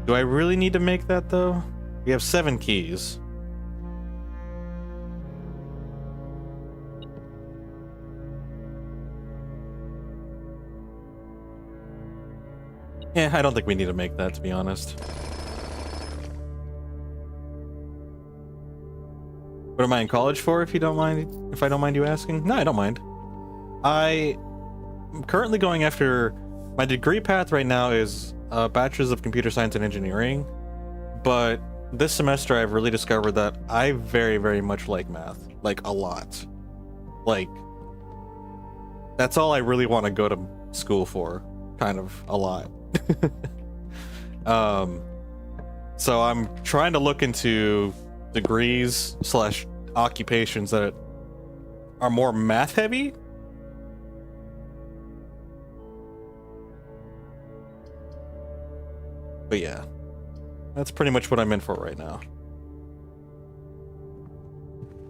Do I really need to make that, though? We have 7 keys. Yeah, I don't think we need to make that, to be honest. What am I in college for, if you don't mind? If I don't mind you asking? No, I don't mind. I'm currently going after... My degree path right now is a Bachelor's of Computer Science and Engineering, but this semester I've really discovered that I very, very much like math. Like, a lot. Like, that's all I really want to go to school for. kind of a lot. So I'm trying to look into degrees / occupations that are more math heavy. But yeah, that's pretty much what I'm in for right now.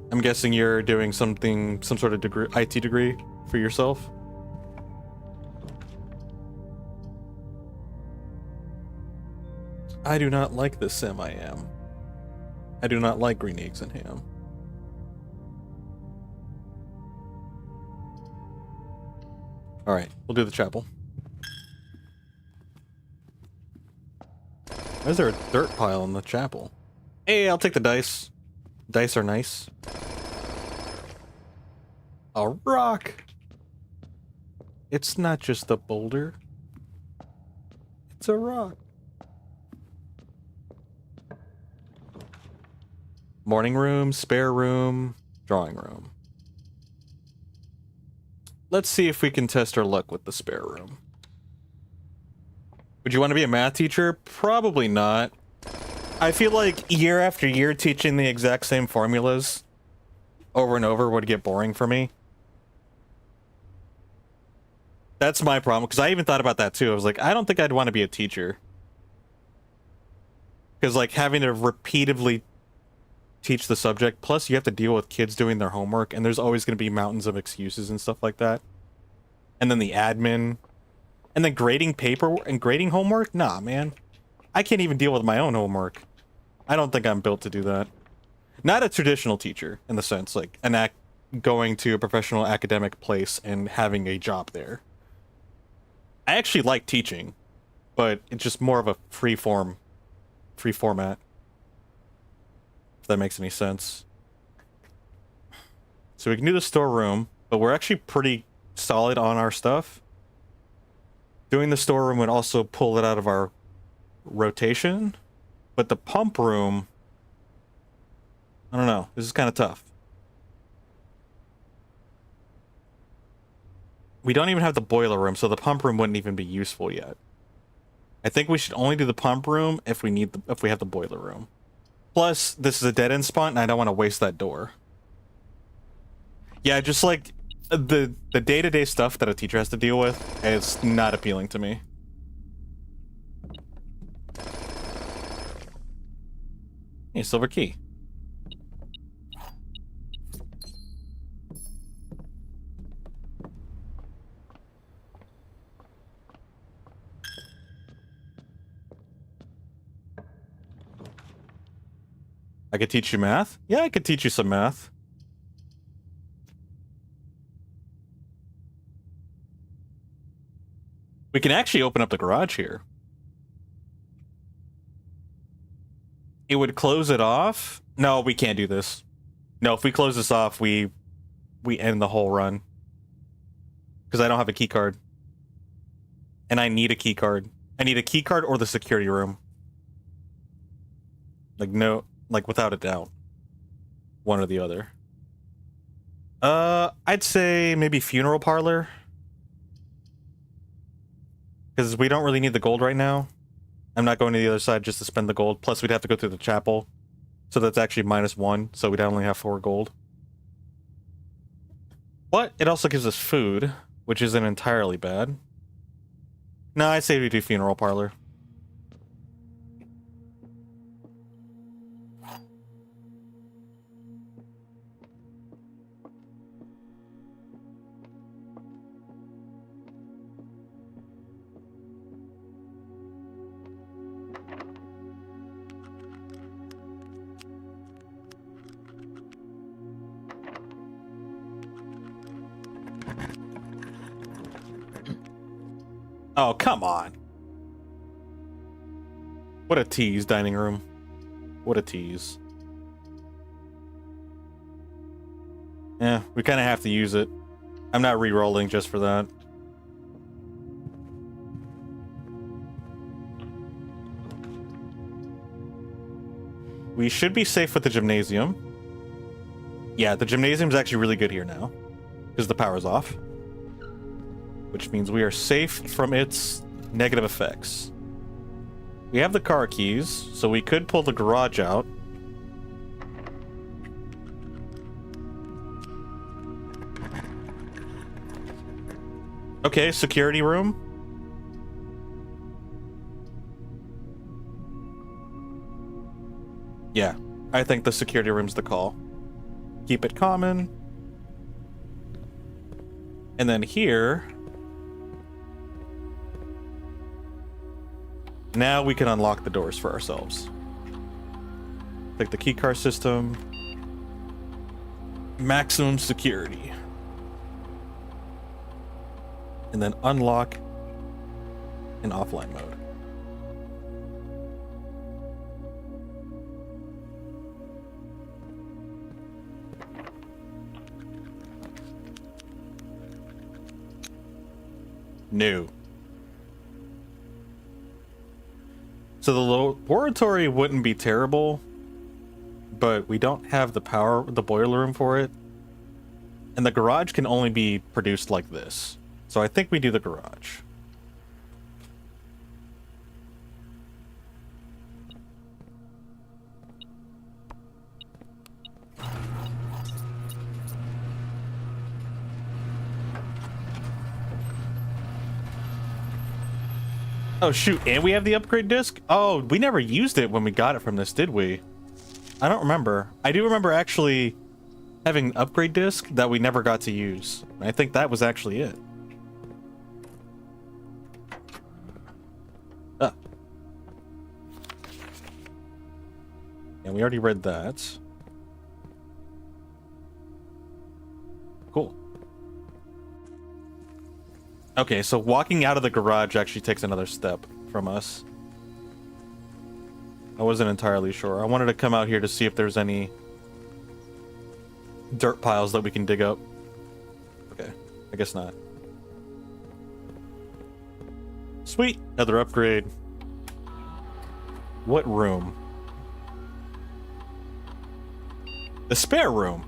I'm guessing you're doing some sort of degree, IT degree for yourself. I do not like the sim I am. I do not like green eggs and ham. All right, we'll do the chapel. Why is there a dirt pile in the chapel? Hey, I'll take the dice. Dice are nice. A rock. It's not just a boulder. It's a rock. Morning room, spare room, drawing room. Let's see if we can test our luck with the spare room. Would you want to be a math teacher? Probably not. I feel like year after year teaching the exact same formulas over and over would get boring for me. That's my problem, because I even thought about that too. I was like, I don't think I'd want to be a teacher. Because like having to repeatedly teach the subject, plus you have to deal with kids doing their homework, and there's always going to be mountains of excuses and stuff like that. And then the admin, and then grading paper and grading homework. Nah, man, I can't even deal with my own homework. I don't think I'm built to do that. Not a traditional teacher in the sense like going to a professional academic place and having a job there. I actually like teaching, but it's just more of a free format. If that makes any sense. So we can do the storeroom, but we're actually pretty solid on our stuff. Doing the storeroom would also pull it out of our rotation, but the pump room, I don't know, this is kind of tough. We don't even have the boiler room, so the pump room wouldn't even be useful yet. I think we should only do the pump room if we have the boiler room. Plus, this is a dead-end spot, and I don't want to waste that door. Yeah, just like the day-to-day stuff that a teacher has to deal with is not appealing to me. Hey, silver key. I could teach you math? Yeah, I could teach you some math. We can actually open up the garage here. It would close it off? No, we can't do this. No, if we close this off, we end the whole run. Because I don't have a key card. And I need a key card. I need a key card or the security room. Like, no, like without a doubt. One or the other. I'd say maybe funeral parlor. Because we don't really need the gold right now. I'm not going to the other side just to spend the gold. Plus, we'd have to go through the chapel. So that's actually -1. So we'd only have 4 gold. But it also gives us food, which isn't entirely bad. No, I say we do funeral parlor. Oh, come on. What a tease, dining room. What a tease. Yeah, we kind of have to use it. I'm not re-rolling just for that. We should be safe with the gymnasium. Yeah, the gymnasium's actually really good here now. Because the power's off. which means we are safe from its negative effects. We have the car keys, so we could pull the garage out. Okay, security room. Yeah, I think the security room's the call. Keep it common. And then here... now we can unlock the doors for ourselves. Take the keycard system. Maximum security. And then unlock in offline mode. New. So the laboratory wouldn't be terrible, but we don't have the power, the boiler room for it. And the garage can only be produced like this. So I think we do the garage. Oh shoot, and we have the upgrade disc? Oh, we never used it when we got it from this, did we? I don't remember. I do remember actually having an upgrade disc that we never got to use. I think that was actually it. Ah. And we already read that. Cool. Okay, so walking out of the garage actually takes another step from us. I wasn't entirely sure. I wanted to come out here to see if there's any dirt piles that we can dig up. Okay, I guess not. Sweet, another upgrade. What room? The spare room.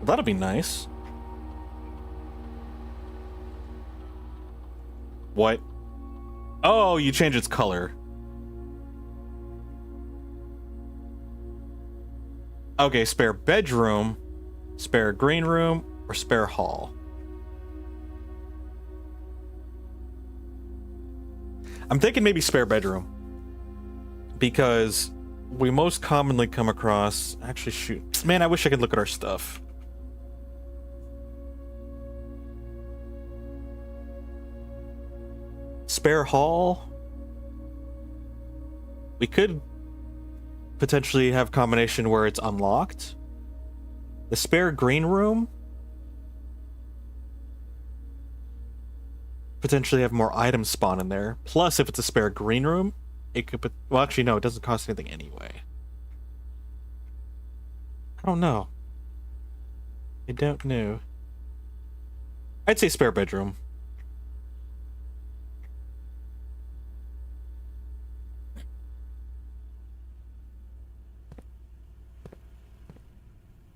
That'll be nice. What? Oh, you change its color. Okay, spare bedroom, spare green room, or spare hall. I'm thinking maybe spare bedroom. Because we most commonly come across... actually, shoot. Man, I wish I could look at our stuff. Spare hall. We could potentially have a combination where it's unlocked. The spare green room. Potentially have more items spawn in there. Plus, if it's a spare green room, it could... well, actually, no, it doesn't cost anything anyway. I don't know. I don't know. I'd say spare bedroom.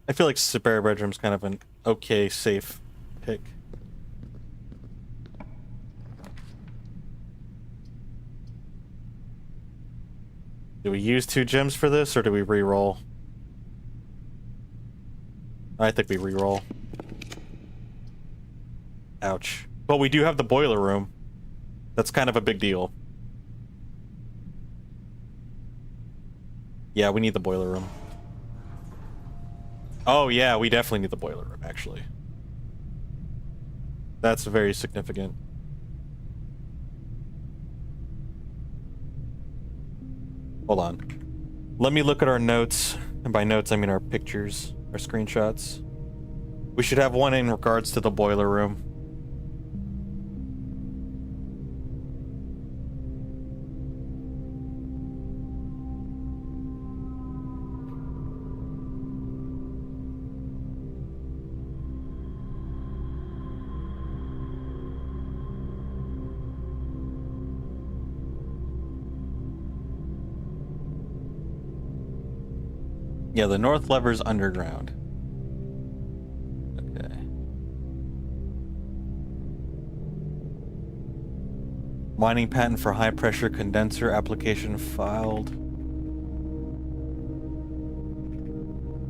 I feel like spare bedroom's kind of an okay, safe pick. Do we use 2 gems for this, or do we re-roll? I think we re-roll. Ouch. But we do have the boiler room. That's kind of a big deal. Yeah, we need the boiler room. Oh yeah, we definitely need the boiler room, actually. That's very significant. Hold on. Let me look at our notes. And by notes, I mean our pictures, our screenshots. We should have one in regards to the boiler room. Yeah, the north lever's underground. Okay. Mining patent for high pressure condenser application filed.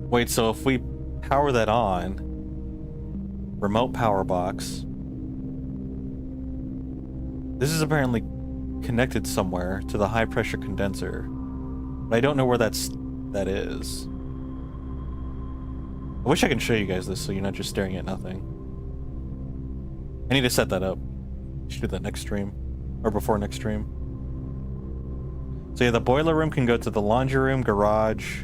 Wait, so if we power that on, remote power box. This is apparently connected somewhere to the high pressure condenser, but I don't know where that is. I wish I could show you guys this so you're not just staring at nothing. I need to set that up. Should do that next stream, or before next stream. So yeah, the boiler room can go to the laundry room, garage.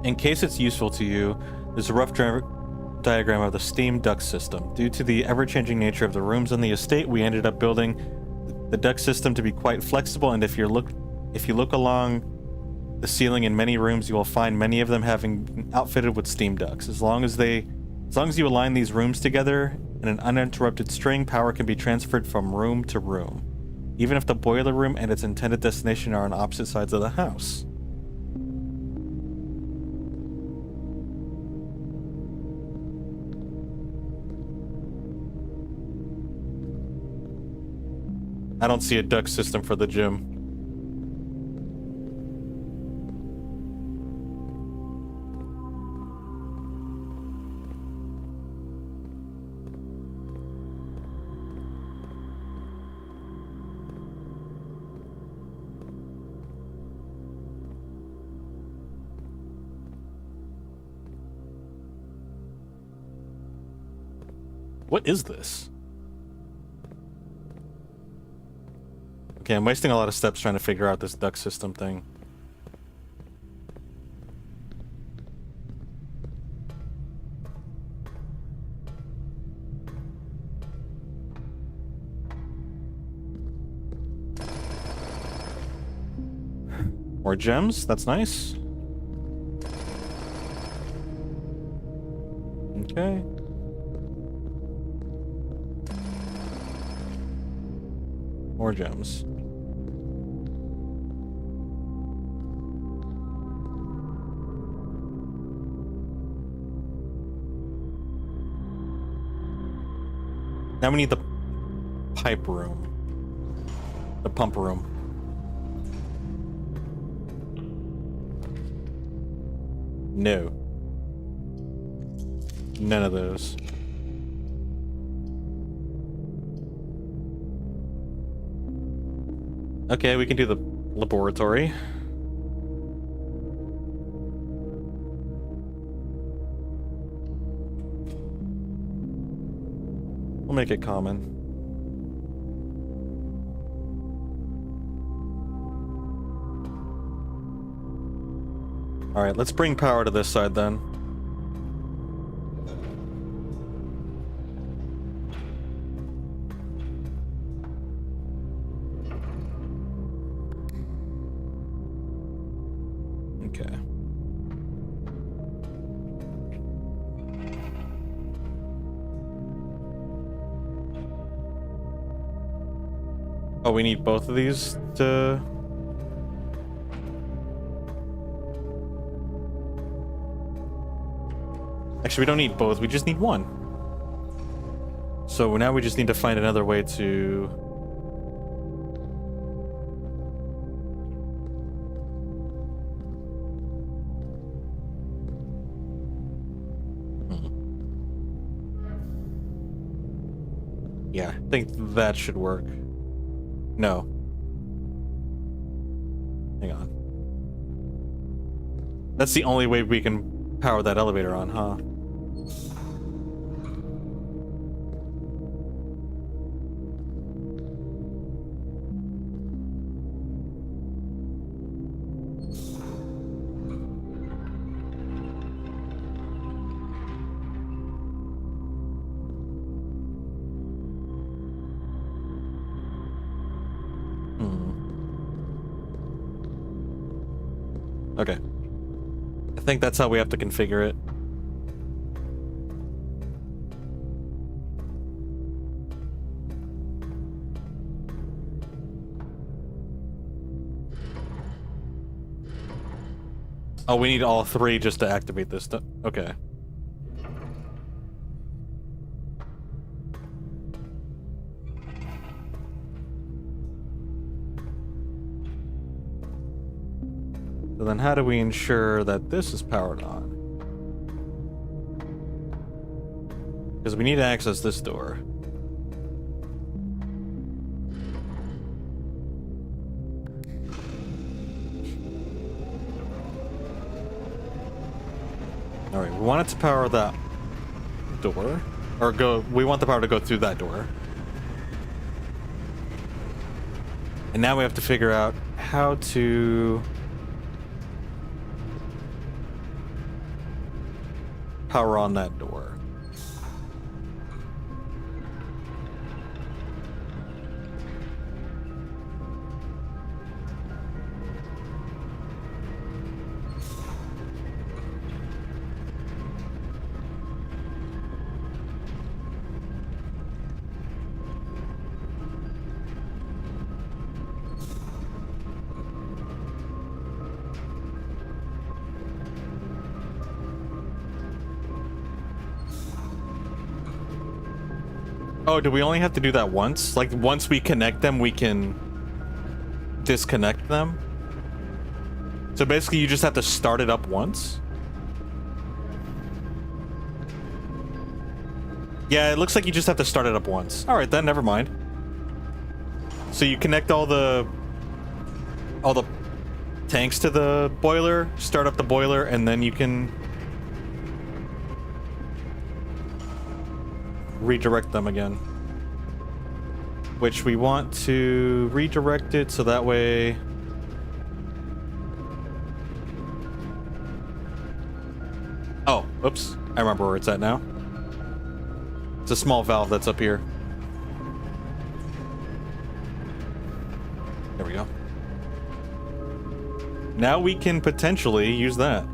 In case it's useful to you, there's a rough diagram of the steam duct system. Due to the ever-changing nature of the rooms on the estate, we ended up building the duct system to be quite flexible, and if you look along the ceiling in many rooms, you will find many of them having been outfitted with steam ducts. As long as you align these rooms together in an uninterrupted string, power can be transferred from room to room, even if the boiler room and its intended destination are on opposite sides of the house. I don't see a duct system for the gym. What is this? Okay, I'm wasting a lot of steps trying to figure out this duct system thing. More gems, that's nice. Okay. More gems. Now we need the pipe room. The pump room. No. None of those. Okay, we can do the laboratory. We'll make it common. Alright, let's bring power to this side then. Okay. Oh, we need both of these to... Actually, we don't need both. We just need one. So now we just need to find another way to... Yeah, I think that should work. No. Hang on. That's the only way we can power that elevator on, huh? Okay. I think that's how we have to configure it. Oh, we need all three just to activate this stuff. Okay. So then how do we ensure that this is powered on? Because we need to access this door. Alright, we want it to power that door. Or we want the power to go through that door. And now we have to figure out how to power on that door. Oh, do we only have to do that once? Like, once we connect them, we can disconnect them? So basically, you just have to start it up once? Yeah, it looks like you just have to start it up once. Alright then, never mind. So you connect all the tanks to the boiler, start up the boiler, and then you can redirect them again. Which we want to redirect it so that way... Oh, oops. I remember where it's at now. It's a small valve that's up here. There we go. Now we can potentially use that.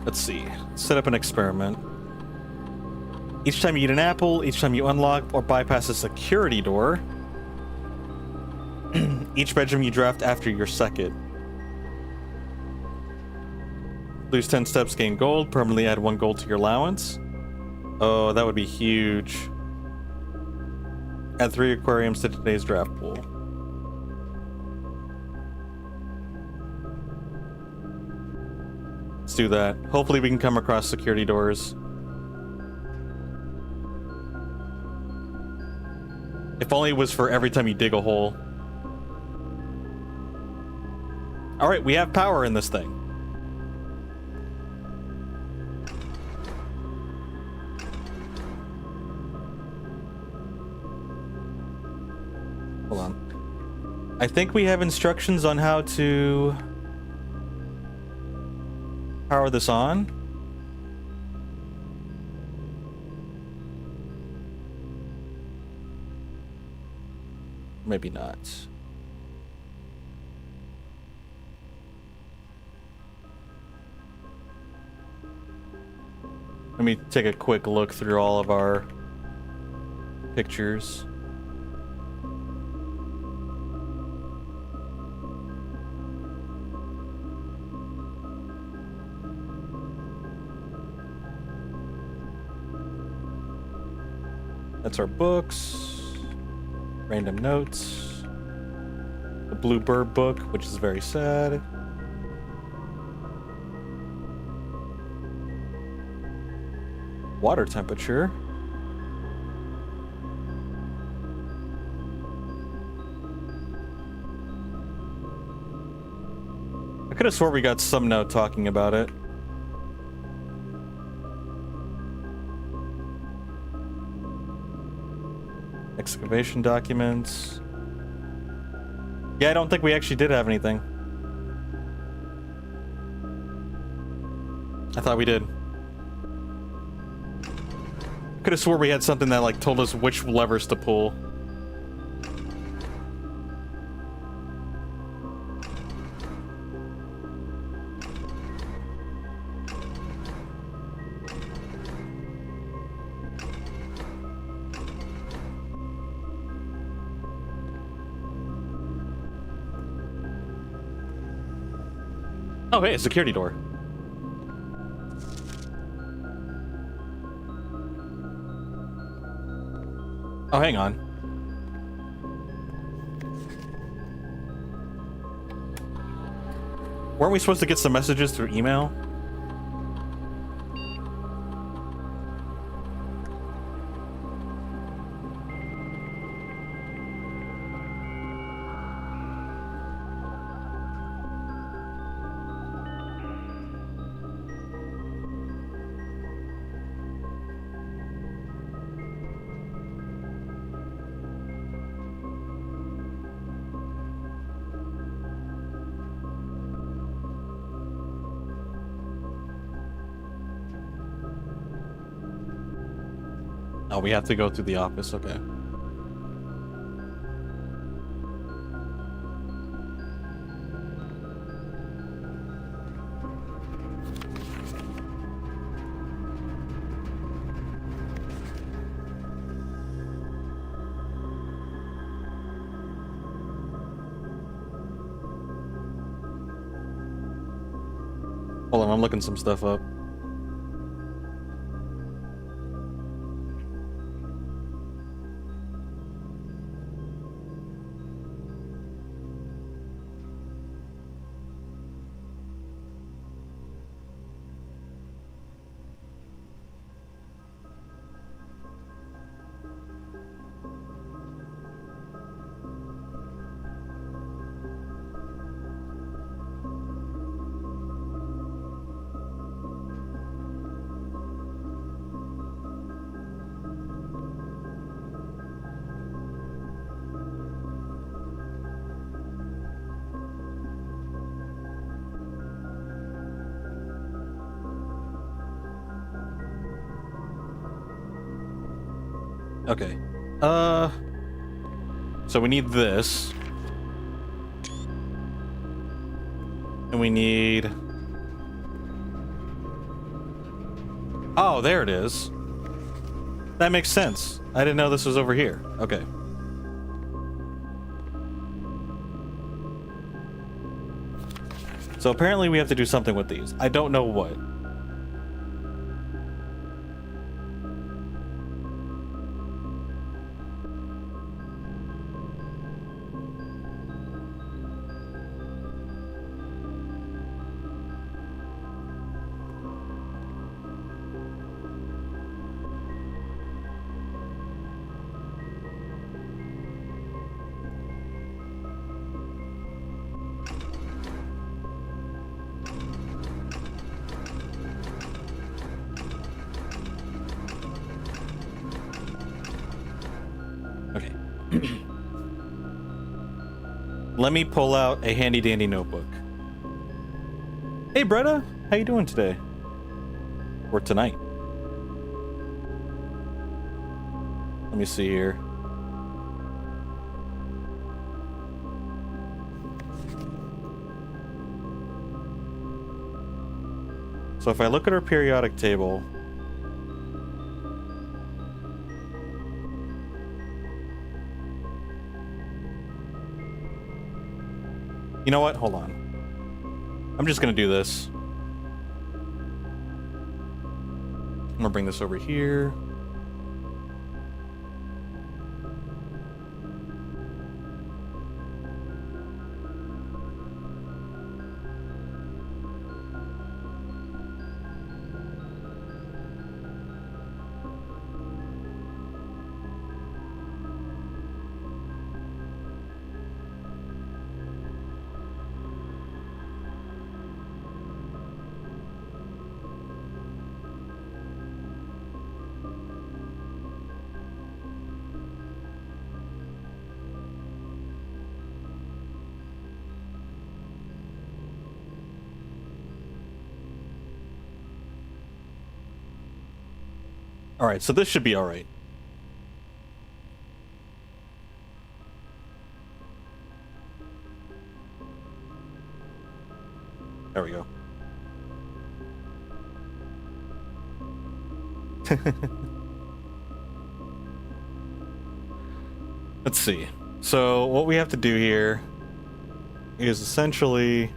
Let's see. Set up an experiment. Each time you eat an apple, each time you unlock or bypass a security door, each bedroom you draft after your second. Lose 10 steps, gain gold. Permanently add 1 gold to your allowance. Oh, that would be huge. Add 3 aquariums to today's draft pool. Let's do that. Hopefully we can come across security doors. If only it was for every time you dig a hole. Alright, we have power in this thing. Hold on. I think we have instructions on how to power this on. Maybe not. Let me take a quick look through all of our pictures. That's our books. Random notes. The Blue Bird book, which is very sad. Water temperature. I could have swore we got some note talking about it. Excavation documents. Yeah, I don't think we actually did have anything. I thought we did. Could have swore we had something that like told us which levers to pull. Oh, hey, security door. Oh, hang on. Weren't we supposed to get some messages through email? Oh, we have to go through the office, okay. Hold on, I'm looking some stuff up. Okay. So we need this. And we need... Oh, there it is. That makes sense. I didn't know this was over here. Okay. So apparently we have to do something with these. I don't know what. Let me pull out a handy dandy notebook. Hey Bretta, how you doing today? Or tonight? Let me see here. So if I look at our periodic table, you know what? Hold on. I'm just gonna do this. I'm gonna bring this over here. All right, so this should be all right. There we go. Let's see. So what we have to do here is essentially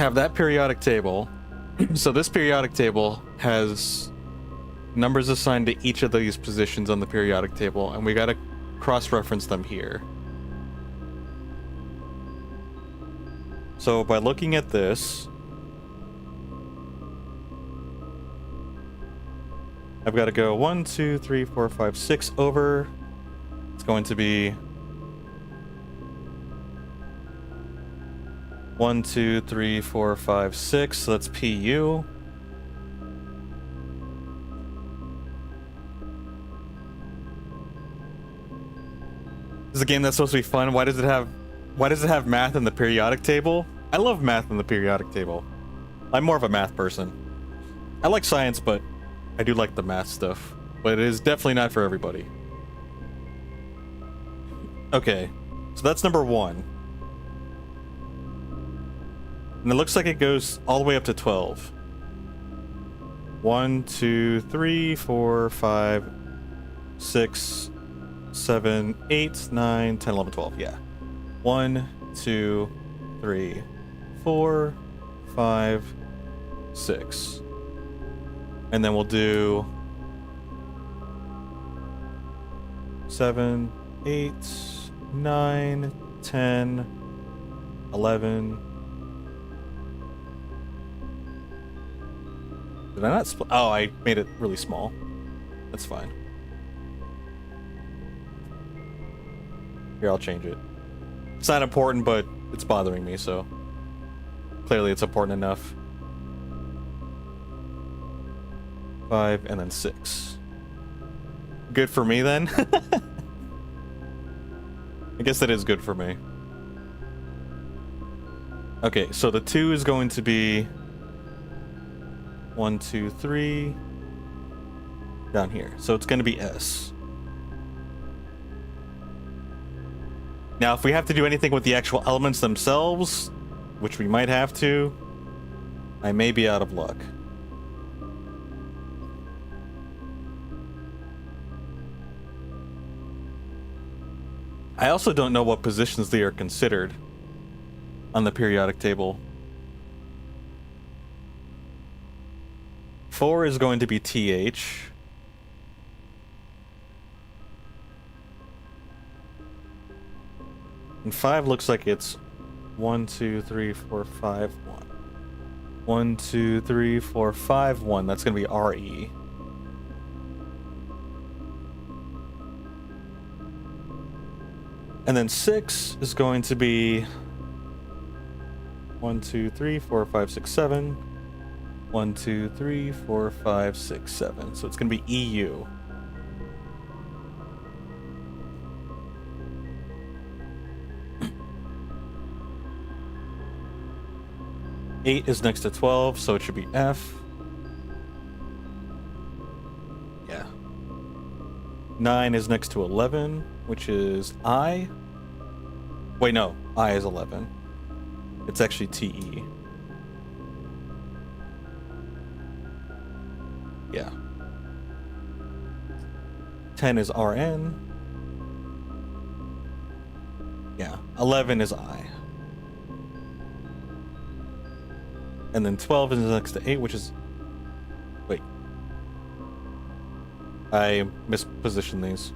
have that periodic table. So this periodic table has numbers assigned to each of these positions on the periodic table, and we gotta cross-reference them here. So by looking at this, I've got to go 1, 2, 3, 4, 5, 6 over. It's going to be 1, 2, 3, 4, 5, 6. So that's PU. This is a game that's supposed to be fun. Why does it have math in the periodic table? I love math in the periodic table. I'm more of a math person. I like science, but I do like the math stuff. But it is definitely not for everybody. Okay, so that's number 1. And it looks like it goes all the way up to 12. 1, 2, 3, 4, 5, 6, 7, 8, 9, 10, 11, 12. Yeah. 1, 2, 3, 4, 5, 6. And then we'll do 7, 8, 9, 10, 11. Did I not split? Oh, I made it really small. That's fine. Here, I'll change it. It's not important, but it's bothering me, so clearly it's important enough. 5 and then 6. Good for me then? I guess that is good for me. Okay, so the 2 is going to be 1, 2, 3 down here. So it's going to be S. Now, if we have to do anything with the actual elements themselves, which we might have to, I may be out of luck. I also don't know what positions they are considered on the periodic table. 4 is going to be TH. And 5 looks like it's 1, 2, 3, 4, 5, 1. 1, 2, 3, 4, 5, 1. That's going to be RE. And then 6 is going to be 1, 2, 3, 4, 5, 6, 7. 1, 2, 3, 4, 5, 6, 7. So it's going to be EU. Eight is next to 12, so it should be F. Yeah. 9 is next to 11, which is I. Wait, no. I is 11. It's actually TE. Yeah. 10 is RN. Yeah. 11 is I. And then 12 is next to 8, which is... Wait. I mispositioned these.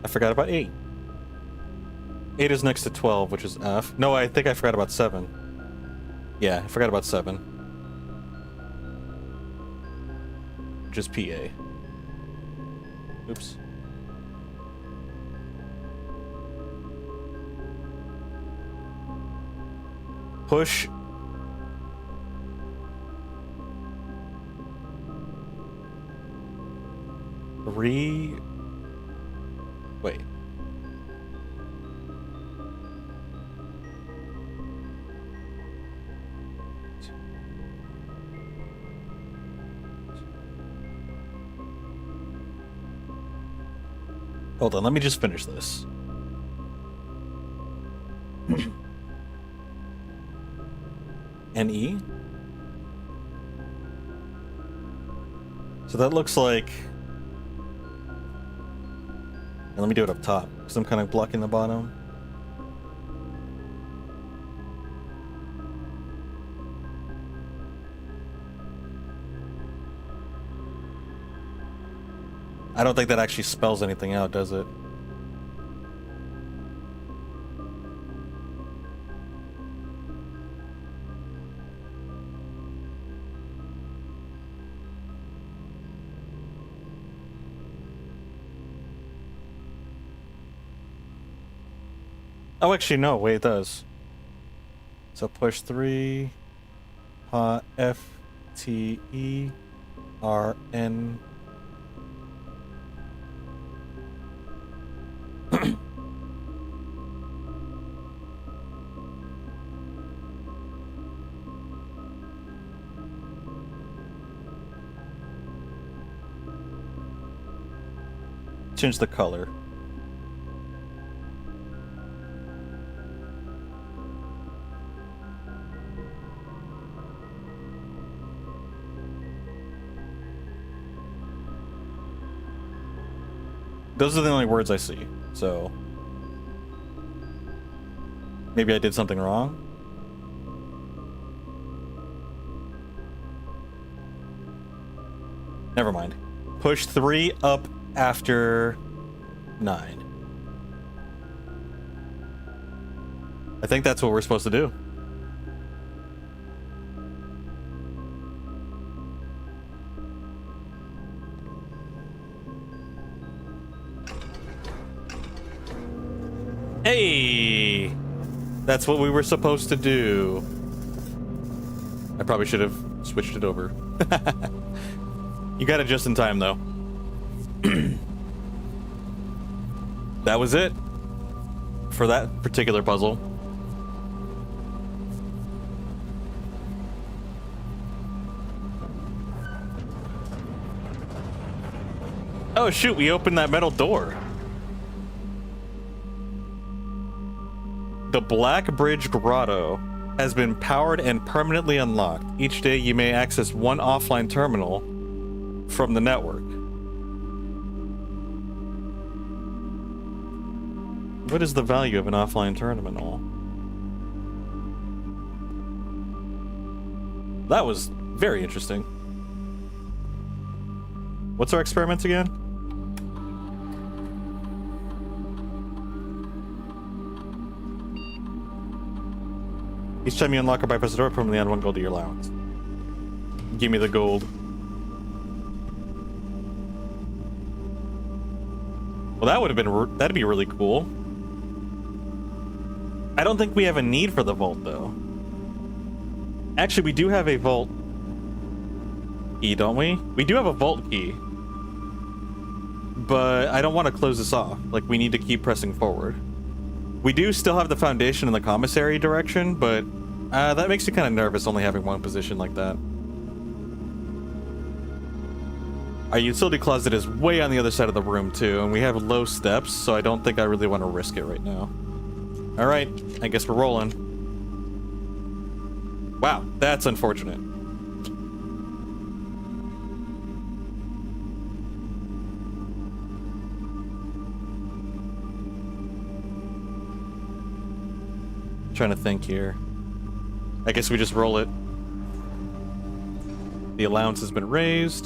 I forgot about 8. 8 is next to 12, which is F. No, I think I forgot about 7. Yeah, I forgot about 7. Which is PA. Oops. Push. Wait. Hold on, let me just finish this. NE? So that looks like... And let me do it up top, because I'm kind of blocking the bottom. I don't think that actually spells anything out, does it? Oh, actually, no. Wait, it does. So push 3, F, T, E, R, N. Change the color. Those are the only words I see, so maybe I did something wrong. Never mind. Push 3 up after 9. I think that's what we're supposed to do. Hey! That's what we were supposed to do. I probably should have switched it over. You got it just in time, though. That was it for that particular puzzle. Oh shoot, we opened that metal door. The Black Bridge Grotto has been powered and permanently unlocked. Each day you may access one offline terminal from the network. What is the value of an offline terminal? That was very interesting. What's our experiment again? Each time you unlock or bypass the door, permanently add 1 gold to your allowance. Give me the gold. Well, that would have been that'd be really cool. I don't think we have a need for the vault, though. Actually, we do have a vault key, don't we? We do have a vault key. But I don't want to close this off. Like, we need to keep pressing forward. We do still have the foundation in the commissary direction, but that makes me kind of nervous only having one position like that. Our utility closet is way on the other side of the room, too, and we have low steps, so I don't think I really want to risk it right now. Alright, I guess we're rolling. Wow, that's unfortunate. Trying to think here. I guess we just roll it. The allowance has been raised.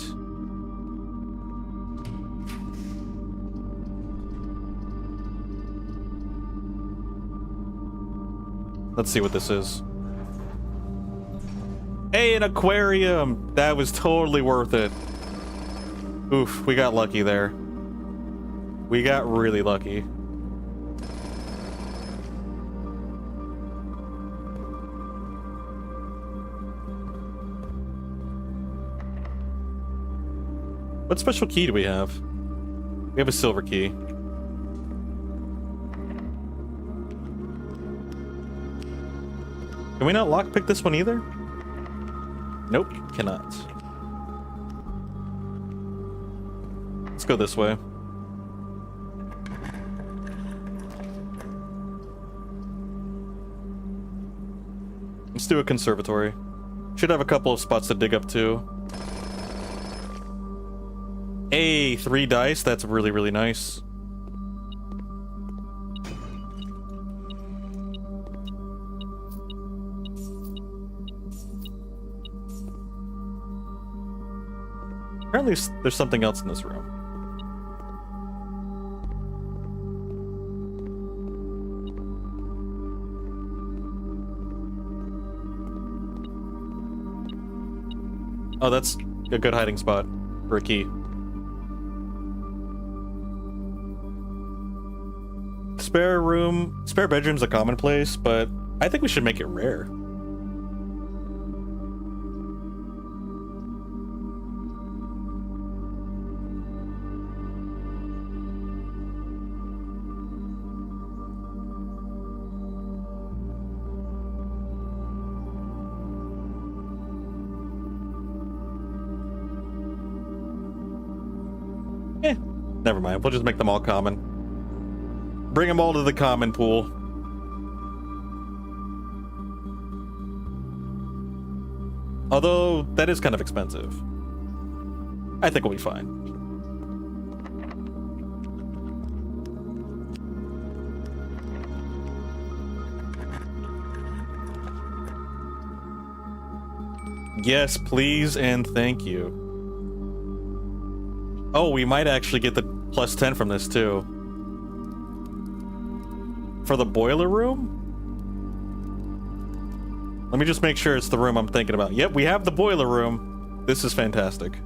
Let's see what this is. Hey, an aquarium! That was totally worth it. Oof, we got lucky there. We got really lucky. What special key do we have? We have a silver key. Can we not lockpick this one either? Nope, cannot. Let's go this way. Let's do a conservatory. Should have a couple of spots to dig up to. Hey, 3 dice. That's really, really nice. Apparently, there's something else in this room. Oh, that's a good hiding spot for a key. Spare bedroom's a commonplace, but I think we should make it rare. Never mind. We'll just make them all common. Bring them all to the common pool. Although, that is kind of expensive. I think we'll be fine. Yes, please, and thank you. Oh, we might actually get the plus 10 from this, too. For the boiler room? Let me just make sure it's the room I'm thinking about. Yep, we have the boiler room. This is fantastic.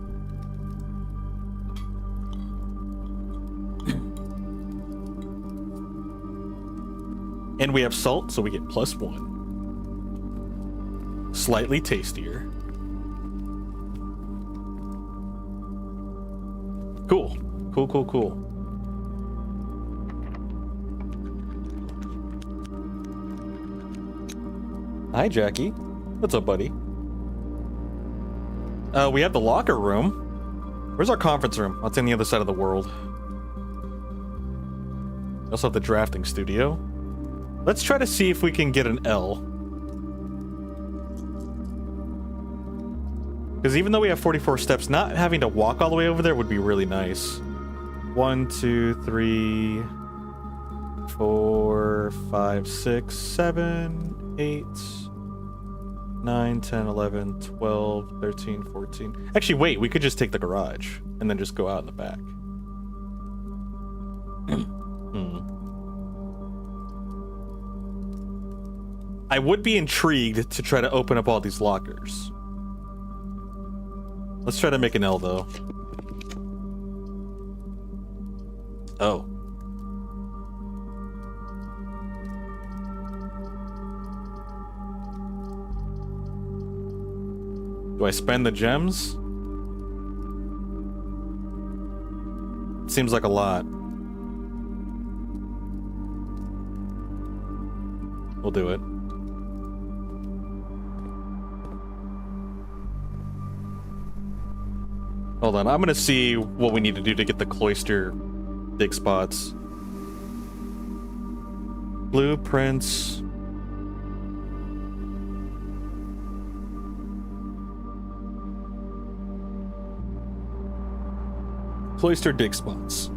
And we have salt, so we get plus 1. Slightly tastier. Cool. Cool, cool, cool. Hi, Jackie. What's up, buddy? We have the locker room. Where's our conference room? What's on the other side of the world? We also have the drafting studio. Let's try to see if we can get an L. Because even though we have 44 steps, not having to walk all the way over there would be really nice. 1, 2, 3, 4, 5, 6, 7, 8, 9, 10, 11, 12, 13, 14. Actually, wait, we could just take the garage and then just go out in the back. I would be intrigued to try to open up all these lockers. Let's try to make an L, though. Oh. Do I spend the gems? Seems like a lot. We'll do it. Hold on, I'm gonna see what we need to do to get the cloister dig spots. Blueprints. Cloister dig spots.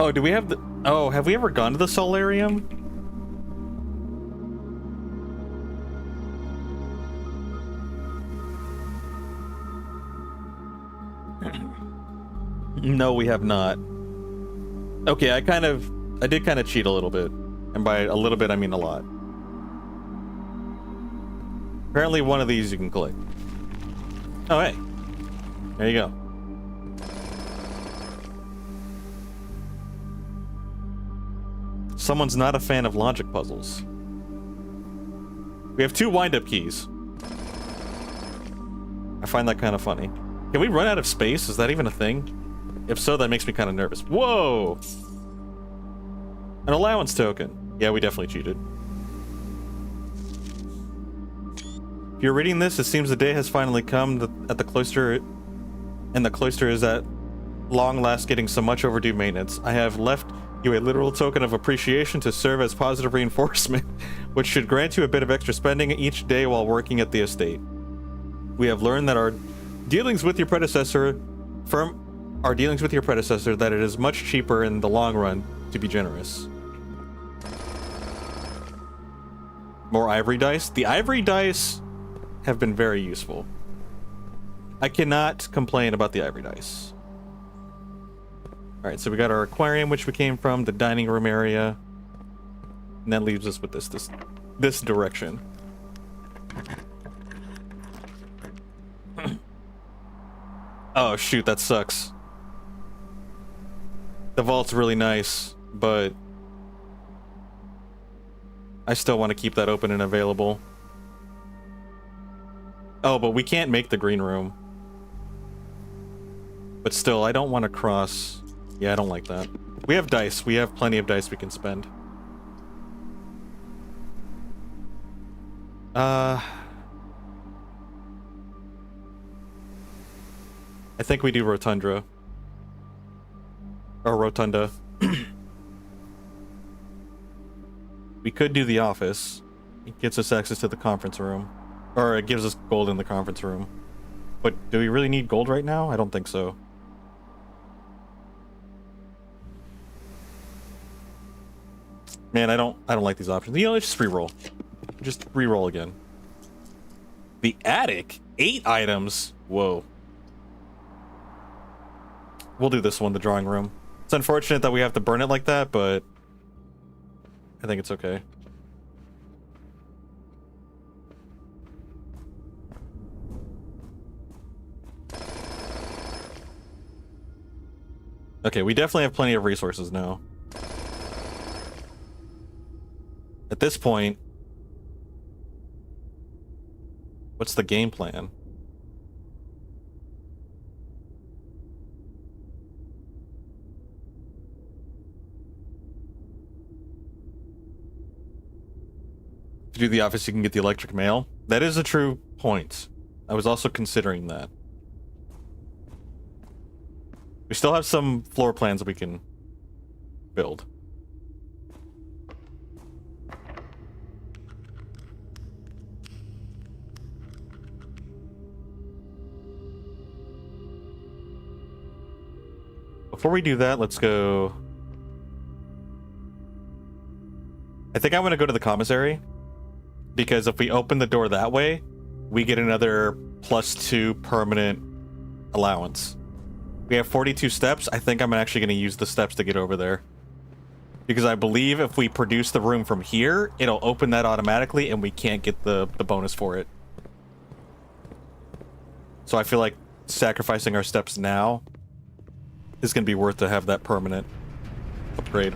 Oh, do we have the... Oh, have we ever gone to the solarium? No, we have not. Okay, I did kind of cheat a little bit. And by a little bit, I mean a lot. Apparently one of these you can click. Oh, hey. There you go. Someone's not a fan of logic puzzles. We have 2 wind-up keys. I find that kind of funny. Can we run out of space? Is that even a thing? If so, that makes me kind of nervous. Whoa! An allowance token. Yeah, we definitely cheated. If you're reading this, it seems the day has finally come at the cloister, and the cloister is at long last getting some much overdue maintenance. I have left you a literal token of appreciation to serve as positive reinforcement, which should grant you a bit of extra spending each day while working at the estate. We have learned that our dealings with your predecessor that it is much cheaper in the long run to be generous. More ivory dice. The ivory dice have been very useful. I cannot complain about the ivory dice. All right, so we got our aquarium, which we came from, the dining room area, and that leaves us with this direction. Oh shoot, that sucks. The vault's really nice, but I still want to keep that open and available. Oh, but we can't make the green room. But still, I don't want to cross. Yeah, I don't like that. We have dice. We have plenty of dice we can spend. I think we do Rotunda. Or Rotunda. We could do the office. It gets us access to the conference room. Or it gives us gold in the conference room. But do we really need gold right now? I don't think so. Man, I don't like these options. You know, let's just re-roll. Just re-roll again. The attic? 8 items? Whoa. We'll do this one, the drawing room. It's unfortunate that we have to burn it like that, but I think it's okay. Okay, we definitely have plenty of resources now. At this point, what's the game plan? To do the office, you can get the electric mail. That is a true point. I was also considering that. We still have some floor plans we can build. Before we do that, let's go... I think I want to go to the commissary, because if we open the door that way, we get another +2 permanent allowance. We have 42 steps. I think I'm actually going to use the steps to get over there. Because I believe if we produce the room from here, it'll open that automatically and we can't get the bonus for it. So I feel like sacrificing our steps now is going to be worth to have that permanent upgrade.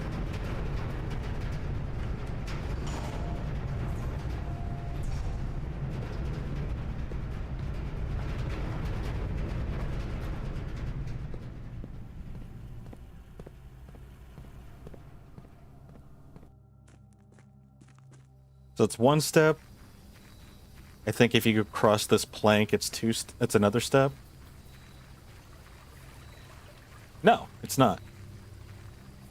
So it's 1 step. I think if you could cross this plank, it's it's another step. No, it's not.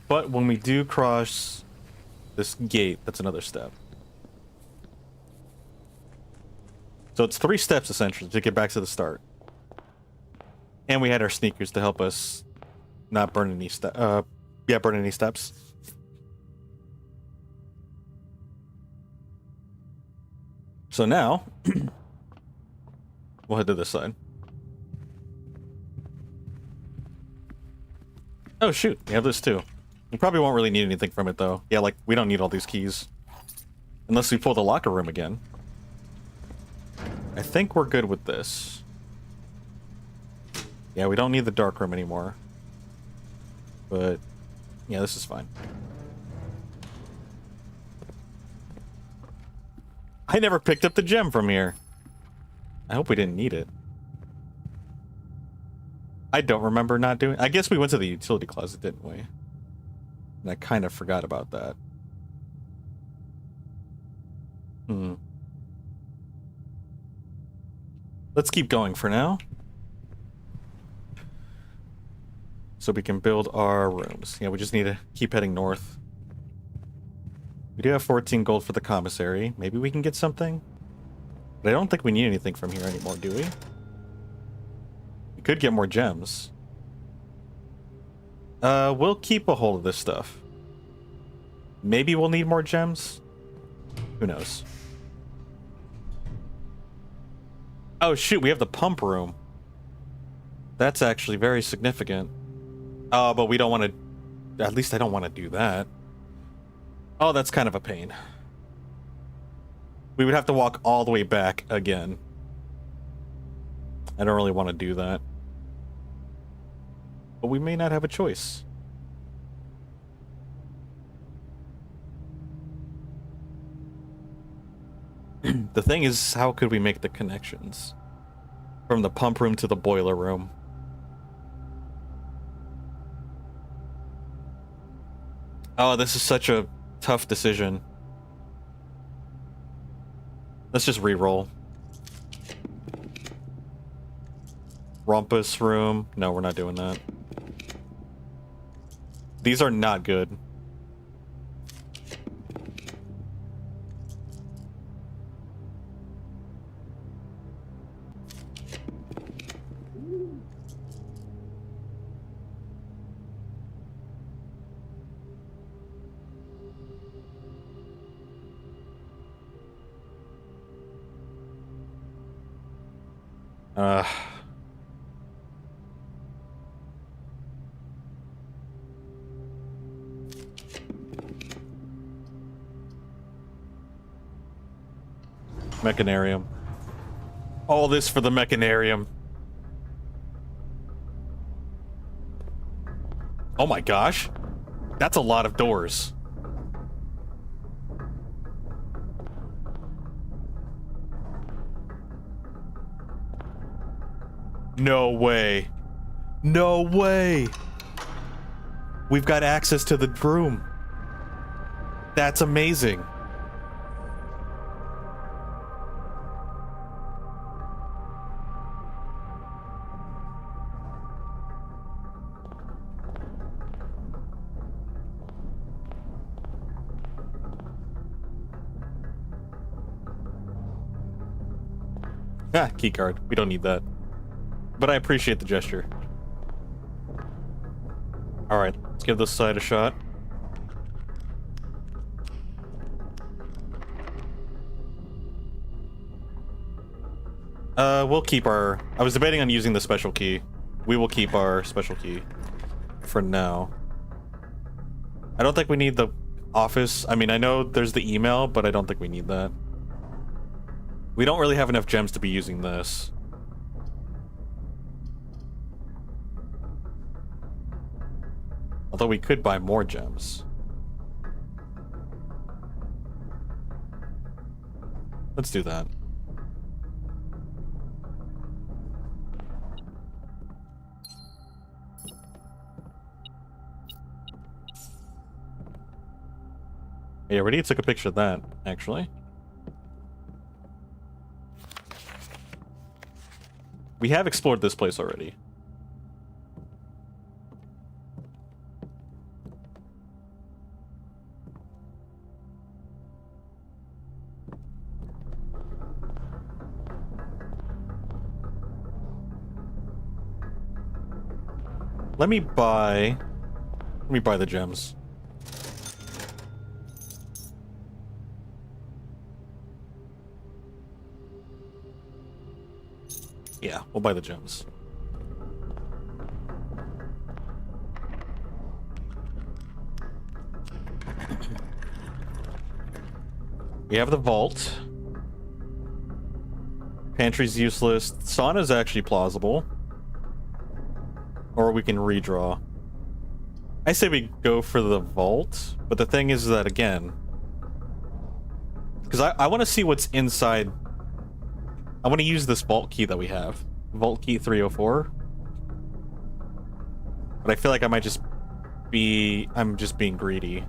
But when we do cross this gate, that's another step. So it's 3 steps essentially to get back to the start. And we had our sneakers to help us not burn any burn any steps. So now, we'll head to this side. Oh shoot, we have this too. We probably won't really need anything from it though. Yeah, like, we don't need all these keys. Unless we pull the locker room again. I think we're good with this. Yeah, we don't need the dark room anymore. But, yeah, this is fine. I never picked up the gem from here. I hope we didn't need it. I don't remember not doing... I guess we went to the utility closet, didn't we? And I kind of forgot about that. Let's keep going for now. So we can build our rooms. Yeah, we just need to keep heading north. We do have 14 gold for the commissary. Maybe we can get something? But I don't think we need anything from here anymore, do we? We could get more gems. We'll keep a hold of this stuff. Maybe we'll need more gems? Who knows? Oh shoot, we have the pump room. That's actually very significant. Oh, but we don't want to... At least I don't want to do that. Oh, that's kind of a pain. We would have to walk all the way back again. I don't really want to do that. But we may not have a choice. The thing is, how could we make the connections? From the pump room to the boiler room. Oh, this is such a tough decision. Let's just re-roll. Rumpus room. No, we're not doing that. These are not good. Mechanarium. All this for the Mechanarium. Oh my gosh. That's a lot of doors. No way. No way. We've got access to the room. That's amazing. Ah, keycard. We don't need that. But I appreciate the gesture. Alright, let's give this side a shot. We'll keep our... I was debating on using the special key. We will keep our special key for now. I don't think we need the office. I mean, I know there's the email, but I don't think we need that. We don't really have enough gems to be using this. Although we could buy more gems. Let's do that. Yeah, I already took a picture of that, actually. We have explored this place already. Let me buy the gems. Yeah, we'll buy the gems. We have the vault. Pantry's useless. Sauna's actually plausible. Or we can redraw. I say we go for the vault, but the thing is that, again... Because I want to see what's inside... I want to use this vault key that we have. Vault key 304. But I feel like I might just be... I'm just being greedy.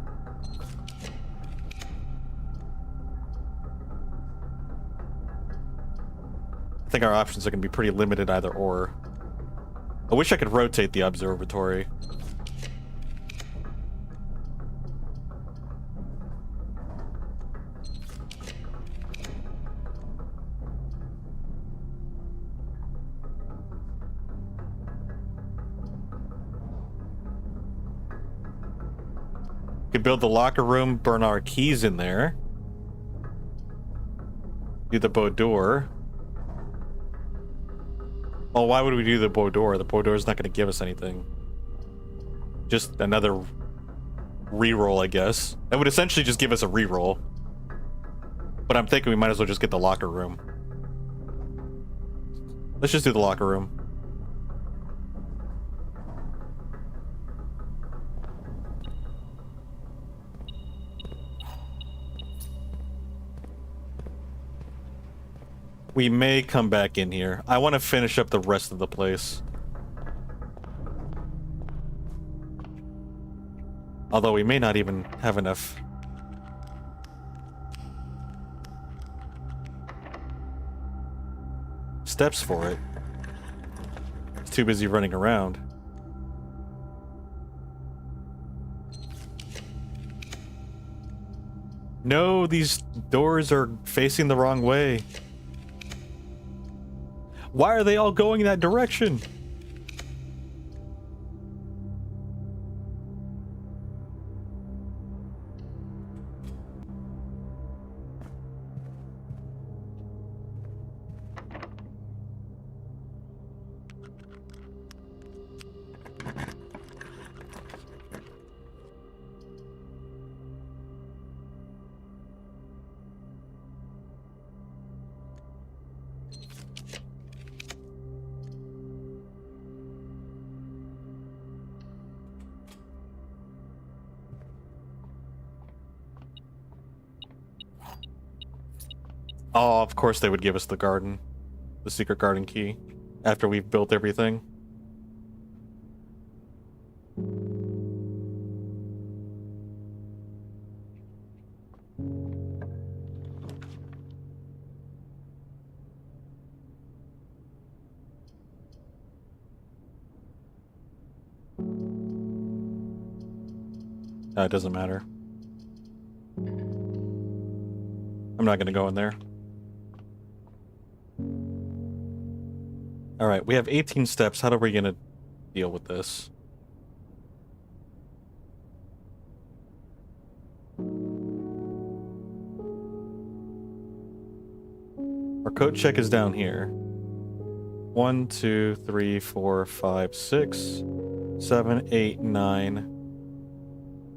I think our options are going to be pretty limited either or. I wish I could rotate the observatory. Could build the locker room, burn our keys in there. Do the boudoir. Well, why would we do the boudoir? The boudoir is not going to give us anything. Just another reroll, I guess. That would essentially just give us a reroll. But I'm thinking we might as well just get the locker room. Let's just do the locker room. We may come back in here. I want to finish up the rest of the place. Although we may not even have enough. Steps for it. It's too busy running around. No, these doors are facing the wrong way. Why are they all going that direction? Oh, of course they would give us the garden. The secret garden key. After we've built everything. It doesn't matter. I'm not gonna go in there. Alright, we have 18 steps. How are we gonna deal with this? Our code check is down here. 1, 2, 3, 4, 5, 6, 7, 8, 9,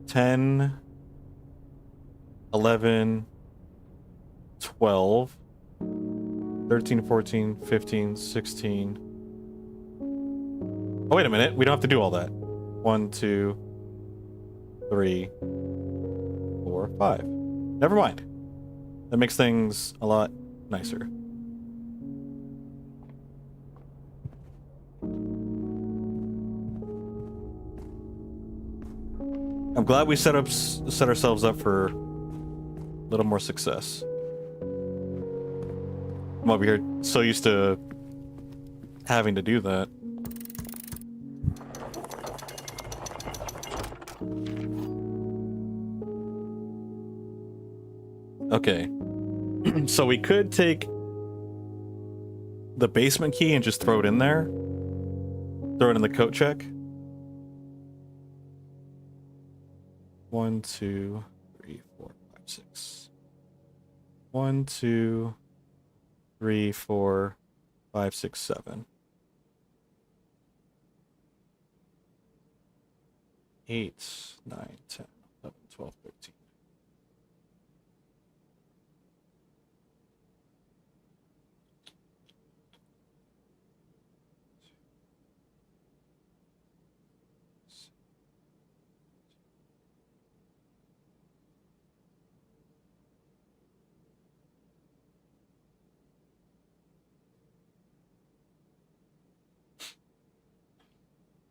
10, 11, 12, 13, 14, 15, 16. Oh, wait a minute. We don't have to do all that. 1, 2, 3, 4, 5. Never mind. That makes things a lot nicer. I'm glad we set ourselves up for a little more success. I'm over here so used to having to do that. Okay. So we could take the basement key and just throw it in there. Throw it in the coat check. 1, 2, 3, 4, 5, 6. 1, 2, 3, 4, 5, 6, 7. 8, 9, 10, 11, 12, 13.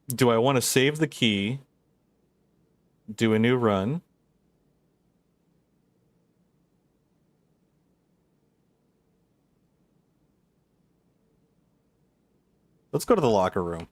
Do I want to save the key? Do a new run? Let's go to the locker room.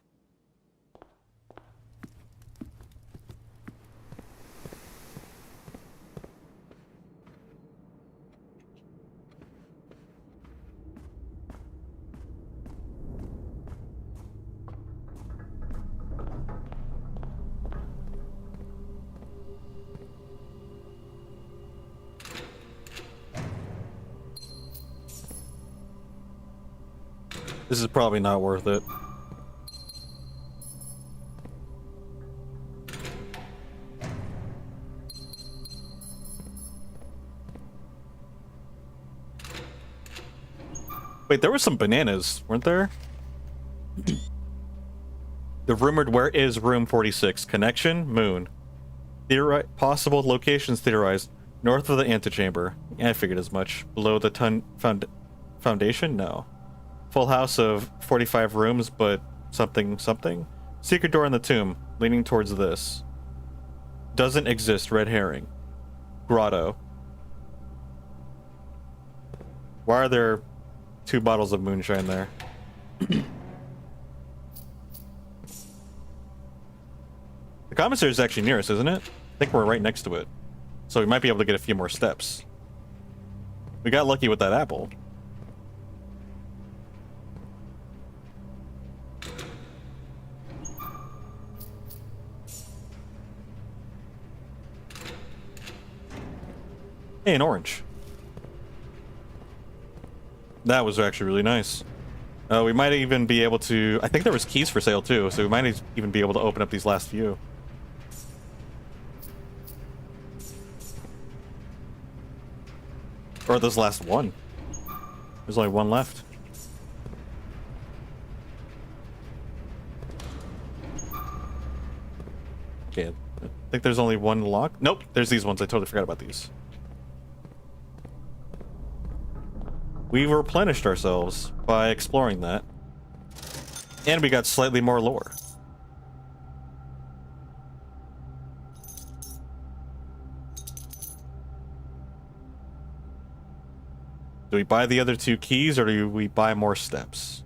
This is probably not worth it. Wait, there were some bananas, weren't there? The rumored where is room 46? Connection? Moon. Possible locations theorized. North of the antechamber. Yeah, I figured as much. Below the foundation? No. Full house of 45 rooms, but something. Secret door in the tomb, leaning towards this. Doesn't exist, red herring. Grotto. Why are there 2 bottles of moonshine there? The commissary is actually near us, isn't it? I think we're right next to it. So we might be able to get a few more steps. We got lucky with that apple. Hey, an orange. That was actually really nice. We might even be able to... I think there was keys for sale too, so we might even be able to open up these last few. Or this last one. There's only one left. Okay, I think there's only one lock. Nope, there's these ones. I totally forgot about these. We replenished ourselves by exploring that. And we got slightly more lore. Do we buy the other 2 keys or do we buy more steps?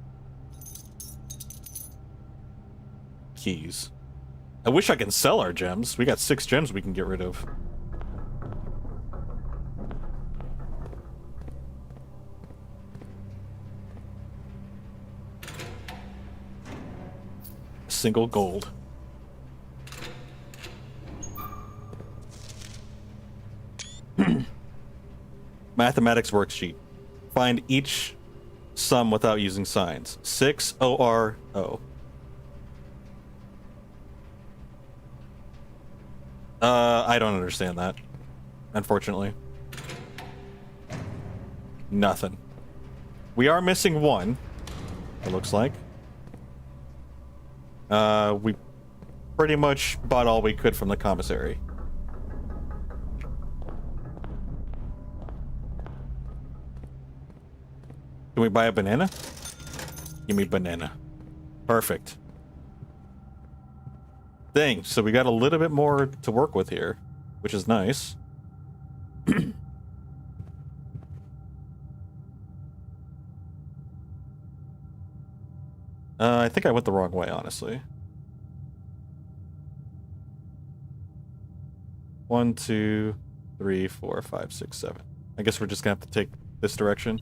Keys. I wish I can sell our gems. We got 6 gems we can get rid of. Single gold. Mathematics worksheet. Find each sum without using signs. 6 ORO. I don't understand that. Unfortunately. Nothing. We are missing 1. It looks like. We pretty much bought all we could from the commissary. Can we buy a banana? Give me banana. Perfect. Dang, so we got a little bit more to work with here, which is nice. I think I went the wrong way, honestly. 1, 2, 3, 4, 5, 6, 7. I guess we're just gonna have to take this direction.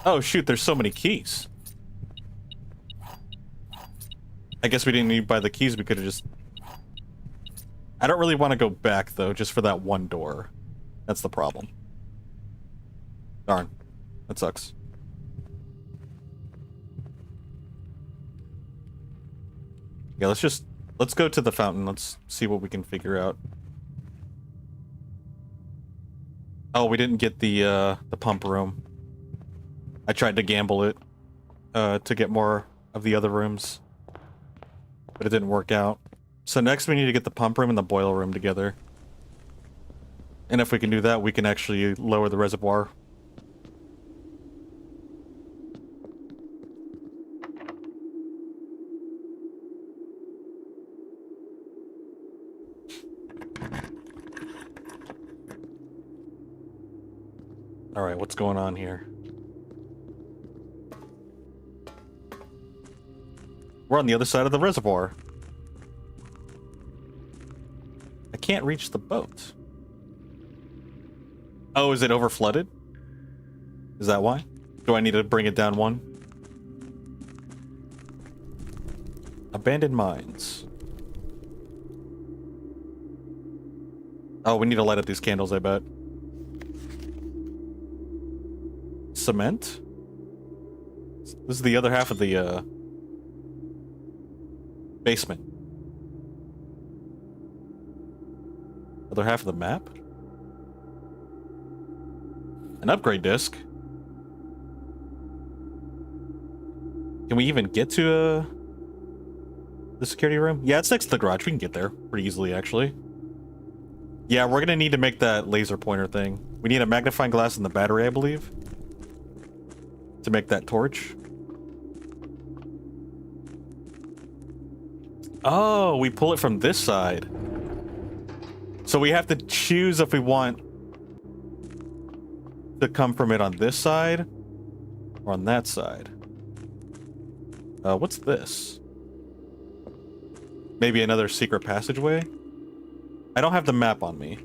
Oh shoot, there's so many keys. I guess we didn't need to buy the keys, we could have just... I don't really want to go back, though, just for that one door. That's the problem. Darn. That sucks. Yeah, let's go to the fountain. Let's see what we can figure out. Oh, we didn't get the pump room. I tried to gamble it to get more of the other rooms, but it didn't work out. So next we need to get the pump room and the boiler room together. And if we can do that, we can actually lower the reservoir. Alright, what's going on here? We're on the other side of the reservoir. I can't reach the boat. Oh, is it over flooded? Is that why? Do I need to bring it down one? Abandoned mines. Oh, we need to light up these candles, I bet. Cement? This is the other half of the, basement. Other half of the map? An upgrade disc? Can we even get to, the security room? Yeah, it's next to the garage. We can get there pretty easily, actually. Yeah, we're gonna need to make that laser pointer thing. We need a magnifying glass and the battery, I believe, to make that torch. Oh, we pull it from this side. So we have to choose if we want to come from it on this side or on that side. What's this? Maybe another secret passageway? I don't have the map on me.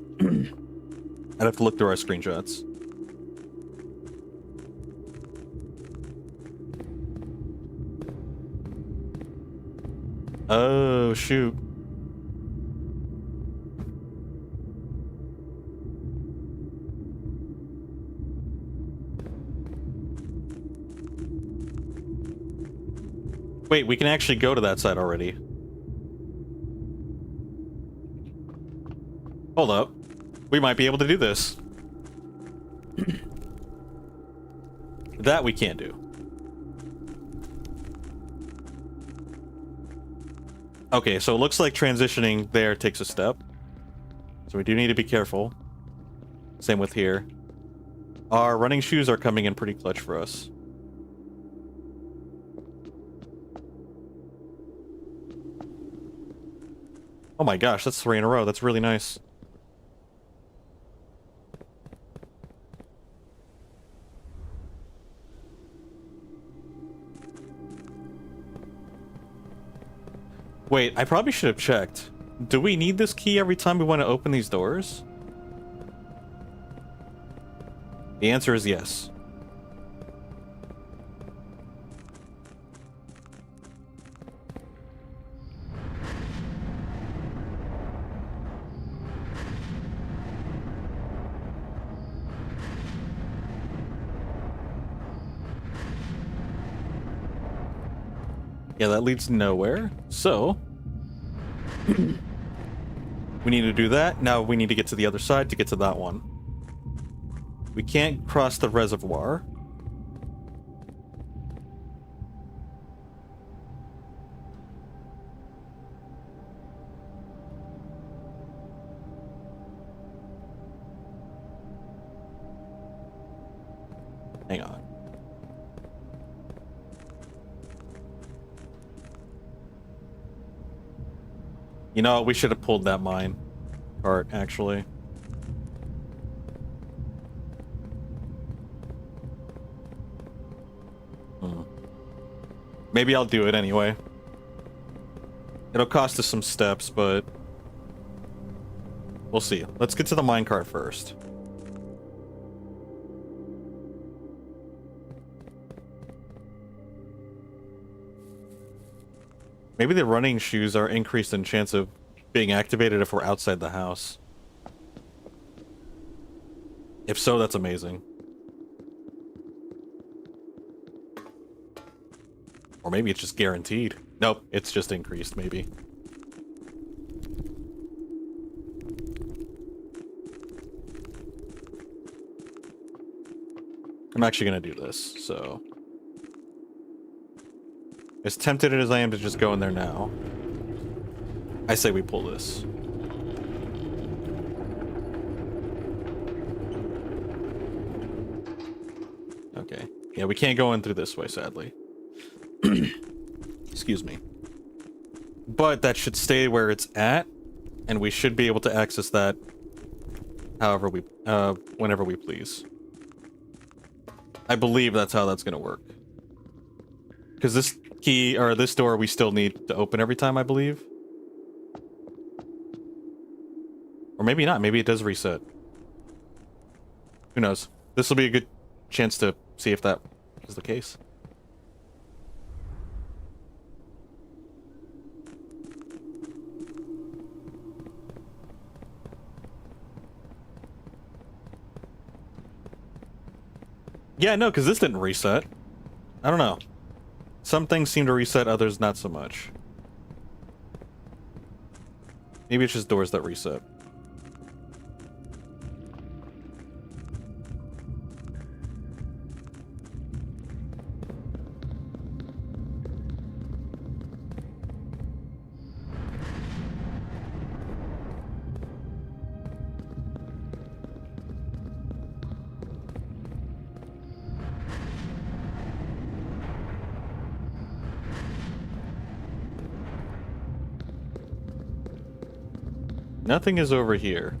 I'd have to look through our screenshots. Oh, shoot. Wait, we can actually go to that side already. Hold up. We might be able to do this. That we can't do. Okay, so it looks like transitioning there takes a step. So we do need to be careful. Same with here. Our running shoes are coming in pretty clutch for us. Oh my gosh, that's 3 in a row. That's really nice. Wait, I probably should have checked. Do we need this key every time we want to open these doors? The answer is yes. Yeah, that leads nowhere. So we need to do that. Now we need to get to the other side to get to that one. We can't cross the reservoir. Hang on. You know, we should have pulled that mine cart, actually. Maybe I'll do it anyway. It'll cost us some steps, but we'll see. Let's get to the minecart first. Maybe the running shoes are increased in chance of being activated if we're outside the house. If so, that's amazing. Or maybe it's just guaranteed. Nope, it's just increased, maybe. I'm actually gonna do this, so... As tempted as I am to just go in there now, I say we pull this. Okay. Yeah, we can't go in through this way, sadly. Excuse me. But that should stay where it's at, and we should be able to access that however we, whenever we please. I believe that's how that's gonna work. Because this key, or this door we still need to open every time, I believe. Or maybe not. Maybe it does reset. Who knows? This will be a good chance to see if that is the case. Yeah, no, because this didn't reset. I don't know. Some things seem to reset, others not so much. Maybe it's just doors that reset. Nothing is over here.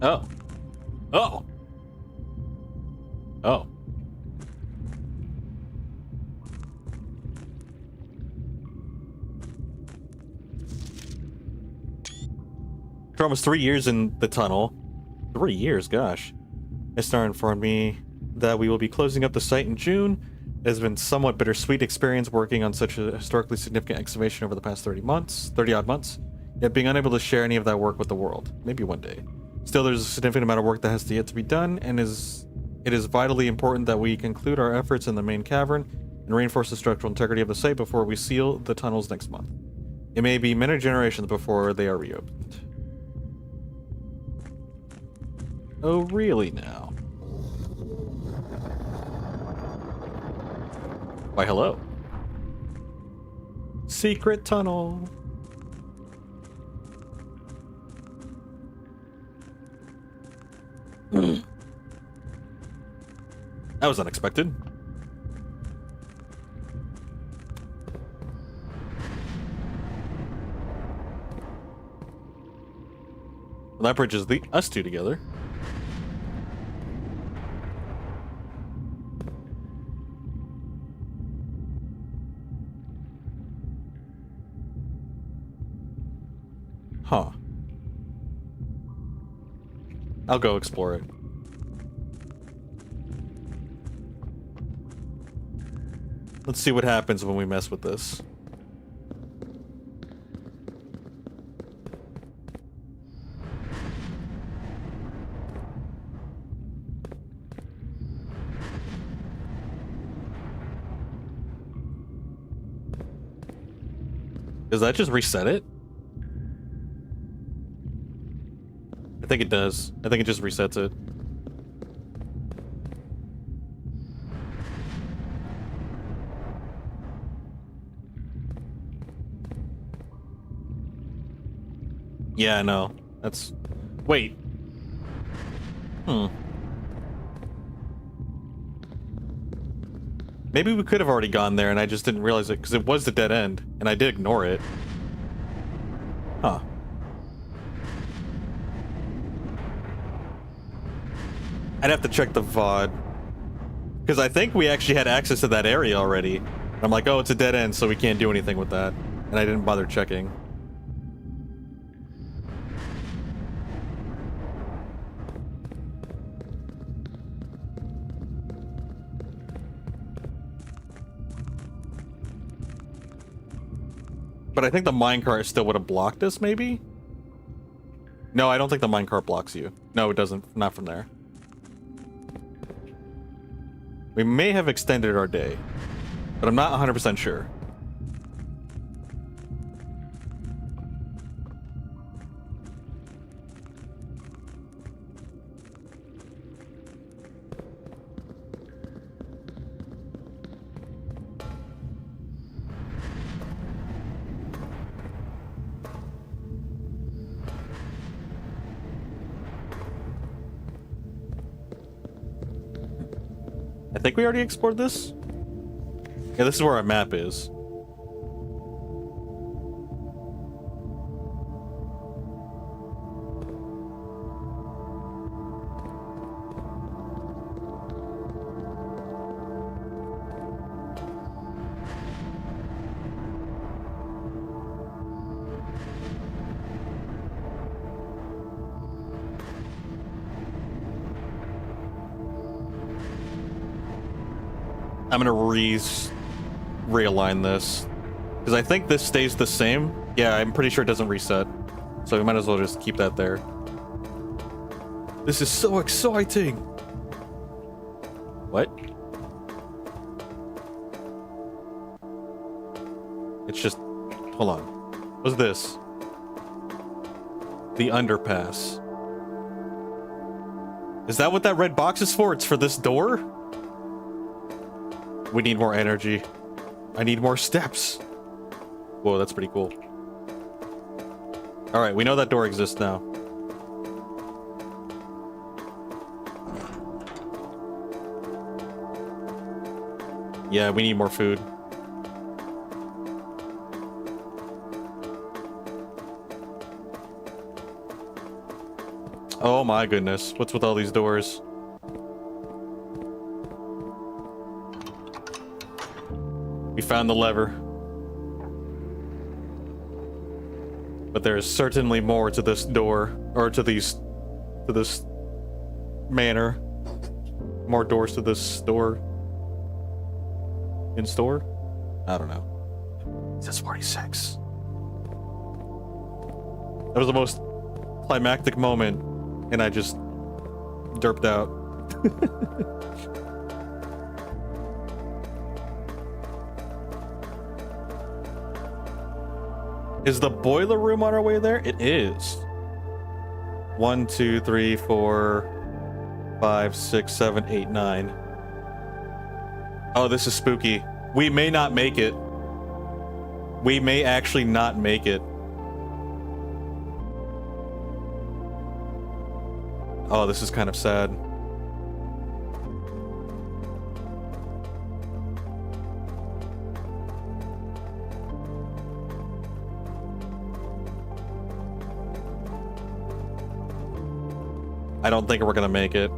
Oh. Oh. Oh. For almost 3 years in the tunnel. 3 years, gosh. Star informed me that we will be closing up the site in June. It has been somewhat bittersweet experience working on such a historically significant excavation over the past 30 odd months. Yet being unable to share any of that work with the world. Maybe one day. Still, there's a significant amount of work that has yet to be done, and it is vitally important that we conclude our efforts in the main cavern and reinforce the structural integrity of the site before we seal the tunnels next month. It may be many generations before they are reopened. Oh, really now? Why, hello. Secret tunnel. That was unexpected. Well, that bridges us two together. Huh. I'll go explore it. Let's see what happens when we mess with this. Does that just reset it? I think it does. I think it just resets it. Yeah, I know. That's... Wait. Maybe we could have already gone there and I just didn't realize it because it was the dead end and I did ignore it. Huh. I'd have to check the VOD. Because I think we actually had access to that area already. And I'm like, oh, it's a dead end, so we can't do anything with that. And I didn't bother checking. But I think the minecart still would have blocked us, maybe? No, I don't think the minecart blocks you. No, it doesn't. Not from there. We may have extended our day, but I'm not 100% sure. I think we already explored this. Yeah, this is where our map is. I'm gonna realign this. Because I think this stays the same. Yeah, I'm pretty sure it doesn't reset. So we might as well just keep that there. This is so exciting! What? It's just... Hold on. What's this? The underpass. Is that what that red box is for? It's for this door? We need more energy. I need more steps. Whoa, that's pretty cool. Alright, we know that door exists now. Yeah, we need more food. Oh my goodness. What's with all these doors? We found the lever. But there is certainly more to this door, or to this manor. More doors to this store. In store? I don't know. It says 46. That was the most climactic moment, and I just derped out. Is the boiler room on our way there? It is. 1, 2, 3, 4, 5, 6, 7, 8, 9. Oh, this is spooky. We may not make it. We may actually not make it. Oh, this is kind of sad. I don't think we're gonna make it.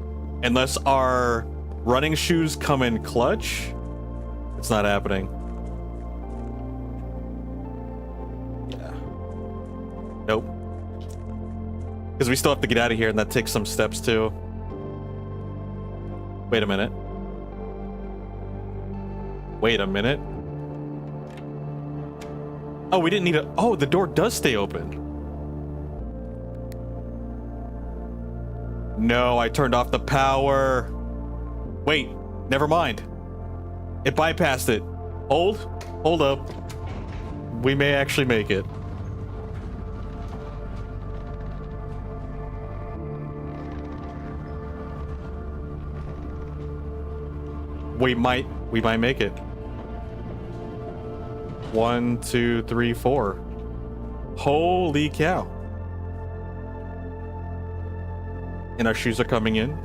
Unless our running shoes come in clutch, it's not happening. Yeah. Nope. Because we still have to get out of here, and that takes some steps too. Wait a minute. Wait a minute. Oh, we didn't need a... Oh, the door does stay open. No, I turned off the power. Wait, never mind. It bypassed it. Hold up. We may actually make it. We might make it. 1, 2, 3, 4. Holy cow. And our shoes are coming in.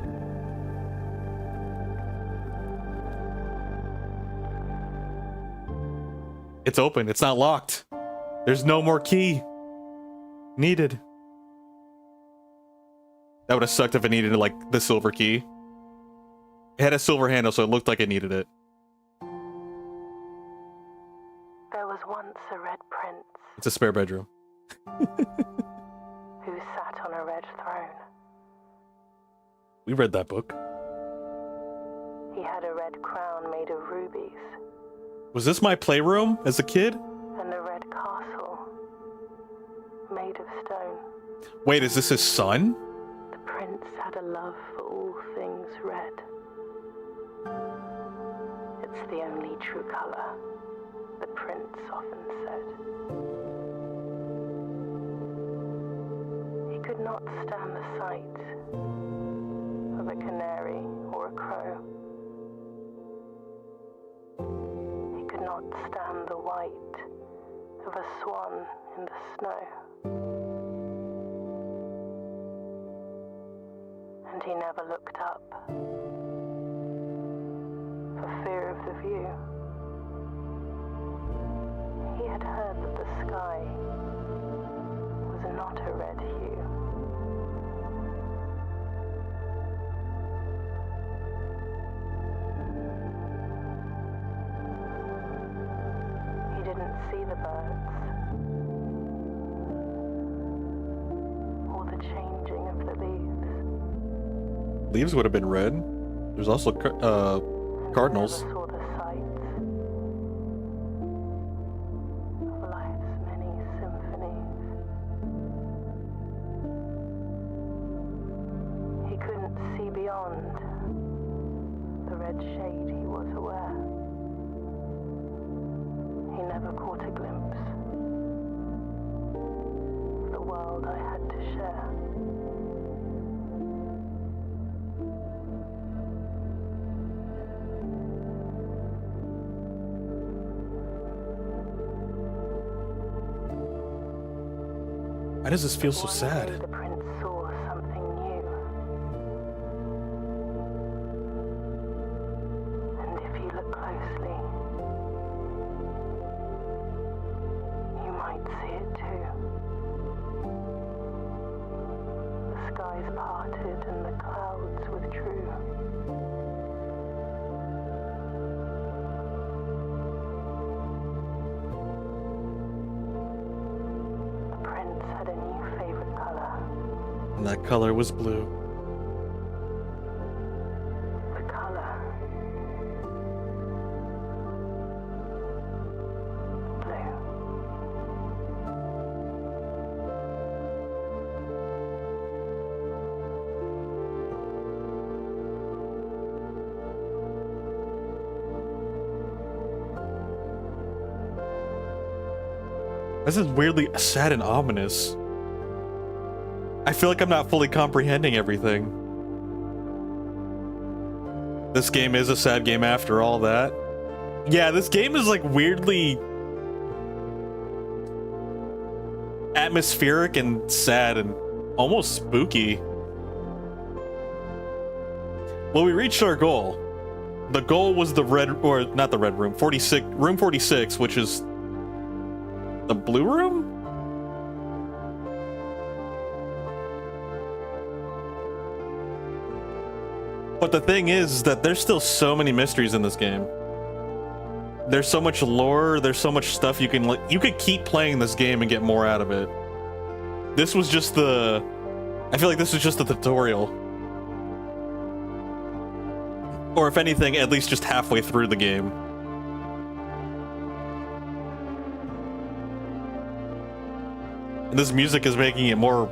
It's open. It's not locked. There's no more key needed. That would have sucked if it needed, like, the silver key. It had a silver handle, so it looked like it needed it. There was once a red prince. It's a spare bedroom. Who sat on a red throne. We read that book. He had a red crown made of rubies. Was this my playroom as a kid? And a red castle made of stone. Wait, is this his son? The prince had a love for all things red. It's the only true color, the prince often said. He could not stand the sight of a canary or a crow. He could not stand the white of a swan in the snow. And he never looked up for fear of the view. He had heard that the sky was not a red hue. He didn't see the birds or the changing of the leaves. Leaves would have been red. There's also cardinals. He never saw the beyond the red shade, he was aware. He never caught a glimpse of the world I had to share. Why does this feel so One sad? day the prince saw something new. And if you look closely, you might see it too. The skies parted and the clouds withdrew. The prince had a new favorite color. And that color was blue. The color blue. This is weirdly sad and ominous. I feel like I'm not fully comprehending everything. This game is a sad game after all that. Yeah, this game is like weirdly atmospheric and sad and almost spooky. Well, we reached our goal. The goal was the red, or not the red room, room 46, which is the blue room? But the thing is that there's still so many mysteries in this game. There's so much lore, there's so much stuff you can you could keep playing this game and get more out of it. This was just the I feel like this was just the tutorial. Or if anything, at least just halfway through the game. And this music is making it more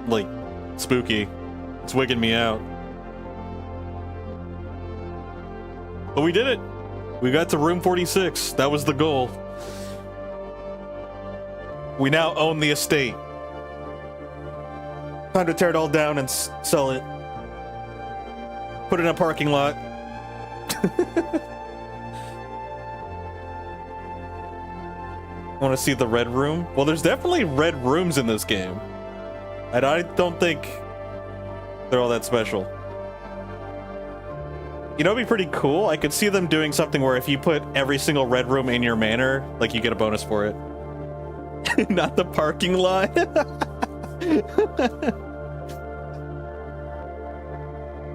like spooky. It's wigging me out. But we did it. We got to room 46. That was the goal. We now own the estate. Time to tear it all down and sell it. Put it in a parking lot. Want to see the red room? Well, there's definitely red rooms in this game. And I don't think they're all that special. You know, it'd be pretty cool. I could see them doing something where if you put every single red room in your manor, like you get a bonus for it. Not the parking lot.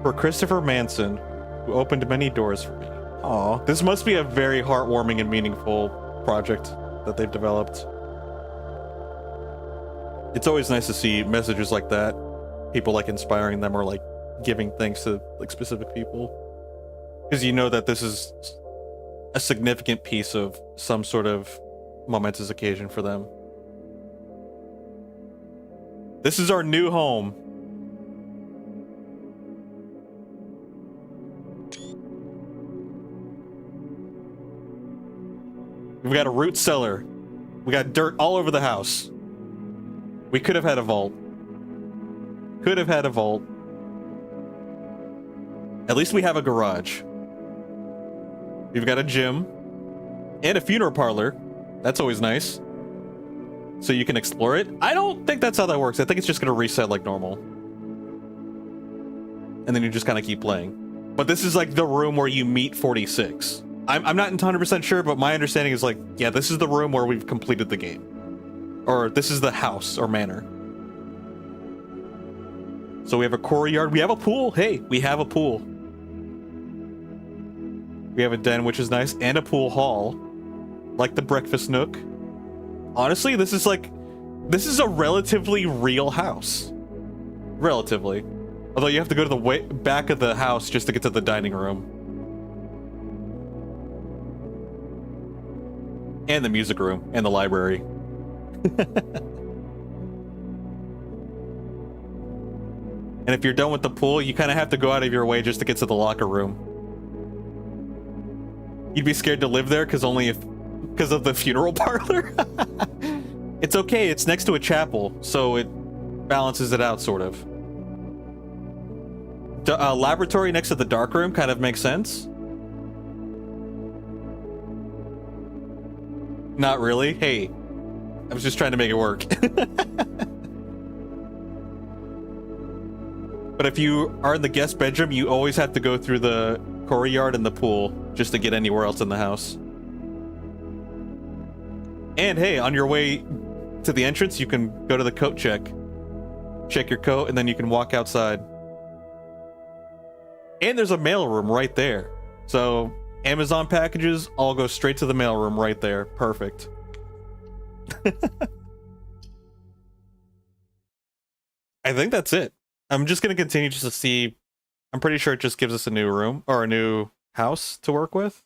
For Christopher Manson, who opened many doors for me. Aw, this must be a very heartwarming and meaningful project that they've developed. It's always nice to see messages like that. People like inspiring them or like giving thanks to like specific people. Because you know that this is a significant piece of some sort of momentous occasion for them. This is our new home. We've got a root cellar. We got dirt all over the house. We could have had a vault. Could have had a vault. At least we have a garage. We've got a gym. And a funeral parlor. That's always nice. So you can explore it. I don't think that's how that works. I think it's just gonna reset like normal. And then you just kind of keep playing. But this is like the room where you meet 46. I'm not 100% sure, but my understanding is like, yeah, this is the room where we've completed the game. Or this is the house or manor. So we have a courtyard. We have a pool. Hey, we have a pool. We have a den, which is nice, and a pool hall. Like the breakfast nook. Honestly, this is a relatively real house. Relatively. Although you have to go to the back of the house just to get to the dining room. And the music room, and the library. And if you're done with the pool, you kind of have to go out of your way just to get to the locker room. You'd be scared to live there because of the funeral parlor. It's okay. It's next to a chapel, so it balances it out, sort of. Laboratory next to the dark room kind of makes sense. Not really. Hey, I was just trying to make it work. But if you are in the guest bedroom, you always have to go through the courtyard and the pool just to get anywhere else in the house. And hey, on your way to the entrance, you can go to the coat check. Check your coat, and then you can walk outside. And there's a mailroom right there. So Amazon packages all go straight to the mailroom right there. Perfect. I think that's it. I'm just going to continue just to see. I'm pretty sure it just gives us a new room or a new house to work with.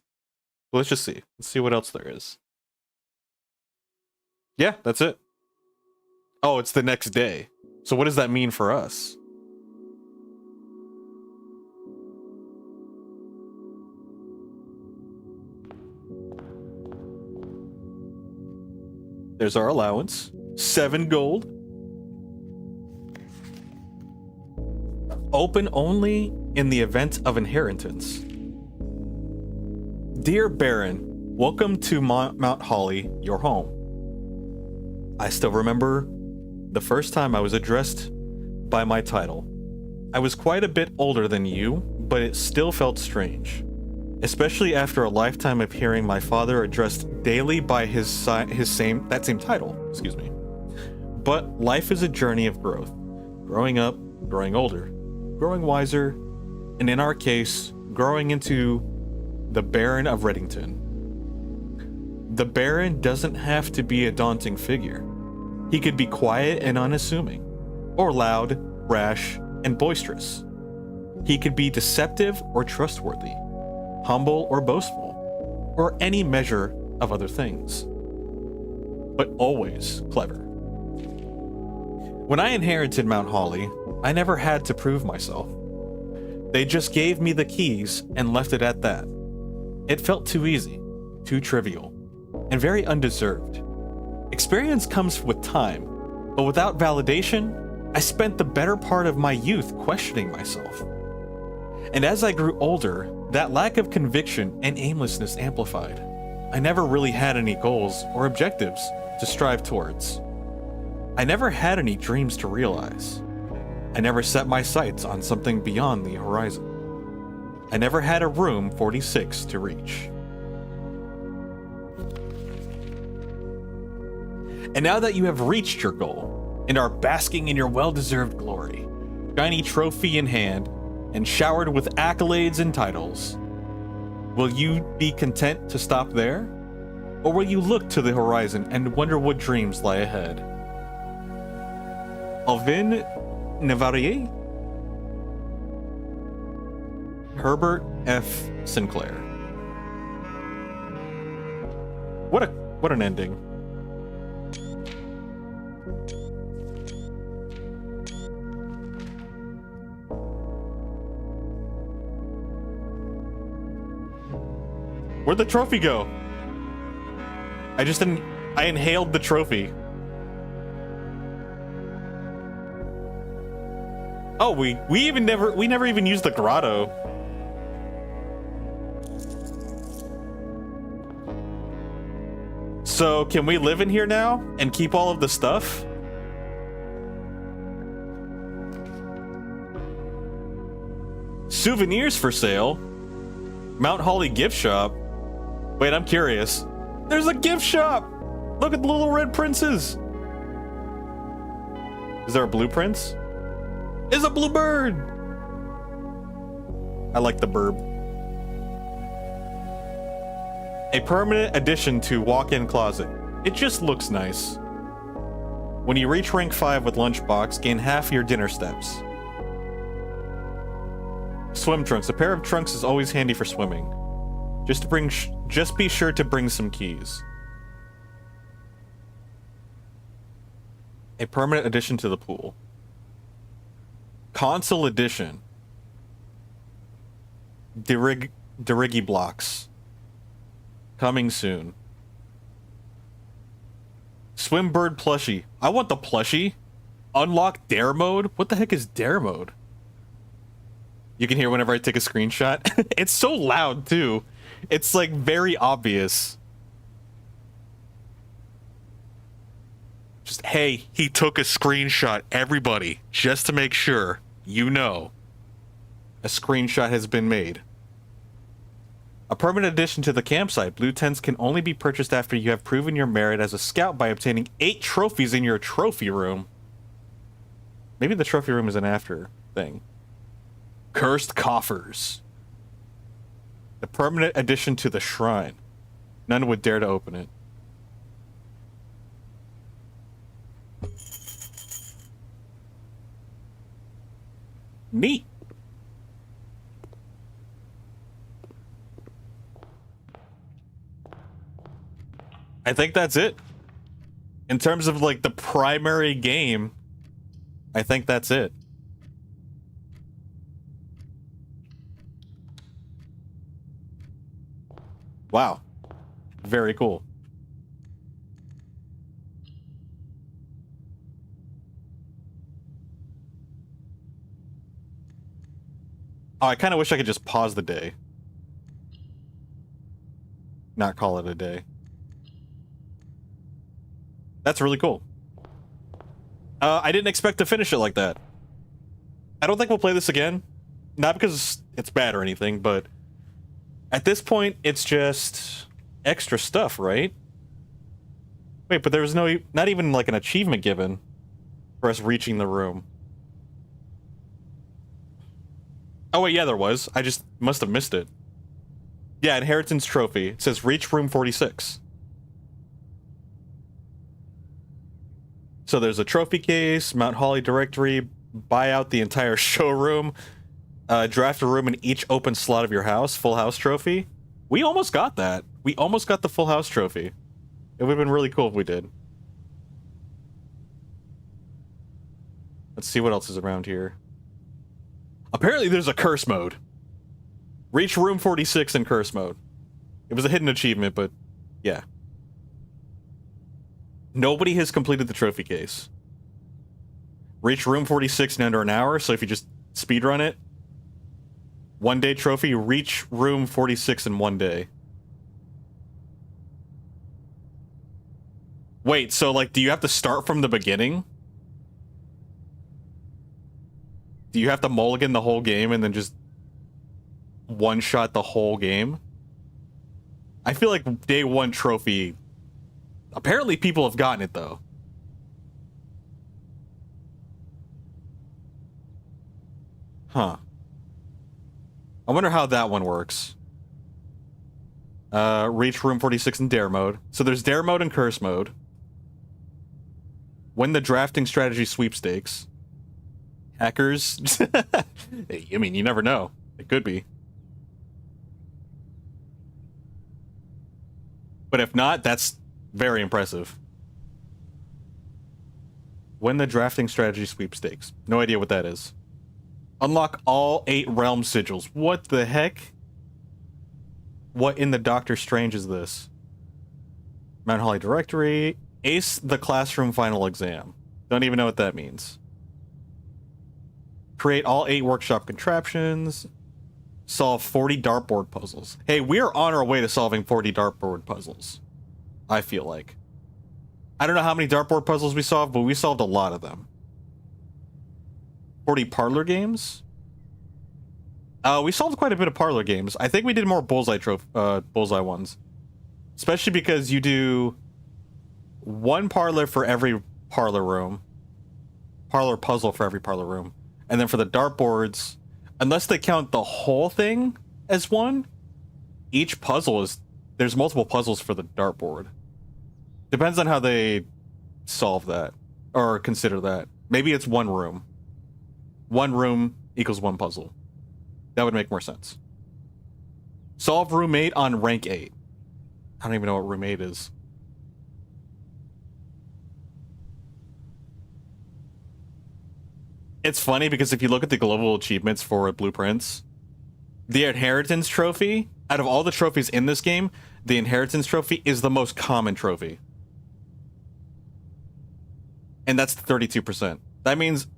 But let's just see. Let's see what else there is. Yeah, that's it. Oh, it's the next day. So what does that mean for us? There's our allowance. 7 gold. Open only in the event of inheritance. Dear Baron, welcome to Mount Holly, your home. I still remember the first time I was addressed by my title. I was quite a bit older than you, but it still felt strange, especially after a lifetime of hearing my father addressed daily by that same title. Excuse me. But life is a journey of growth, growing up, growing older, growing wiser, and in our case, growing into the Baron of Reddington. The Baron doesn't have to be a daunting figure. He could be quiet and unassuming, or loud, rash, and boisterous. He could be deceptive or trustworthy, humble or boastful, or any measure of other things, but always clever. When I inherited Mount Holly, I never had to prove myself. They just gave me the keys and left it at that. It felt too easy, too trivial, and very undeserved. Experience comes with time, but without validation, I spent the better part of my youth questioning myself. And as I grew older, that lack of conviction and aimlessness amplified. I never really had any goals or objectives to strive towards. I never had any dreams to realize. I never set my sights on something beyond the horizon. I never had a room 46 to reach. And now that you have reached your goal and are basking in your well-deserved glory, shiny trophy in hand, and showered with accolades and titles, will you be content to stop there? Or will you look to the horizon and wonder what dreams lie ahead? Alvin Nevarier? Herbert F. Sinclair. What an ending. Where'd the trophy go? I inhaled the trophy. Oh, we never even used the grotto. So can we live in here now and keep all of the stuff? Souvenirs for sale. Mount Holly gift shop. Wait, I'm curious. There's a gift shop! Look at the little red princes! Is there a blue prince? It's a blue bird! I like the burb. A permanent addition to walk-in closet. It just looks nice. When you reach rank 5 with lunchbox, gain half your dinner steps. Swim trunks. A pair of trunks is always handy for swimming. Just be sure to bring some keys. A permanent addition to the pool. Console Edition. Dirigi blocks. Coming soon. Swimbird plushie. I want the plushie. Unlock dare mode? What the heck is dare mode? You can hear whenever I take a screenshot. It's so loud too. It's like very obvious. Just, hey, he took a screenshot. Everybody, just to make sure you know. A screenshot has been made. A permanent addition to the campsite. Blue tents can only be purchased after you have proven your merit as a scout by obtaining 8 trophies in your trophy room. Maybe the trophy room is an after thing. Cursed coffers. The permanent addition to the shrine. None would dare to open it. Neat. I think that's it. In terms of like the primary game, I think that's it. Wow. Very cool. Oh, I kind of wish I could just pause the day. Not call it a day. That's really cool. I didn't expect to finish it like that. I don't think we'll play this again. Not because it's bad or anything, but at this point, it's just extra stuff, right? Wait, but there was not even like an achievement given for us reaching the room. Oh wait, yeah, there was. I just must have missed it. Yeah, Inheritance Trophy. It says reach room 46. So there's a trophy case, Mount Holly directory, buy out the entire showroom, draft a room in each open slot of your house, full house trophy. We almost got that. We almost got the full house trophy. It would have been really cool if we did. Let's see what else is around here. Apparently there's a curse mode. Reach room 46 in curse mode. It was a hidden achievement, but yeah. Nobody has completed the trophy case. Reach room 46 in under an hour, so if you just speedrun it. 1 day trophy, reach room 46 in 1 day. Wait, so like, do you have to start from the beginning? Do you have to mulligan the whole game and then just one-shot the whole game? I feel like day 1 trophy... Apparently people have gotten it, though. Huh. I wonder how that one works. Reach room 46 in dare mode. So there's dare mode and curse mode. Win the drafting strategy sweepstakes. Hackers. I mean, you never know. It could be. But if not, that's very impressive. Win the drafting strategy sweepstakes. No idea what that is. Unlock all 8 realm sigils. What the heck? What in the Doctor Strange is this? Mount Holly directory. Ace the classroom final exam. Don't even know what that means. Create all 8 workshop contraptions. Solve 40 dartboard puzzles. Hey, we're on our way to solving 40 dartboard puzzles. I feel like. I don't know how many dartboard puzzles we solved, but we solved a lot of them. 40 parlor games? We solved quite a bit of parlor games. I think we did more bullseye ones. Especially because you do 1 parlor for every parlor room. Parlor puzzle for every parlor room. And then for the dartboards, unless they count the whole thing as one, each puzzle is... There's multiple puzzles for the dartboard. Depends on how they solve that. Or consider that. Maybe it's 1 room. 1 room equals 1 puzzle. That would make more sense. Solve room 8 on rank 8. I don't even know what room 8 is. It's funny because if you look at the global achievements for Blueprints, the Inheritance Trophy, out of all the trophies in this game, the Inheritance Trophy is the most common trophy. And that's 32%. That means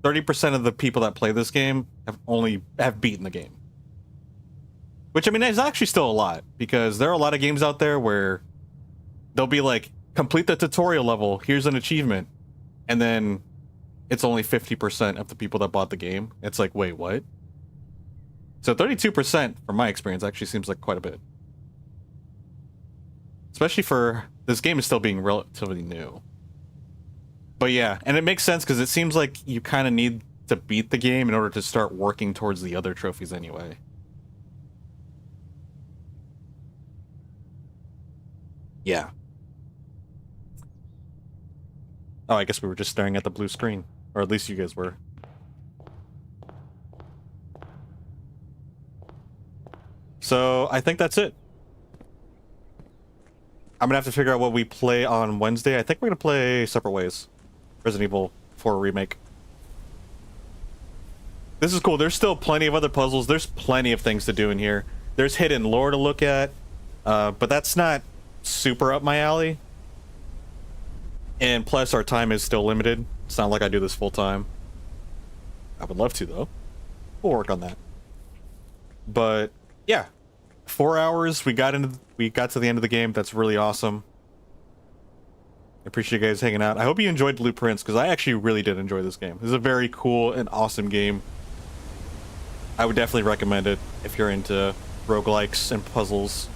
30% of the people that play this game have beaten the game. Which, I mean, is actually still a lot, because there are a lot of games out there where they'll be like, complete the tutorial level, here's an achievement, and then it's only 50% of the people that bought the game. It's like, wait, what? So 32%, from my experience, actually seems like quite a bit. Especially for this game is still being relatively new. But yeah, and it makes sense because it seems like you kind of need to beat the game in order to start working towards the other trophies anyway. Yeah. Oh, I guess we were just staring at the blue screen. Or at least you guys were. So, I think that's it. I'm gonna have to figure out what we play on Wednesday. I think we're gonna play Separate Ways. Resident Evil 4 Remake. This is cool. There's still plenty of other puzzles. There's plenty of things to do in here. There's hidden lore to look at. But that's not super up my alley. And plus, our time is still limited. It's not like I do this full time. I would love to, though. We'll work on that. But yeah, 4 hours. We got to the end of the game. That's really awesome. I appreciate you guys hanging out. I hope you enjoyed Blueprints, because I actually really did enjoy this game. This is a very cool and awesome game. I would definitely recommend it if you're into roguelikes and puzzles.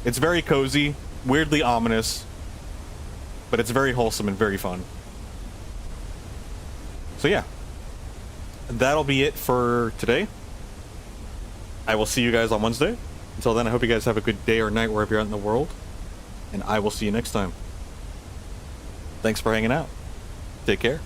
It's very cozy, weirdly ominous, but it's very wholesome and very fun. So yeah, that'll be it for today. I will see you guys on Wednesday. Until then, I hope you guys have a good day or night wherever you're at in the world, and I will see you next time. Thanks for hanging out. Take care.